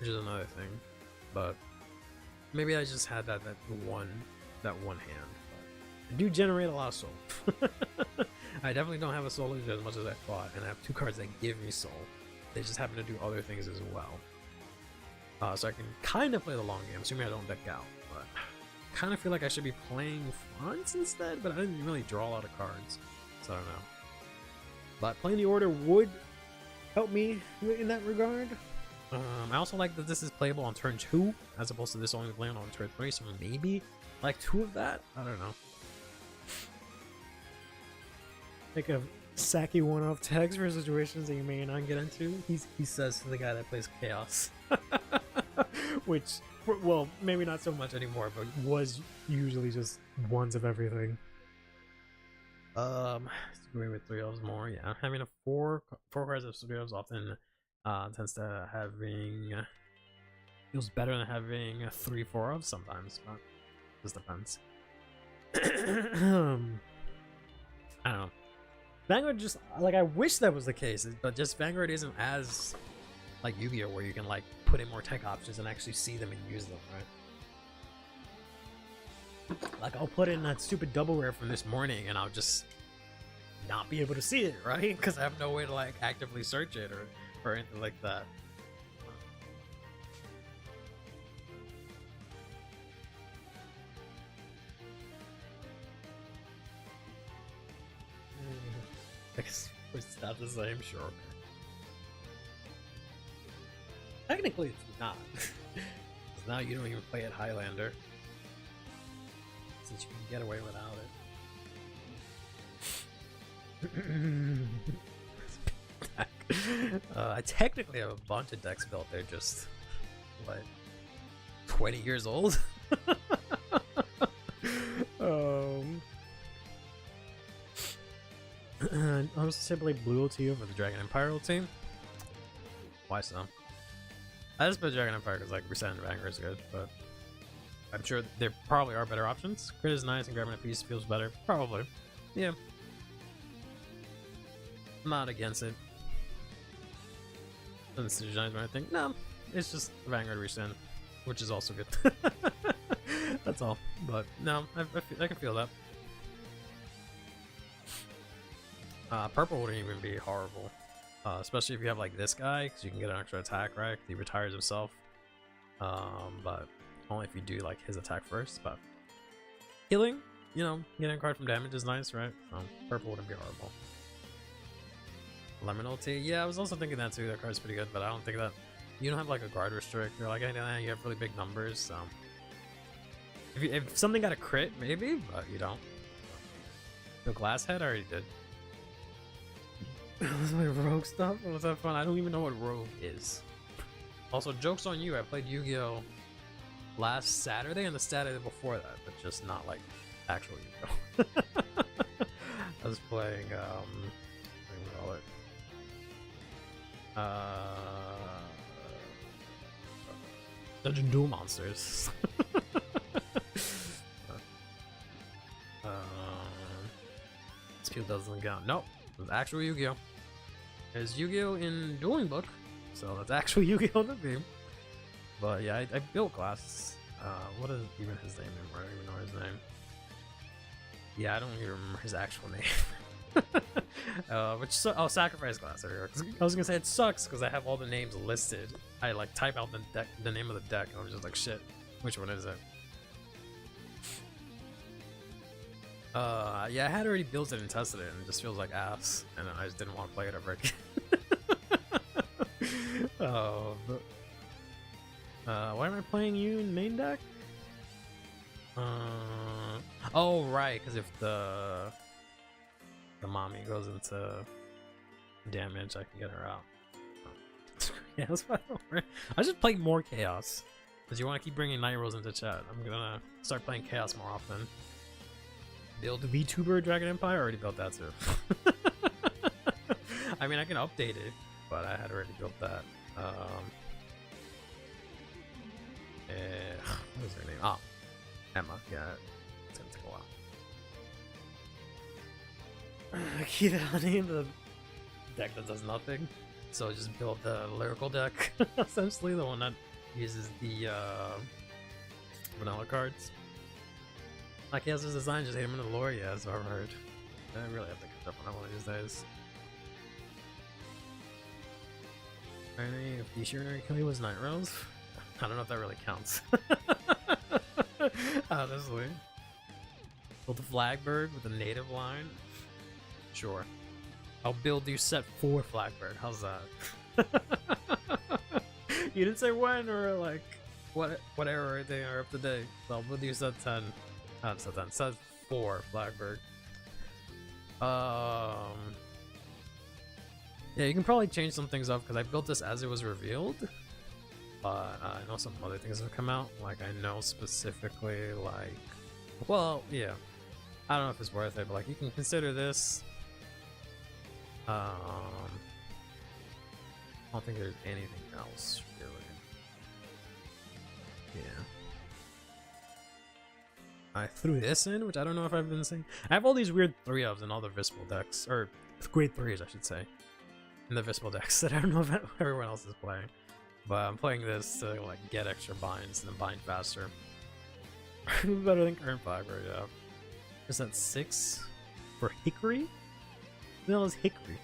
which is another thing, but maybe I just had that one hand. I do generate a lot of soul. I definitely don't have a soul as much as I thought, and I have 2 cards that give me soul. They just happen to do other things as well. So I can kind of play the long game, assuming I don't deck out. But I kind of feel like I should be playing fronts instead, but I didn't really draw a lot of cards, so I don't know. But playing the order would help me in that regard. I also like that this is playable on turn 2, as opposed to this only playing on turn 3, so maybe like 2 of that? I don't know. Like a sacky one-off tags for situations that you may not get into. He says to the guy that plays Chaos. Which, well, maybe not so much anymore, but was usually just ones of everything. Agree with 3 elves more, yeah. Having a 4 cards of 3 elves often tends to having feels better than having 3 4 elves sometimes, but just depends. I don't know. Vanguard just, like, I wish that was the case, but just Vanguard isn't as, like, Yu-Gi-Oh! Where you can, like, put in more tech options and actually see them and use them, right? Like, I'll put in that stupid double rare from this morning and I'll just not be able to see it, right? Because I have no way to, like, actively search it or anything like that. It's not the same, sure. Technically, it's not. Because now you don't even play at Highlander. Since you can get away without it. I technically have a bunch of decks built. They're just, what, 20 years old? I was simply blue to you. For the Dragon Empire team? Why so? I just put Dragon Empire because, like, Reset and Vanguard is good, but I'm sure there probably are better options. Crit is nice and grabbing a piece feels better. Probably. Yeah. I'm not against it. Doesn't synergize or anything. No, it's just Vanguard Resend, which is also good. That's all. But no, I can feel that. Purple wouldn't even be horrible. Especially if you have like this guy, because you can get an extra attack, right? He retires himself. But only if you do like his attack first. But healing, you know, getting a card from damage is nice, right? Purple wouldn't be horrible. Lemon ulti, yeah, I was also thinking that too. That card's pretty good, but I don't think that you don't have like a guard restrict or like anything like that. You have really big numbers, so if something got a crit, maybe, but you don't. The glass head I already did. That's my rogue stuff. Was that fun? I don't even know what rogue is. Also, joke's on you. I played Yu-Gi-Oh! Last Saturday and the Saturday before that, but just not like actual Yu-Gi-Oh! I was playing what do you call it? Dungeon Duel Monsters. This field doesn't count. Nope, it was actual Yu-Gi-Oh! There's Yu-Gi-Oh! In Dueling Book, so that's actual Yu-Gi-Oh! In the game. But yeah, I built classes. What is even his name anymore? I don't even know his name. Yeah, I don't even remember his actual name. Sacrifice class. I was gonna say it sucks because I have all the names listed. I like type out the name of the deck, and I'm just like, shit, which one is it? Yeah, I had already built it and tested it, and it just feels like ass, and I just didn't want to play it ever again. Why am I playing you in main deck? Oh right, because if the mommy goes into damage, I can get her out. Yeah, that's why I just play more chaos because you want to keep bringing Night Rolls into chat. I'm gonna start playing chaos more often. Build VTuber Dragon Empire. I already built that too. I mean, I can update it, but I had already built that. What is her name? Oh, Emma. Yeah, it's gonna take a while. I keep adding the Deck that does nothing. So just build the lyrical deck, essentially the one that uses the vanilla cards. Like he has his design, just hate him in the lore. Yeah, that's what I've heard. I really have to catch up on that one of these days. If the Sheer Kelly was Night Rose, I don't know if that really counts. Honestly, build a Flagbird with a native line. Sure. I'll build you set 4 Flagbird. How's that? You didn't say when or like what era they are up to date. So I'll build you set 10. Not set 10. Set 4 Flagbird. Yeah, you can probably change some things up because I built this as it was revealed. But I know some other things have come out. Like I know specifically like, well, yeah. I don't know if it's worth it, but like you can consider this. I don't think there's anything else really. Yeah. I threw this in, which I don't know if I've been saying. I have all these weird 3-ofs in all the Visible decks, or grade 3s, I should say, in the Visible decks that I don't know if everyone else is playing. But I'm playing this to like get extra binds and then bind faster. Better than current Fiber, yeah. Is that 6 for Hickory? What the hell is Hickory?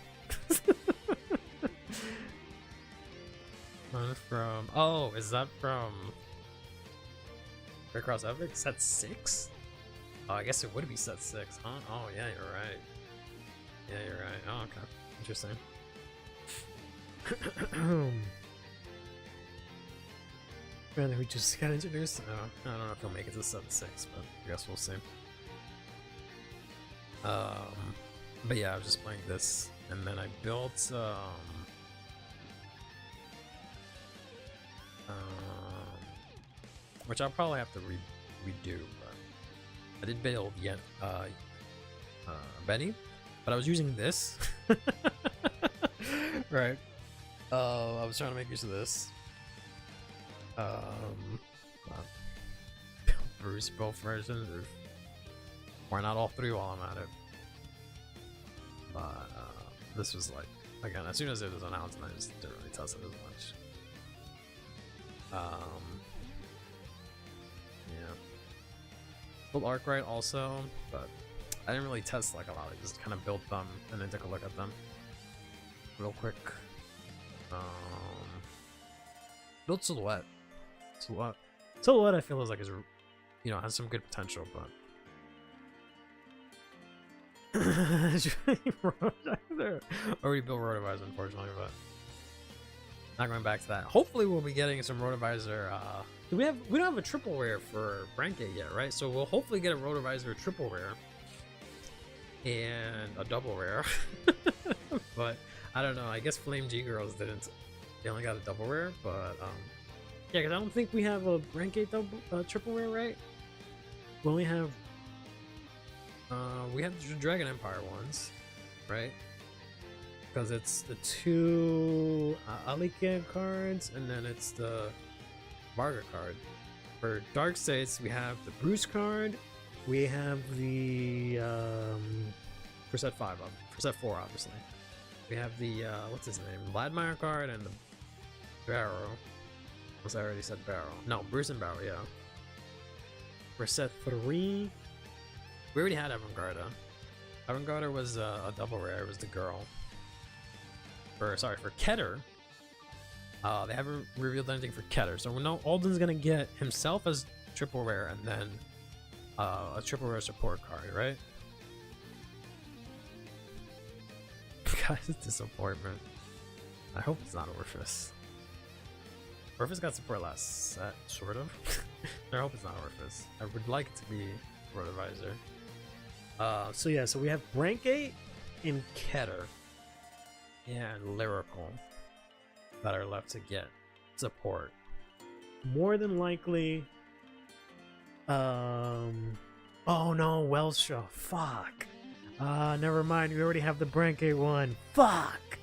From is that from Recross Epic? Set 6? Oh, I guess it would be set 6, huh? Oh yeah, you're right. Yeah, you're right. Oh, okay. Interesting. Man, we just got introduced. I don't know if he'll make it to set 6, but I guess we'll see. But yeah, I was just playing this, and then I built which I'll probably have to redo. But I did build yet Benny, but I was using this. Right. I was trying to make use of this. Bruce both versions, or why not all three while I'm at it? But this was like, again, as soon as it was announced, I just didn't really test it as much. Yeah. Built Arkwright also, but I didn't really test like a lot. I just kind of built them and then took a look at them real quick. Built Silhouette. Silhouette I feel is like has some good potential, but already built Rotovisor, unfortunately, but not going back to that. Hopefully we'll be getting some Rotovisor. We don't have a triple rare for Brankgate yet, right? So we'll hopefully get a Rotovisor triple rare and a double rare. But I don't know, I guess Flame G Girls didn't. They only got a double rare, but yeah, because I don't think we have a Brankgate triple rare, right? We only have we have the Dragon Empire ones, right? Because it's the two Alika cards, and then it's the Varga card. For Dark States, we have the Bruce card. We have the for set 5 for set 4, obviously. We have the what's his name, Vladimir card, and the Barrow. Was I already said Barrow? No, Bruce and Barrow, yeah. For set 3, we already had Avantgarda. Avantgarda was a double rare. It was the girl. For Keter. They haven't revealed anything for Keter, so we know Alden's gonna get himself as triple rare, and then a triple rare support card, right? Guys, disappointment. I hope it's not Orphis. Orphis got support last set, sort of. I hope it's not Orphis. I would like it to be Rotovisor. So yeah, so we have Brankgate and Keter and Lyrical that are left to get support. More than likely, oh no, Welsha, fuck. Never mind, we already have the Brankgate one. Fuck!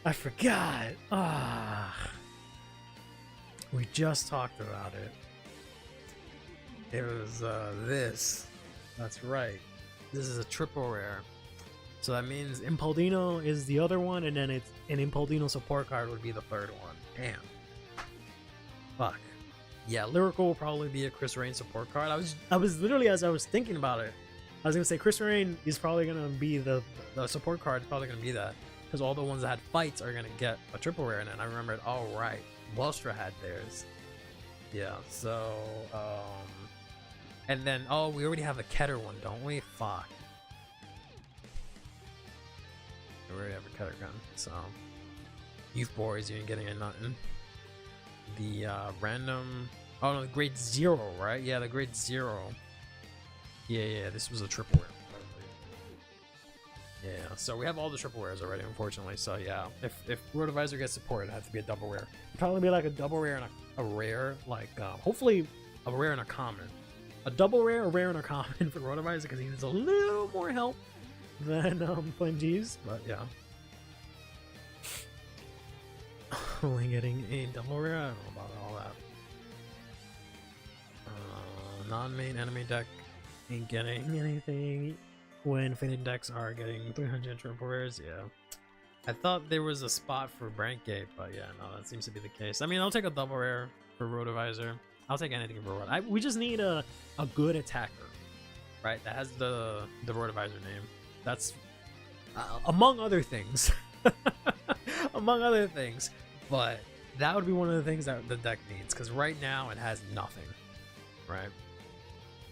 I forgot. We just talked about it. It was this. That's right. This is a triple rare. So that means Impaldino is the other one, and then it's an Impaldino support card would be the third one. Damn. Fuck. Yeah, Lyrical will probably be a Chris Rain support card. I was literally, as I was thinking about it, I was gonna say Chris Rain is probably gonna be the support card. Is probably gonna be that, because all the ones that had fights are gonna get a triple rare. And then I remembered, oh right, Welstra had theirs. Yeah. So and then we already have a Keter one, don't we? Fuck. We already have a Keter gun. So Youth Boys, you ain't getting a nothing. The random. Oh no, the grade 0, right? Yeah, the grade 0. Yeah, this was a triple rare. Yeah, so we have all the triple rares already, unfortunately. So yeah, if Rotovisor gets support, it has to be a double rare. It'd probably be like a double rare and a rare, like hopefully a rare and a common. A double rare, a rare, and a common for Rotovisor, because he needs a little more help than Flame G's. But yeah, only getting a double rare. I don't know about all that. Non-main enemy deck ain't getting anything when faded decks are getting 300 triple rares. Yeah, I thought there was a spot for Brankgate, but yeah, no, that seems to be the case. I mean, I'll take a double rare for Rotovisor. I'll take anything for Rotovisor. We just need a good attacker, right? That has the Rotovisor name. That's among other things. Among other things, but that would be one of the things that the deck needs, because right now it has nothing, right?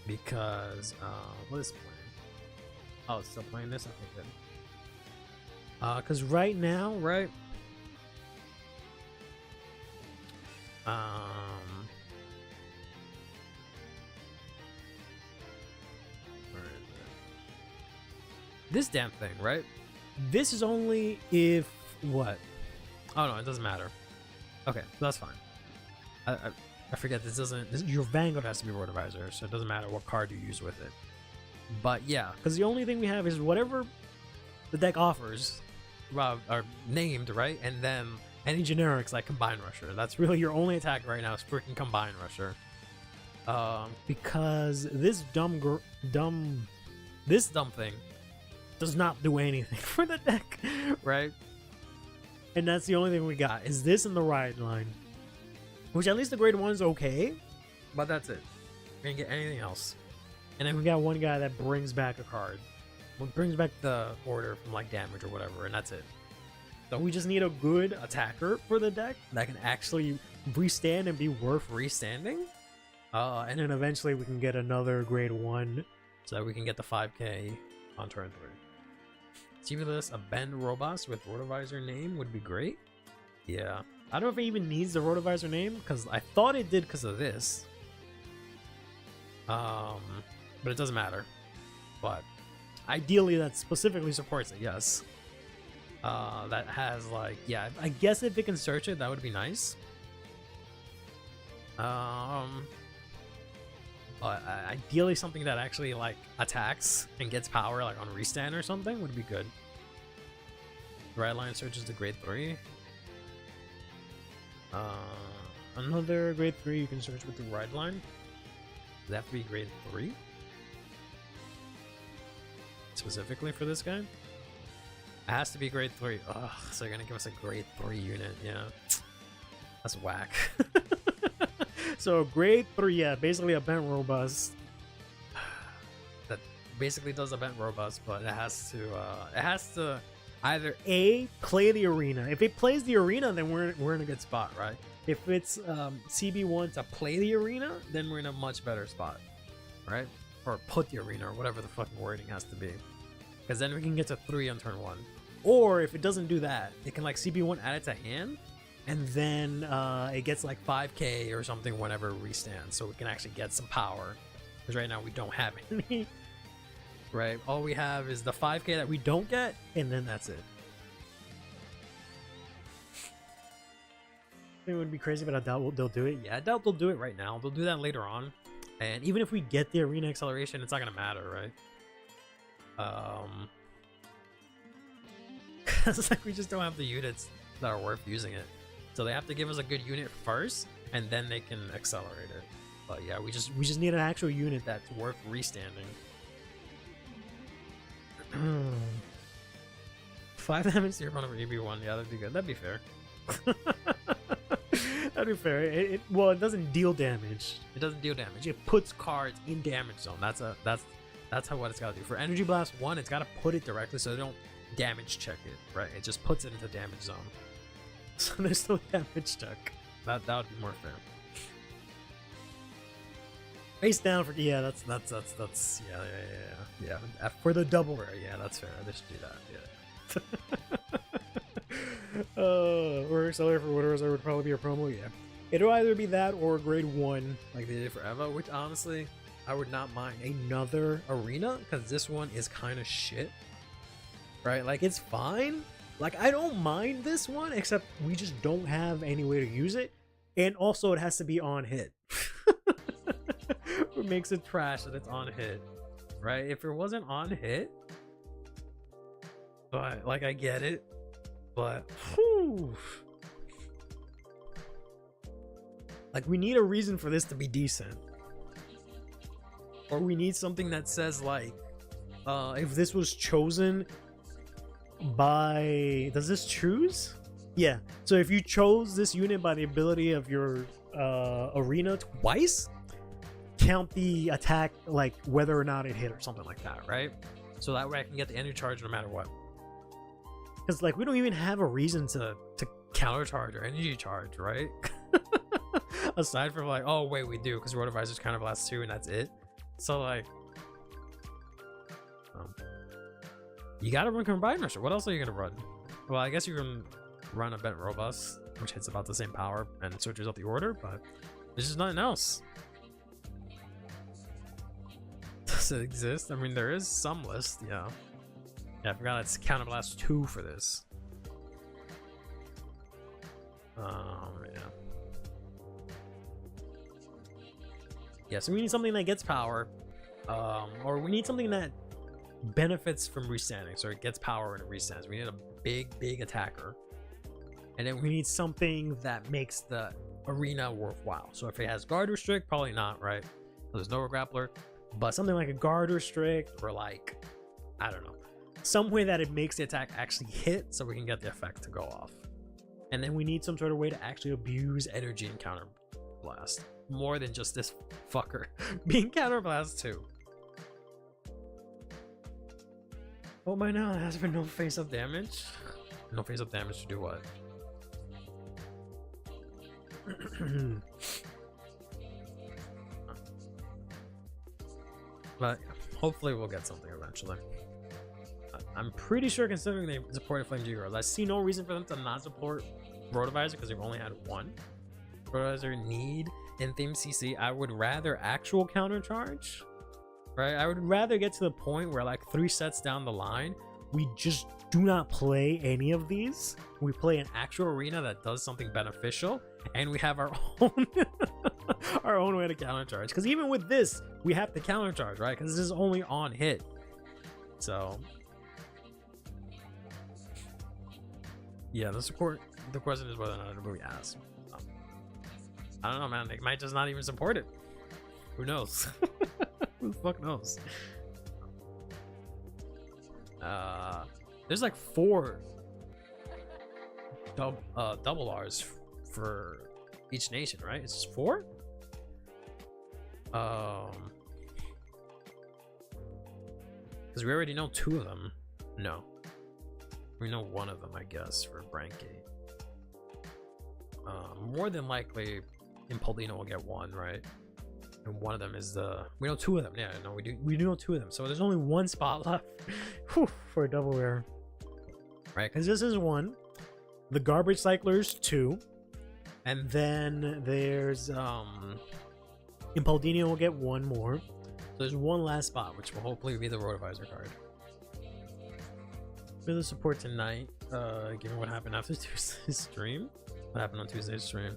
Because what is playing? Oh, it's still playing this? Okay, good. Because right now, right? Where is it? This damn thing, right? This is only if what? Oh no, it doesn't matter. Okay, that's fine. I forget, your Vanguard has to be Rotovisor, so it doesn't matter what card you use with it. But yeah, because the only thing we have is whatever the deck offers are named, right? And then any generics like Combine Rusher. That's really your only attack right now is freaking Combine Rusher. Because this dumb thing does not do anything for the deck, right? And that's the only thing we got is this and the Ride line, which at least the grade 1 is okay, but that's it. We didn't get anything else. And then we got one guy that brings back a card. Well, brings back the order from like damage or whatever, and that's it. So we just need a good attacker for the deck that can actually restand and be worth restanding. And then eventually we can get another grade 1 so that we can get the 5k on turn 3. This a Bend Robust with Rotovisor name would be great. Yeah. I don't know if it even needs the Rotovisor name, because I thought it did because of this. But it doesn't matter. But ideally that specifically supports it, yes. That has like, yeah, I guess if it can search it, that would be nice. Ideally something that actually like attacks and gets power like on restand or something would be good. Right line searches to grade 3. Another grade 3 you can search with the Ride line. Does that have to be grade 3? Specifically for this guy? It has to be grade 3. Ugh, so you're gonna give us a grade 3 unit, yeah. That's whack. So grade 3, yeah, basically a Bent Robust. That basically does a Bent Robust, but it has to either A, play the arena. If it plays the arena, then we're in a good spot, right? If it's CB1 to play the arena, then we're in a much better spot, right? Or put the arena, or whatever the fucking wording has to be. Because then we can get to 3 on turn 1. Or if it doesn't do that, it can like CB1 add it to hand, and then it gets like 5k or something whenever it restands, so we can actually get some power. Because right now we don't have any. Right? All we have is the 5k that we don't get, and then that's it. It would be crazy, but I doubt they'll do it. Yeah, I doubt they'll do it right now. They'll do that later on. And even if we get the arena acceleration, it's not gonna matter, right? It's like we just don't have the units that are worth using it. So they have to give us a good unit first, and then they can accelerate it. But yeah, we just need an actual unit that's worth restanding. 5 damage to your opponent for EB1. Yeah, that'd be good. That'd be fair. That'd be fair. Well, it doesn't deal damage. It doesn't deal damage. It puts cards in damage zone. That's how what it's got to do. For Energy Blast 1, it's got to put it directly so they don't damage check it, right? It just puts it into damage zone. So there's no damage check. That would be more fair. Face down for, yeah, that's yeah. For the double rare, yeah, that's fair. They should do that, yeah. Or Accelerate for Water Reserve would probably be a promo, yeah. It'll either be that or grade 1, like they did for Eva, which honestly, I would not mind another arena, because this one is kind of shit. Right? Like, it's fine. Like, I don't mind this one, except we just don't have any way to use it. And also, it has to be on hit. What makes it trash that it's on hit. Right? If it wasn't on hit, but, like, I get it. But, whew. Like, we need a reason for this to be decent. Or we need something that says, like, if this was chosen by... Does this choose? Yeah. So if you chose this unit by the ability of your arena twice, count the attack, like, whether or not it hit or something like that, right? So that way I can get the energy charge no matter what. Because, like, we don't even have a reason to countercharge or energy charge, right? Aside from, like, oh, wait, we do, because Rotovisor's counterblast 2 and that's it. So, like, you gotta run Combine Rusher. What else are you gonna run? Well, I guess you can run a Bent Robust, which hits about the same power and switches up the order, but there's just nothing else. Does it exist? I mean, there is some list, yeah. Yeah, I forgot it's Counterblast 2 for this. Yeah. Yeah, so we need something that gets power, or we need something that benefits from restanding, so it gets power and it restands. We need a big attacker, and then we need something that makes the arena worthwhile. So if it has guard restrict, probably not, right? There's no grappler, but something like a guard restrict, or like, I don't know, some way that it makes the attack actually hit so we can get the effect to go off. And then we need some sort of way to actually abuse energy and counter blast more than just this fucker being counter blast too. Oh, by now it has been no face up damage. No face up damage to do what? But hopefully we'll get something eventually. I'm pretty sure, considering they supported Flame G-Girls, I see no reason for them to not support Rotovisor because they've only had one Rotovisor need in Theme CC. I would rather actual counter charge, right? I would rather get to the point where, like, 3 sets down the line, we just do not play any of these. We play an actual arena that does something beneficial, and we have our own our own way to counter charge. Because even with this, we have to counter charge, right? Because this is only on hit. So yeah, the question is whether or not everybody asks. I don't know, man. They might just not even support it. Who knows? Who the fuck knows? There's like 4 double R's for each nation, right? It's just 4? Because we already know 2 of them. No. We know 1 of them, I guess, for Brankgate. More than likely, Impoldino will get 1, right? And one of them is the... We know 2 of them. Yeah, no, we do know 2 of them. So there's only 1 spot left for a double rare. Right, because this is 1. The Garbage Cyclers, 2. And then there's... Impoldino will get 1 more. So there's 1 last spot, which will hopefully be the Rotovisor card. For the support tonight, given what happened after Tuesday's stream. What happened on Tuesday's stream?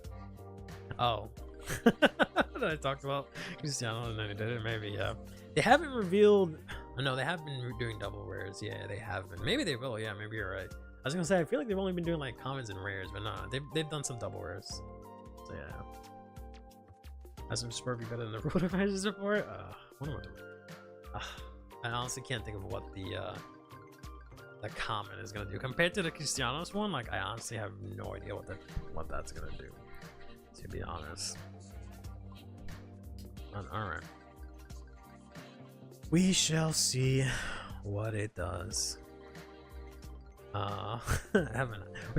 Oh. That I talked about Cristiano and then he did it. Maybe, yeah. They haven't revealed... No, they have been doing double rares. Yeah, they have been. Maybe they will. Yeah, maybe you're right. I was gonna say, I feel like they've only been doing like commons and rares, but no, they've done some double rares. So yeah. Has some Spurby better than the Rotovisor support? What am I doing? I honestly can't think of what the common is gonna do compared to the Cristianos one. Like, I honestly have no idea what that's gonna do, to be honest. Alright, we shall see what it does. We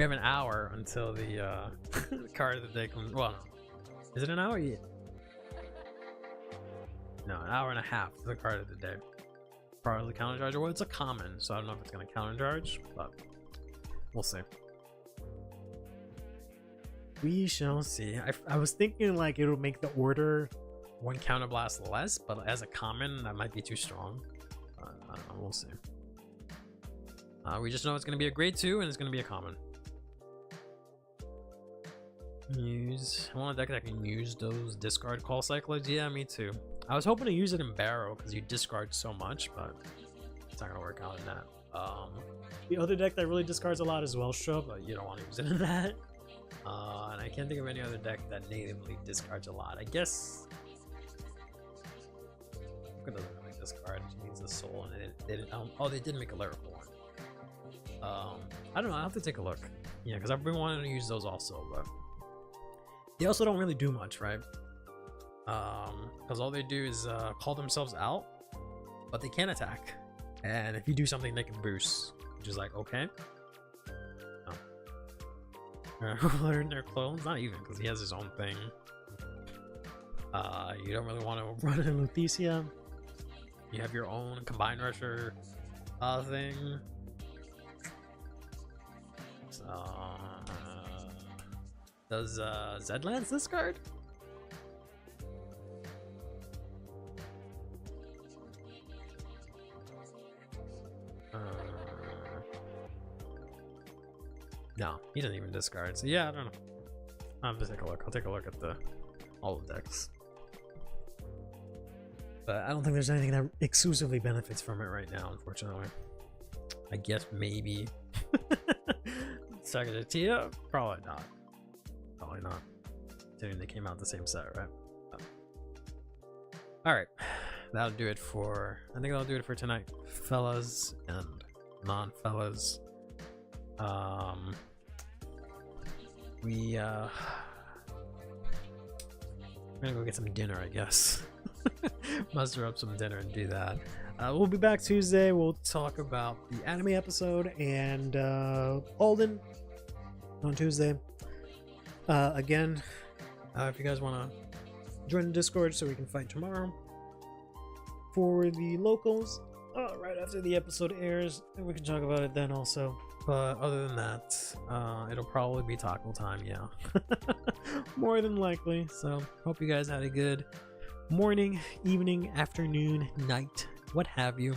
have an hour until the card of the day comes. Well, no. Is it an hour? Yeah. No, an hour and a half for the card of the day. Part of the counter charge. Well, it's a common, so I don't know if it's gonna counter charge, but we'll see. We shall see. I was thinking like it would make the order 1 counter blast less, but as a common, that might be too strong. I don't know. We'll see. We just know it's gonna be a grade 2 and it's gonna be a common. I want a deck that can use those discard call cyclers. Yeah, me too. I was hoping to use it in Barrow because you discard so much, but it's not gonna work out in that. The other deck that really discards a lot is Welstra, but you don't want to use it in that. And I can't think of any other deck that natively discards a lot. I guess it doesn't really discard. It needs a soul, and they didn't. Oh, they did make a lyrical one. I don't know. I'll have to take a look. Yeah, because I've been wanting to use those also, but they also don't really do much, right? Because all they do is call themselves out, but they can't attack. And if you do something, they can boost, which is like, okay. Learn their clones? Not even, because he has his own thing. You don't really want to run in Luthecia. You have your own Combined Rusher thing. So, does Zedlands discard? No, he doesn't even discard. So yeah, I don't know. I'll have to take a look. I'll take a look at all the decks. But I don't think there's anything that exclusively benefits from it right now, unfortunately. I guess maybe Saga Tia? Probably not. Probably not. Considering they came out the same set, right? Alright, that'll do it for, I think that'll do it for tonight, fellas and non-fellas. We're gonna go get some dinner, I guess. Muster up some dinner and do that. We'll be back Tuesday. We'll talk about the anime episode and Alden on Tuesday. Again, if you guys want to join the Discord so we can fight tomorrow for the locals, right after the episode airs, and we can talk about it then also. But other than that, it'll probably be taco time, yeah. More than likely. So, hope you guys had a good morning, evening, afternoon, night, what have you.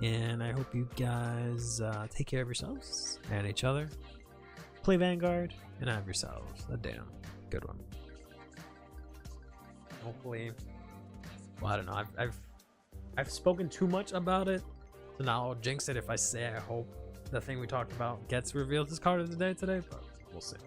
And I hope you guys take care of yourselves and each other. Play Vanguard. And have yourselves a damn good one. Hopefully, well, I don't know. I've spoken too much about it, so now I'll jinx it if I say I hope the thing we talked about gets revealed as card of the day today. But we'll see.